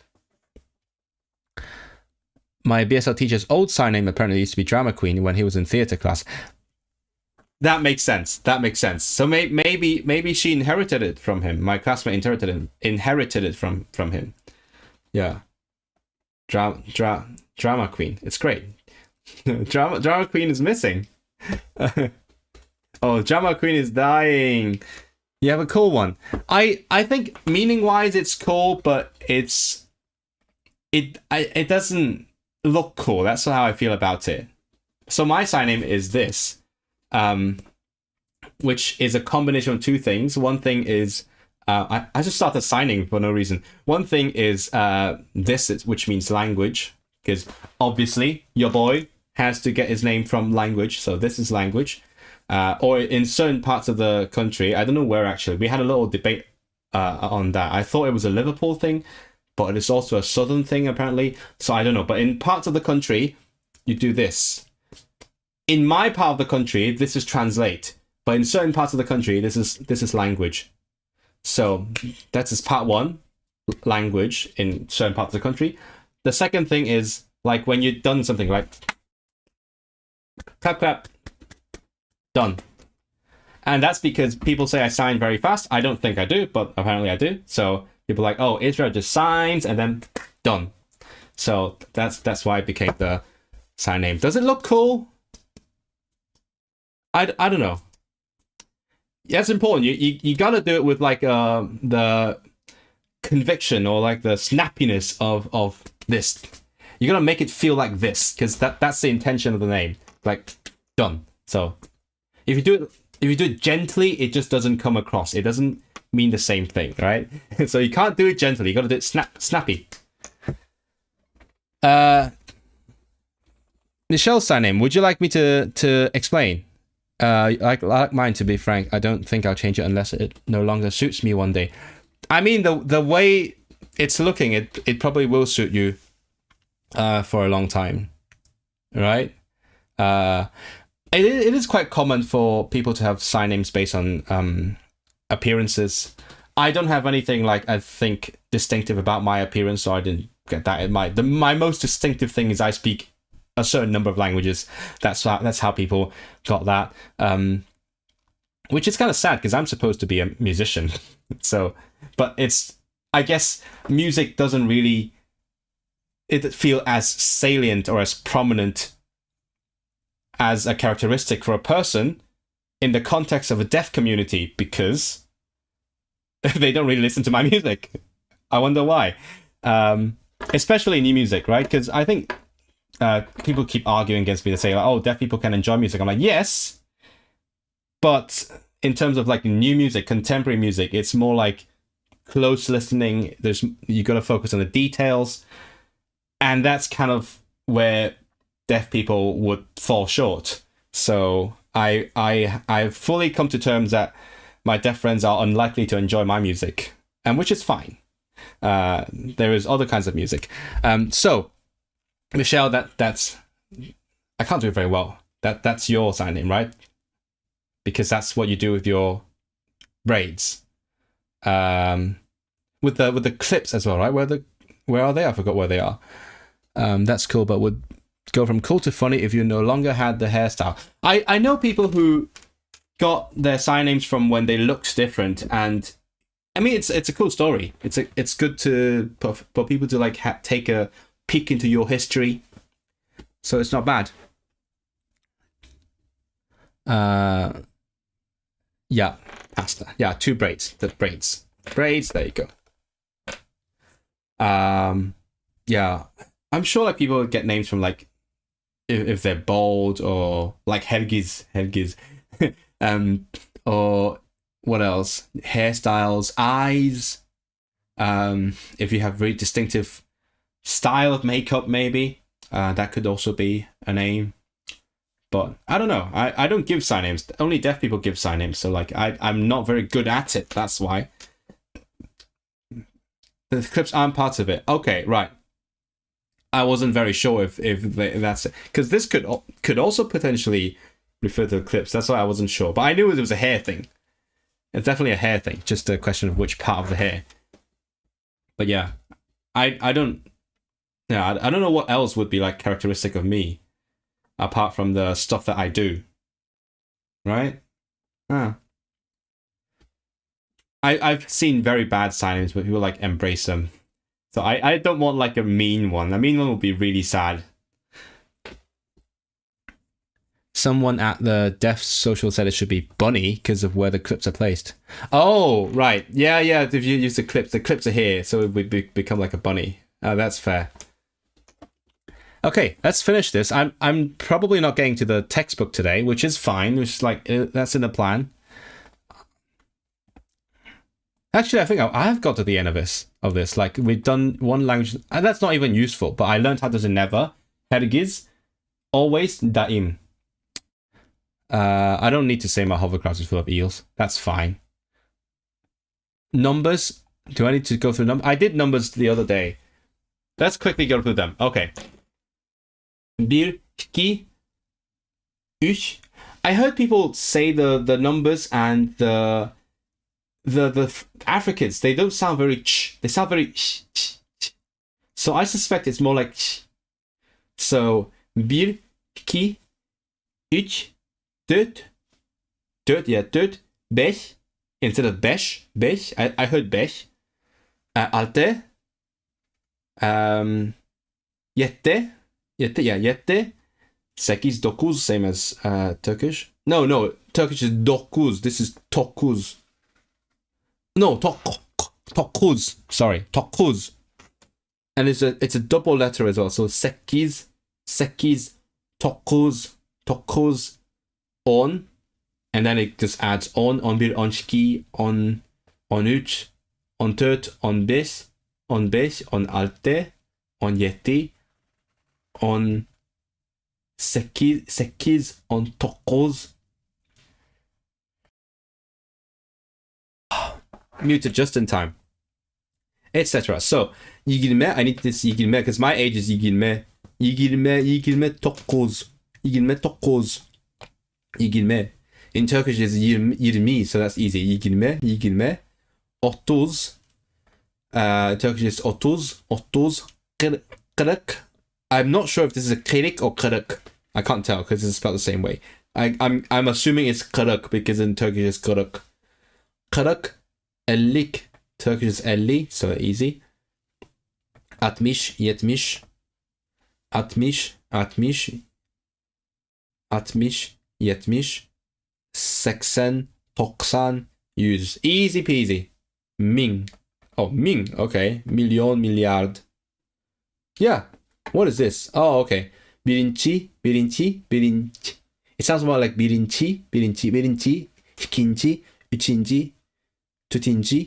My BSL teacher's old sign name apparently used to be Drama Queen when he was in theatre class. That makes sense. So maybe she inherited it from him. My classmate inherited it from him. Yeah. Drama Queen. It's great. Drama Queen is missing. Oh, Drama Queen is dying. You have a cool one. I think meaning wise it's cool, but it doesn't look cool. That's how I feel about it. So my sign name is this, which is a combination of 2 things. One thing is I just started signing for no reason. One thing is this, which means language, because obviously your boy has to get his name from language. So this is language. Or in certain parts of the country, I don't know where actually. We had a little debate on that. I thought it was a Liverpool thing, but it's also a southern thing apparently. So I don't know. But in parts of the country, you do this. In my part of the country, this is translate. But in certain parts of the country, this is language. So that's part 1, language in certain parts of the country. The second thing is like when you've done something like clap, clap, done. And that's because people say I sign very fast. I don't think I do, but apparently I do. So people are like, oh, Israel just signs and then done. So that's why it became the sign name. Does it look cool? I don't know. Yeah, it's important. You gotta do it with like the conviction or like the snappiness of this. You gotta make it feel like this, because that's the intention of the name. Like done. So if you do it gently, it just doesn't come across. It doesn't mean the same thing, right? So you can't do it gently. You gotta do it snappy. Michelle's sign name. Would you like me to explain? I like mine, to be frank. I don't think I'll change it unless it no longer suits me one day. I mean, the way it's looking, it probably will suit you for a long time, right? It is quite common for people to have sign names based on appearances. I don't have anything like I think distinctive about my appearance, so I didn't get that in mind. My most distinctive thing is I speak a certain number of languages. That's how people got that, which is kind of sad because I'm supposed to be a musician. So, but I guess music doesn't really feel as salient or as prominent as a characteristic for a person in the context of a deaf community, because they don't really listen to my music. I wonder why. especially new music, right? Because I think people keep arguing against me to say, like, oh, deaf people can enjoy music. I'm like, yes, but in terms of like new music, contemporary music, it's more like close listening. You got to focus on the details, and that's kind of where deaf people would fall short. So I've fully come to terms that my deaf friends are unlikely to enjoy my music, and which is fine. There is other kinds of music. So Michelle, that's I can't do it very well. That's your sign name, right? Because that's what you do with your braids. With the clips as well, right? Where are they? I forgot where they are. That's cool, but would go from cool to funny if you no longer had the hairstyle. I know people who got their sign names from when they looked different, and I mean it's a cool story. It's good for people to like take a peek into your history. So it's not bad. Yeah, pasta. Yeah, 2 braids. Braids. There you go. Yeah, I'm sure like people get names from like if they're bald, or like hergiz, or what else? Hairstyles, eyes. If you have really distinctive style of makeup, maybe that could also be a name. But I don't know. I don't give sign names. Only deaf people give sign names. So like I'm not very good at it. That's why. The clips aren't part of it. Okay, right. I wasn't very sure if that's it, because this could also potentially refer to the clips. That's why I wasn't sure. But I knew it was a hair thing. It's definitely a hair thing. Just a question of which part of the hair. But yeah, I don't know what else would be like characteristic of me, apart from the stuff that I do. Right? I've seen very bad signings where people like embrace them. So I don't want like a mean one. A mean one would be really sad. Someone at the deaf social said it should be bunny because of where the clips are placed. Oh, right. Yeah. If you use the clips are here, so it would become like a bunny. That's fair. Okay, let's finish this. I'm probably not getting to the textbook today, which is fine. Which is like that's in the plan. Actually, I think I've got to the end of this. Like, we've done one language, and that's not even useful, but I learned how to say never, hergiz, always, daim. I don't need to say my hovercraft is full of eels. That's fine. Numbers. Do I need to go through numbers? I did numbers the other day. Let's quickly go through them. Okay. Bir, iki, üç. I heard people say the numbers and the Africans, they don't sound very ch. They sound very ch. So I suspect it's more like ch. So bir, iki, üç, dört, beş, instead of beş, I heard beş. Altı, yedi, sekiz, dokuz, same as Turkish. No, Turkish is dokuz. This is tokuz. No, tokuz. Sorry, tokuz. And it's a double letter as well. So sekiz, tokuz, on, and then it just adds on bir, on iki, on üç, on dört, on beş, on altı, on yedi, on sekiz, on dokuz. Muted just in time, etc. So yigirme, I need this yigirme because my age is yigirme dokuz. In Turkish is yirmi, so that's easy. Yigirme, otuz. Turkish is otuz, kırk. I'm not sure if this is a kırk or kırk. I can't tell because it's spelled the same way. I'm assuming it's kırk because in Turkish it's kırk. Kırk. Ellik, Turkish is elli, so easy. 60, 70, 60, 70, 80, 90, 100. Easy peasy. Ming. Oh, ming, okay. Milyon, milyard. Yeah. What is this? Oh, okay. Birinci, birinci, birinci. It sounds more like birinci, birinci, birinci, ikinci, üçüncü, dördüncü,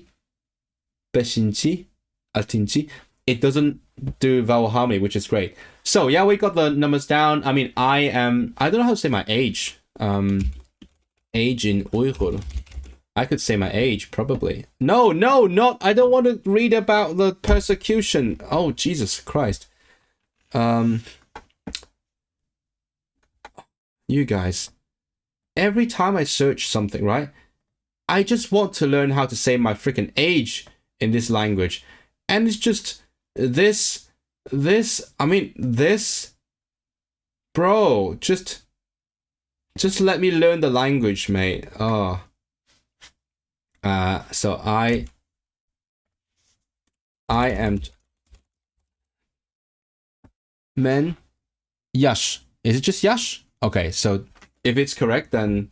beşinci, altıncı. It doesn't do vowel harmony, which is great. So yeah, we got the numbers down. I mean, I don't know how to say my age. Age in Uyghur. I could say my age, probably. No, not. I don't want to read about the persecution. Oh, Jesus Christ. You guys. Every time I search something, right? I just want to learn how to say my freaking age in this language. And it's just this. I mean, this. Bro, just let me learn the language, mate. Oh. So I am men yash. Is it just yash? Okay, so if it's correct, then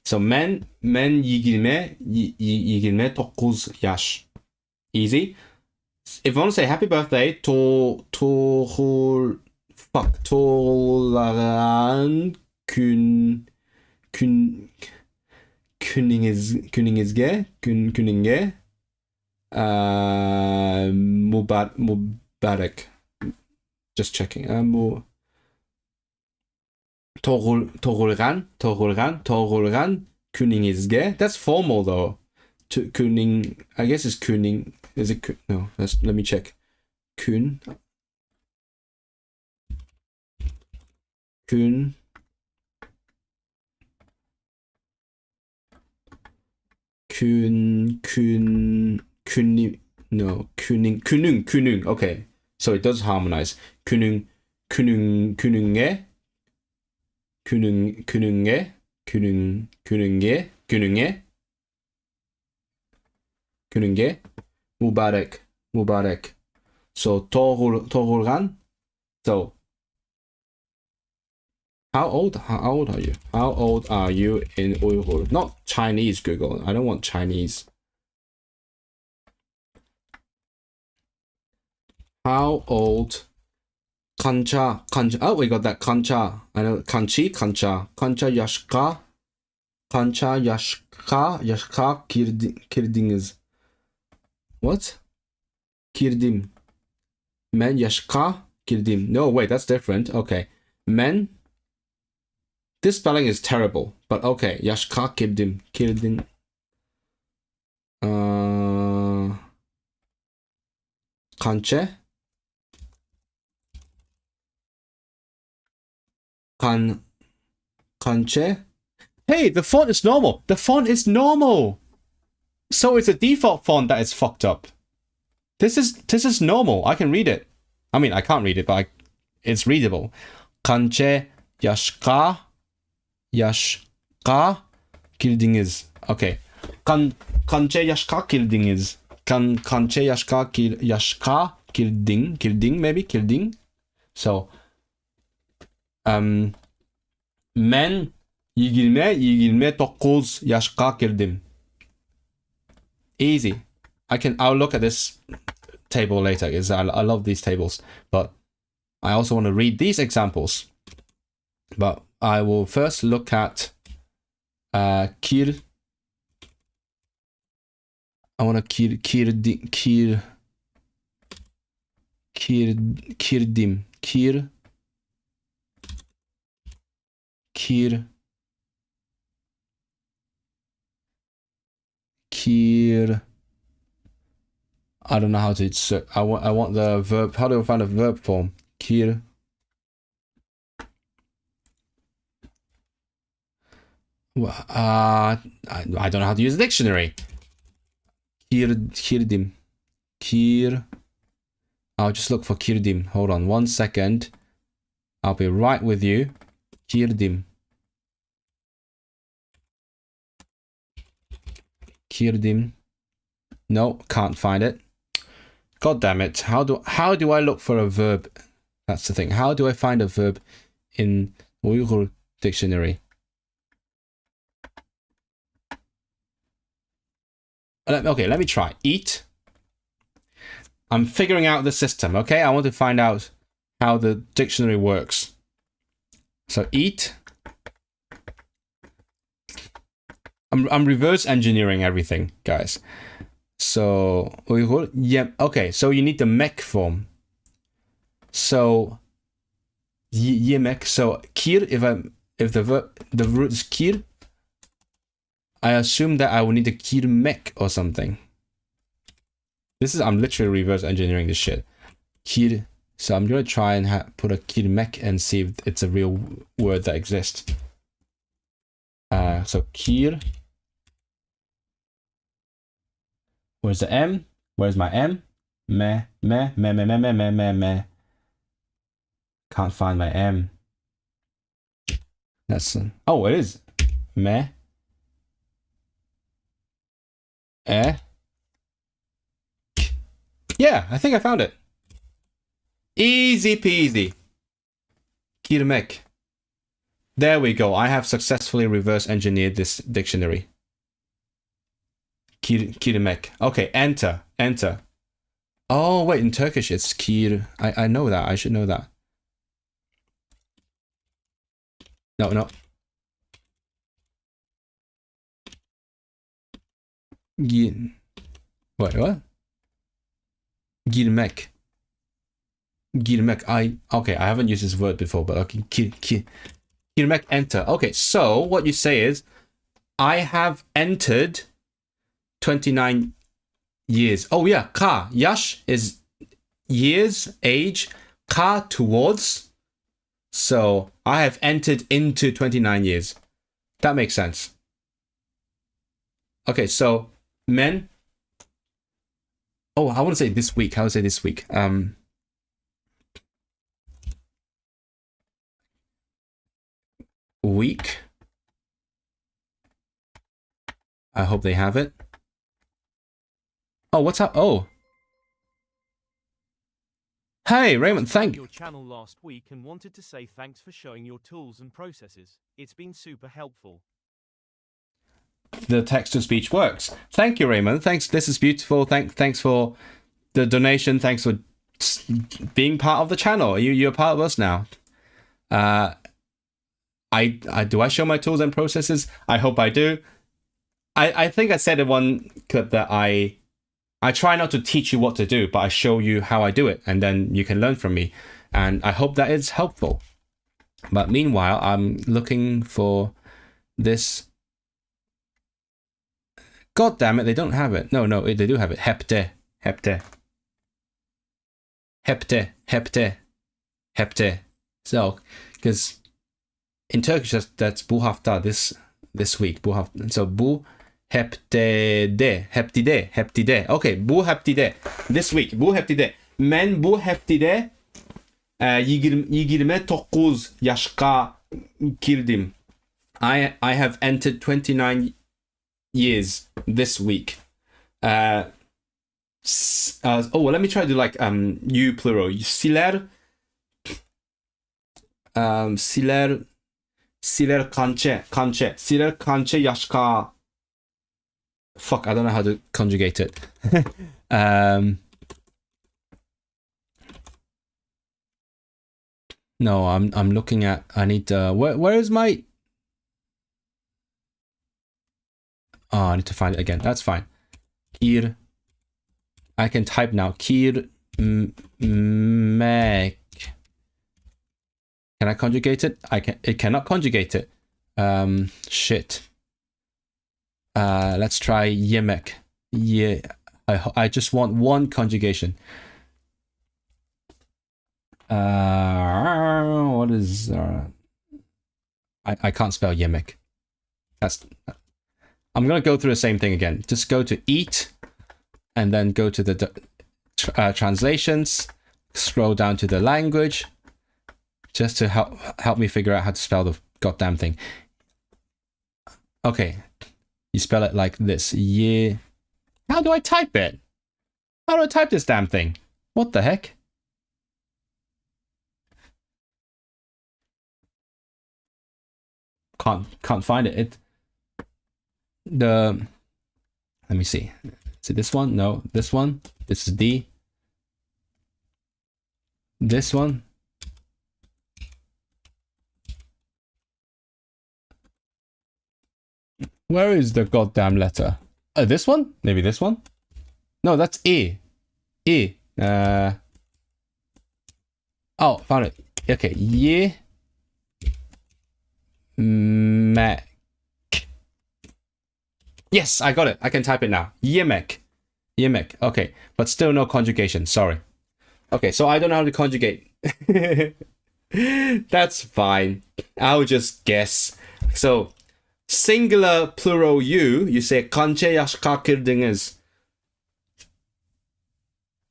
so men 29 yash. Easy. If I want to say happy birthday to Toleran Kuninge Mubarak. Just checking. Toleran Kuninge. That's formal though. Kuning, I guess it's Kuning. Is it? No, let me check. Kun. Kunung. Okay, so it does harmonize. Kununge. Mubarak. So Tohulgan. So how old are you? How old are you in Uyghur? Not Chinese, Google. I don't want Chinese. How old? Kancha. Oh, we got that kancha. I know kancha yashka. Kancha yashka kirdiniz. What? Kirdim. Men yashka kirdim. No, wait, that's different. Okay. Men. This spelling is terrible, but okay. Yashka kirdim. Kanche. Kanche. Hey, the font is normal. So it's a default font that is fucked up. This is normal. I can read it. I mean, I can't read it, but it's readable. Kanche yashka kirdiniz. Okay. Kanche yashka kirdiniz. Kanche yashka kirding maybe kirding. So men 29 yaşka girdim. Easy. I'll look at this table later because I love these tables, but I also want to read these examples. But I will first look at kir. I want to kirdim. I don't know how to. I want the verb. How do I find a verb form? Kir. I don't know how to use a dictionary. Kirdim. I'll just look for kirdim. Hold on 1 second. I'll be right with you. Kirdim. No, can't find it. God damn it. How do I look for a verb? That's the thing. How do I find a verb in Uyghur dictionary? Okay, let me try. Eat. I'm figuring out the system, okay? I want to find out how the dictionary works. So eat. I'm reverse engineering everything, guys. So Uyghur, yeah, okay. So you need the mek form. So yemek. So kir. If the root is kir, I assume that I will need a kir mek or something. I'm literally reverse engineering this shit. Kir. So I'm gonna try and put a kir mek and see if it's a real word that exists. So kir. Where's the M? Where's my M? Meh. Can't find my M. That's oh, it is. Meh. Eh. Yeah, I think I found it. Easy peasy. Kirmek. There we go. I have successfully reverse engineered this dictionary. Kirmek. Okay, enter. Oh, wait, in Turkish it's kir. I know that. I should know that. No. Wait, what? Girmek. Okay, I haven't used this word before, but okay. Girmek, enter. Okay, so what you say is, I have entered 29 years. Oh yeah, ka. Yash is years, age. Ka, towards. So I have entered into 29 years. That makes sense. Okay, so men. Oh, I want to say this week. How would I say this week? Week. I hope they have it. Oh, what's up? Oh. Hey, Raymond, thank you. Your channel last week and wanted to say thanks for showing your tools and processes. It's been super helpful. The text-to-speech works. Thank you, Raymond. Thanks. This is beautiful. Thanks for the donation. Thanks for being part of the channel. You're part of us now. Do I show my tools and processes? I hope I do. I think I said in one clip that I try not to teach you what to do, but I show you how I do it, and then you can learn from me. And I hope that it's helpful. But meanwhile, I'm looking for this. God damn it, they don't have it. No, they do have it. Hepte. So, because in Turkish, that's bu hafta, this week. Bu hafta. So, bu heptide. Okay, bu heptide. This week, bu heptide. Men bu heptide 29 yaşqa girdim. I have entered 29 years this week. Well, let me try to do like you plural. Siler kanche yaşqa. Fuck, I don't know how to conjugate it. No, I'm looking at. I need where is my? Oh, I need to find it again. That's fine. Kir. I can type now. Kir mek. Can I conjugate it? It cannot conjugate it. Shit. Let's try yemek. Yeah. I just want one conjugation. What is I can't spell yemek. I'm gonna go through the same thing again. Just go to eat, and then go to the translations. Scroll down to the language, just to help me figure out how to spell the goddamn thing. Okay, you spell it like this. Yeah. How do I type it? How do I type this damn thing? What the heck? Can't find it. Let me see. Is it this one? No, this one. This is D. This one. Where is the goddamn letter? This one? Maybe this one? No, that's E. E. Oh, found it. Okay. Ye. Mek. Yes, I got it. I can type it now. Yemek. Yemek. Okay. But still no conjugation. Sorry. Okay, so I don't know how to conjugate. That's fine. I'll just guess. So, singular plural you say kanche yaşka kırdınız.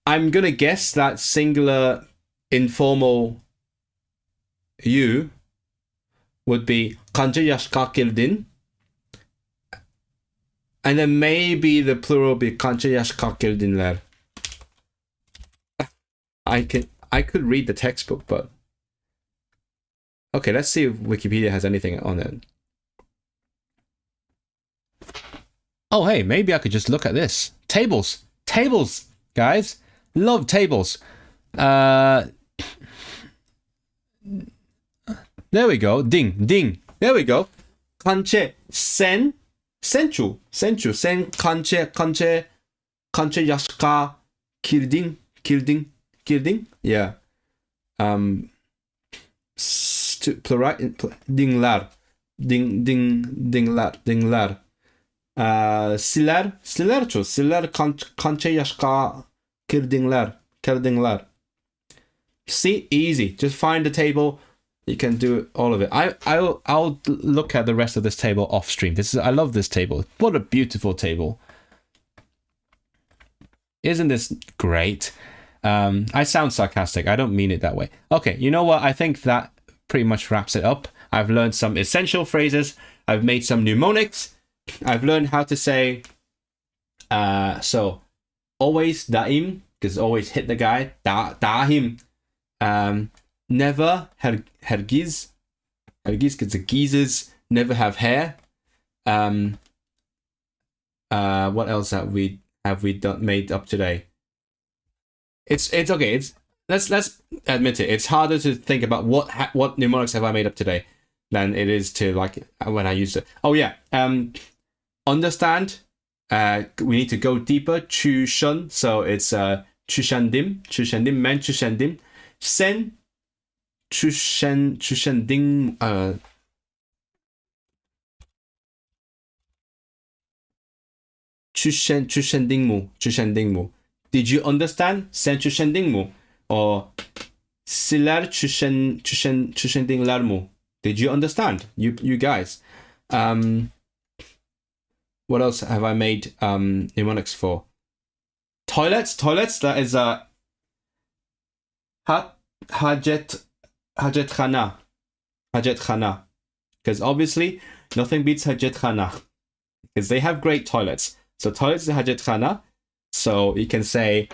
I'm gonna guess that singular informal you would be kanche yaşka kırdın. And then maybe the plural be kanche yaşka kırdınlar. I could read the textbook, but okay, let's see if Wikipedia has anything on it. Oh, hey, maybe I could just look at this. Tables. Tables, guys. Love tables. There we go. Ding, ding. There we go. Kanche sen senchu sen kanche yaşka kırdın. Yeah. Plural dinglar. Dinglar. Siller kanche yaşka kırdınlar. See, easy. Just find the table. You can do all of it. I'll look at the rest of this table off stream. I love this table. What a beautiful table. Isn't this great? I sound sarcastic. I don't mean it that way. Okay, you know what? I think that pretty much wraps it up. I've learned some essential phrases. I've made some mnemonics. I've learned how to say, so always daim, because always hit the guy. Dahim. Never hergiz. Hergiz, because the geezers never have hair. What else have we made up today? It's okay. Let's admit it. It's harder to think about what mnemonics have I made up today than it is to like when I used it. Oh yeah. Understand. We need to go deeper. Chüshen. So it's chüshendim. Chüshendim. Men chüshendim. Sen. Chüshendim. Chüshendingmu. Did you understand? Sen chüshendingmu. Or siler chüshendinglarmu. Did you understand? You guys. What else have I made mnemonics for? Toilets. That is hajetxana. Because obviously nothing beats hajetxana. Because they have great toilets. So toilets is hajetxana. So you can say,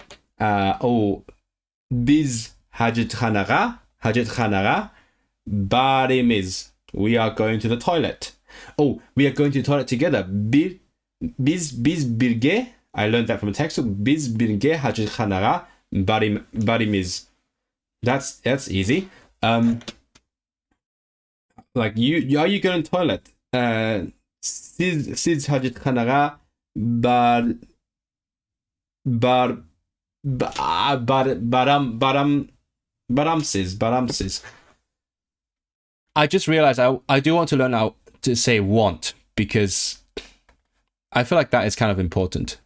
biz hajetxanaga barimiz. We are going to the toilet. Oh, we are going to the toilet together. Biz birge. I learned that from a textbook. Biz birge hajetxanaga barimiz. That's easy. Like are you going to the toilet? Siz hajetxanaga baramsiz. I just realized I do want to learn how to say want, because I feel like that is kind of important.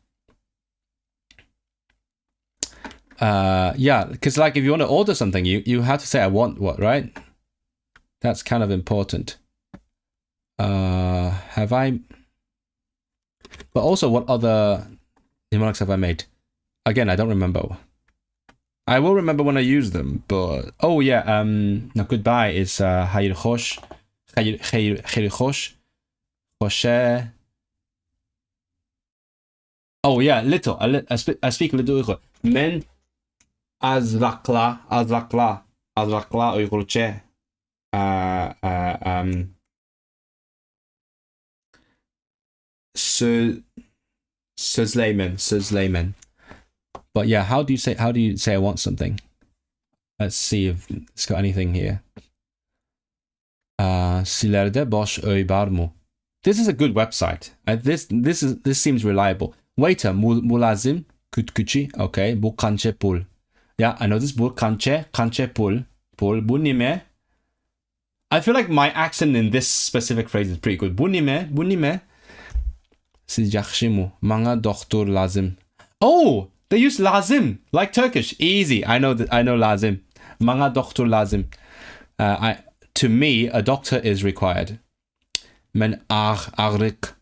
Yeah, because like if you want to order something, you have to say I want what, right? That's kind of important. Have I? But also, what other mnemonics have I made? Again, I don't remember. I will remember when I use them, but oh yeah, now goodbye is hajetxana, Hoshe. Oh yeah, little. I speak a little Uyghur. Men azraqla Uygurce. Sözleymen. But yeah, how do you say I want something? Let's see if it's got anything here. Silerde boş öy var mı? This is a good website. This seems reliable. Waiter, mulazim, kütkuchi. Okay, bu kanche pul. Yeah, I know this. Bu kanche pul. Bu nime. I feel like my accent in this specific phrase is pretty good. Bu nime. Siz yaxshi mu? Manga doktor lazim. Oh, they use lazim like Turkish. Easy. I know lazim. Manga doktor lazim. To me, a doctor is required. Men azraqla.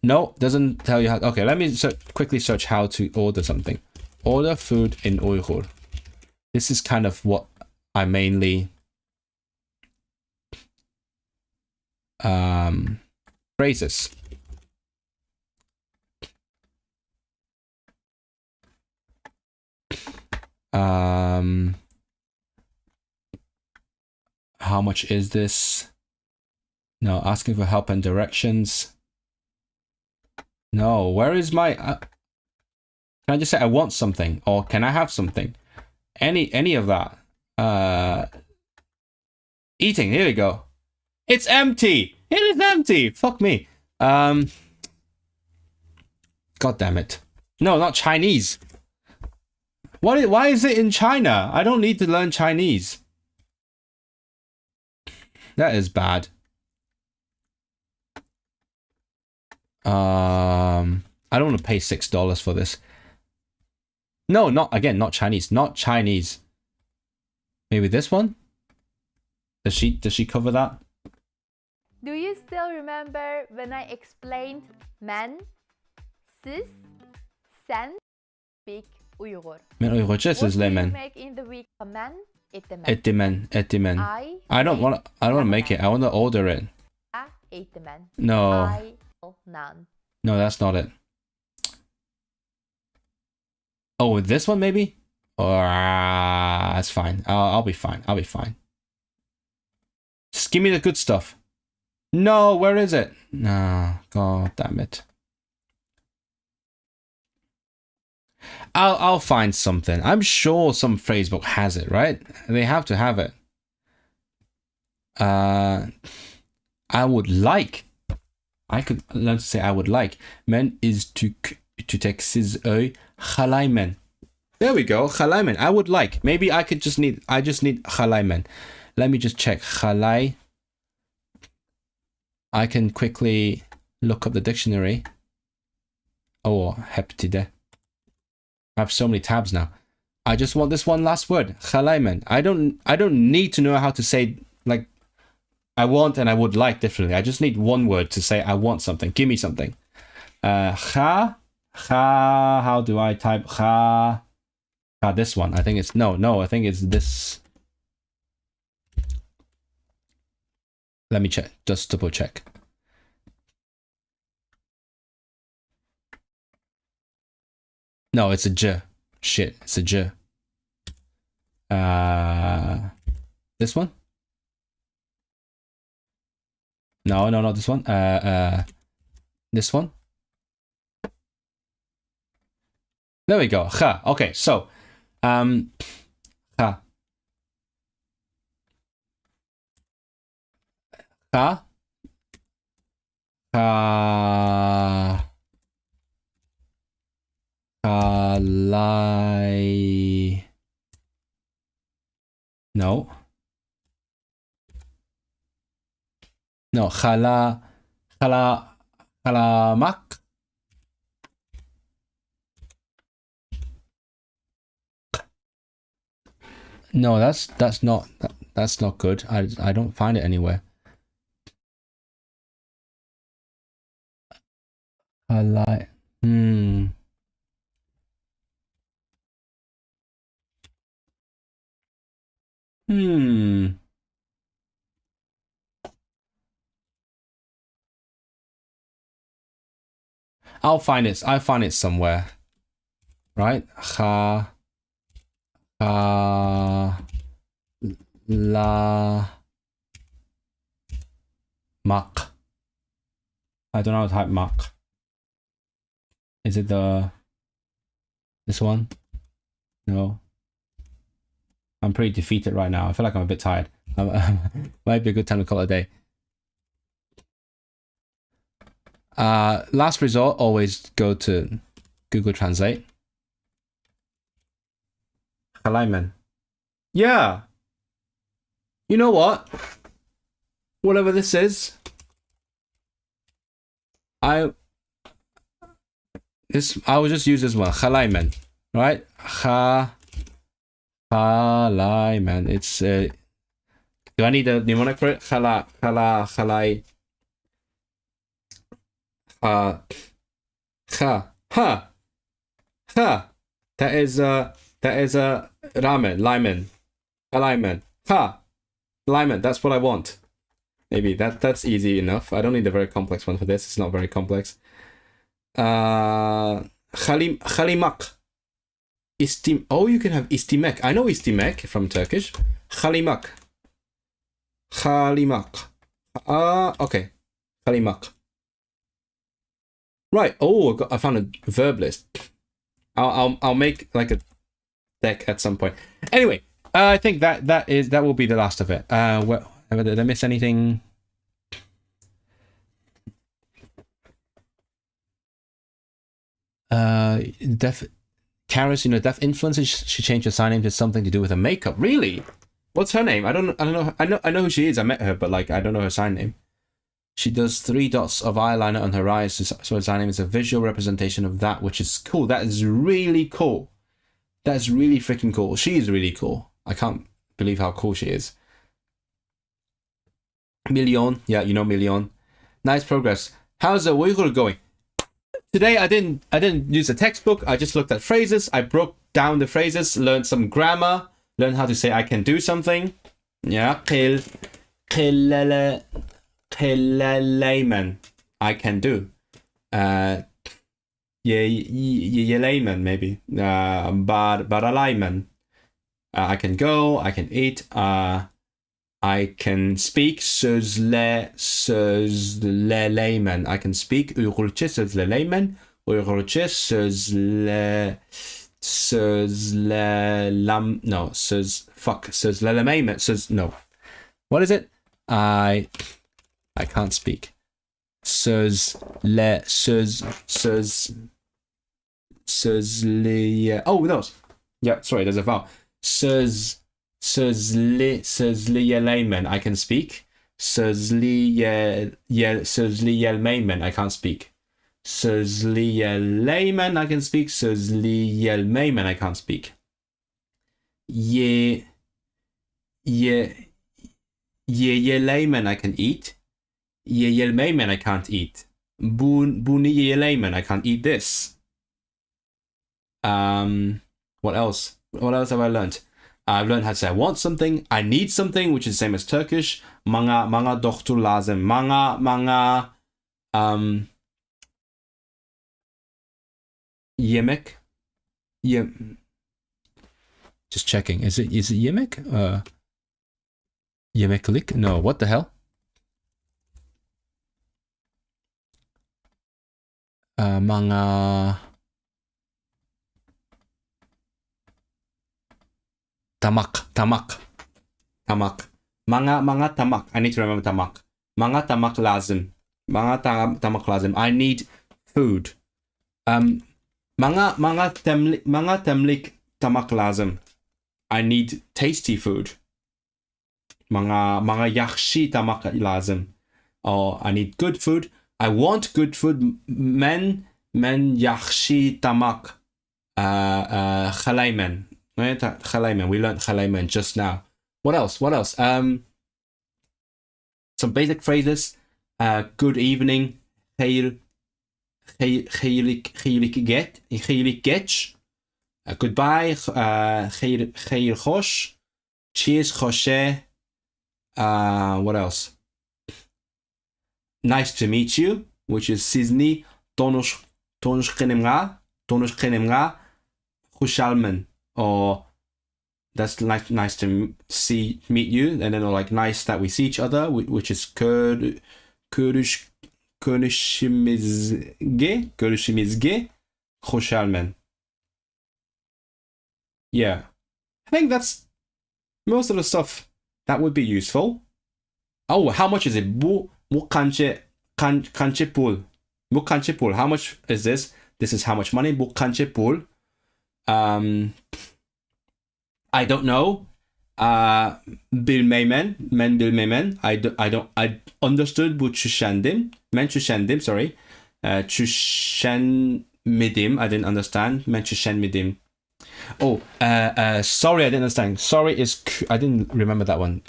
No, doesn't tell you how. Okay, let me quickly search how to order something. Order food in Uyghur. This is kind of what I mainly phrases. How much is this? No, asking for help and directions. No, where is my... can I just say I want something? Or can I have something? Any of that. Eating, here we go. It's empty! It is empty! Fuck me. God damn it. No, not Chinese. Why is it in China? I don't need to learn Chinese. That is bad. I don't want to pay $6 for this. No, not Chinese. Not Chinese. Maybe this one? Does she cover that? Do you still remember when I explained men, siz, sen speak Uyghur? Men Uygurca What do you söylemen. make in the week? A man, etimen. Etimen. I don't want to make it. I want to order it. Etimen. No. I none. No, that's not it. Oh, this one maybe? Or that's fine. I'll be fine. I'll be fine. Just give me the good stuff. No, where is it? No, god damn it. I'll find something. I'm sure some phrasebook has it, right? They have to have it. I would like. I could learn to say I would like. Men is to take siz öy halaymen. There we go. Halaymen. I would like. Maybe I just need halaymen. Let me just check. Halay. I can quickly look up the dictionary. Oh, heptide. I have so many tabs now. I just want this one last word. Halaymen. I don't need to know how to say like I want and I would like differently. I just need one word to say I want something. Give me something. How do I type this one? I think it's no, I think it's this. Let me check, just double check. No, it's a j. Shit, it's a j. This one? No, not this one. This one. There we go. Ha. Okay, so ha. Ha. Kalai. No. No, khalamak. No, that's not good. I don't find it anywhere. Khalai. I'll find it somewhere. Right? La mak. I don't know how to type mak. Is it this one? No. I'm pretty defeated right now. I feel like I'm a bit tired. Might be a good time to call it a day. Last resort, always go to Google Translate. Halaiman. Yeah. You know what? Whatever this is, I will just use this one. Halaiman, right? Halaiman. It's do I need a mnemonic for it? Halai. Ha. That is ramen, limen, alignment. Ha, alignment. That's what I want. Maybe that's easy enough. I don't need a very complex one for this. It's not very complex. Khalimak. Oh, you can have istimek. I know istimek from Turkish. Khalimak. Okay. Khalimak. Right. Oh, I found a verb list. I'll make like a deck at some point. Anyway, I think that will be the last of it. Did I miss anything? Karis, deaf influences. She changed her sign name to something to do with her makeup. Really? What's her name? I don't know. I know who she is. I met her, but like I don't know her sign name. She does 3 dots of eyeliner on her eyes, so her sign name is a visual representation of that, which is cool. That is really cool. That's really freaking cool. She is really cool. I can't believe how cool she is. Million, yeah, you know Million. Nice progress. How's the Uyghur going? Today I didn't use a textbook. I just looked at phrases. I broke down the phrases, learned some grammar, learned how to say I can do something. Yeah, layman, I can do. Layman, maybe. Layman. I can go. I can eat. I can speak. Layman. I can speak. Uygurca layman. Uygurca no. What is it? I can't speak. Oh, no. Yeah, sorry, there's a vowel. Layman, I can speak. Layman, I can't speak. Layman, I can speak. Layman, I can't speak. Layman, I can eat. Layman, I can't eat. Buni layman, I can't eat this. What else? What else have I learned? I've learned how to say I want something, I need something, which is the same as Turkish. Manga doktor lazım. Manga yemek. Just checking. Is it yemek? Yemeklik? No, what the hell? Manga tamak. Manga tamak. I need to remember tamak. Manga tamak lazım. Tamak lazım. I need food. Manga temlik tamak lazım. I need tasty food. Manga yaxshi tamak lazım. Or I need good food. I want good food. Men yaxshi tamak. Khalayman. Khalayman. We learned khalayman just now. What else? Some basic phrases. Good evening. Khaylik get. Goodbye. Khayr khosh. Cheers khoshe. What else? Nice to meet you, which is Sizni Tonush Qenimga Khushalman, or that's nice to meet you, and then like nice that we see each other, which is Görüşümüzge Khushalman. Yeah, I think that's most of the stuff that would be useful. Oh, how much is it? Kanche pool. Kanche pool. How much is this? This is how much money. Kanche pool. I don't know. Bilmeymen. Men bilmeymen. I understood bu chüshendim. Men chüshendim, sorry. Chüshenmidim. I didn't understand. Men chüshenmidim. Oh, sorry, I didn't understand. Sorry is I didn't remember that one.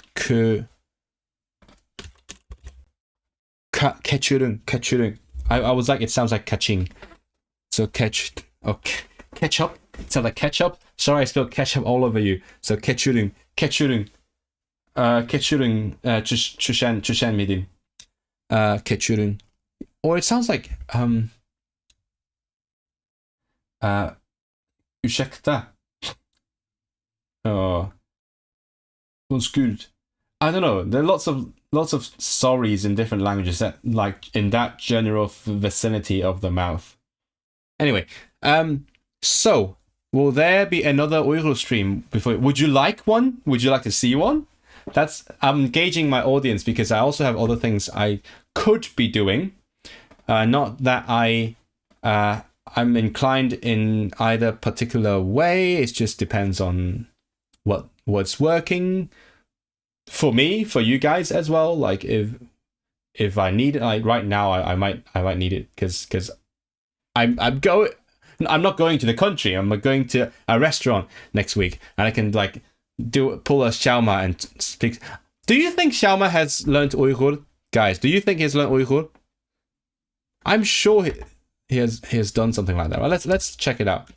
Ketchurung. I was like, it sounds like catching. So ketchup. It sounds like ketchup. Sorry, I spilled ketchup all over you. So ketchurung. Chushen midim. Ketchurung. Or it sounds like ursäkta. Undskyld. I don't know. There are lots of sorries in different languages that like in that general vicinity of the mouth. Anyway, so will there be another Uyghur stream before? Would you like one? Would you like to see one? I'm gauging my audience because I also have other things I could be doing. Not that I'm inclined in either particular way. It just depends on what's working for me, for you guys as well. Like if I need it, like right now, I might need it because I'm not going to the country. I'm going to a restaurant next week, and I can like pull a Xiaoma and speak. Do you think Xiaoma has learned Uyghur, guys? Do you think he's learned Uyghur? I'm sure he has done something like that. Well, let's check it out.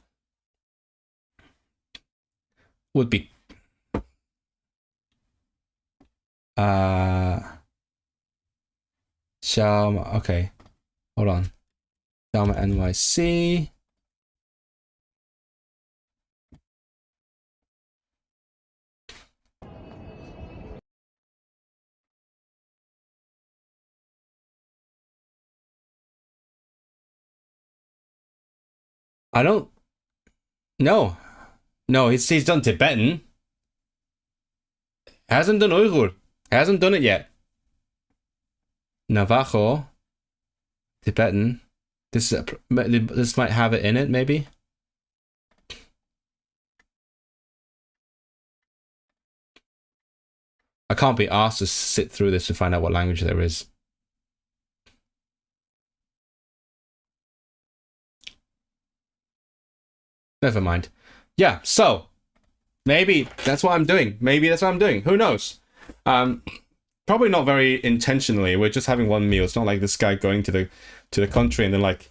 Would be Xiaoma. Okay, hold on. Xiaoma NYC. I don't. No, he's done Tibetan. Hasn't done Uyghur. Hasn't done it yet. Navajo, Tibetan. This might have it in it, maybe. I can't be asked to sit through this to find out what language there is. Never mind. Yeah, so maybe that's what I'm doing. Who knows? Probably not very intentionally. We're just having one meal. It's not like this guy going to the country and then like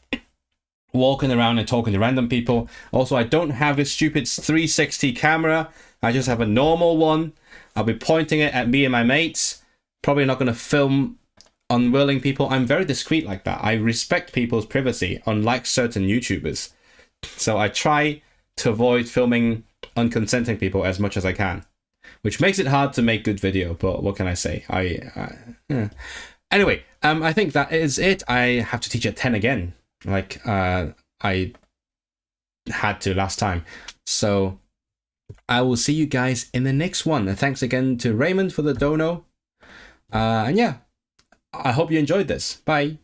walking around and talking to random people. Also, I don't have this stupid 360 camera. I just have a normal one. I'll be pointing it at me and my mates. Probably not going to film unwilling people. I'm very discreet like that. I respect people's privacy, unlike certain YouTubers. So I try to avoid filming unconsenting people as much as I can, which makes it hard to make good video. But what can I say? Anyway, I think that is it. I have to teach at 10 again, like I had to last time. So I will see you guys in the next one. And thanks again to Raymond for the dono. And yeah, I hope you enjoyed this. Bye.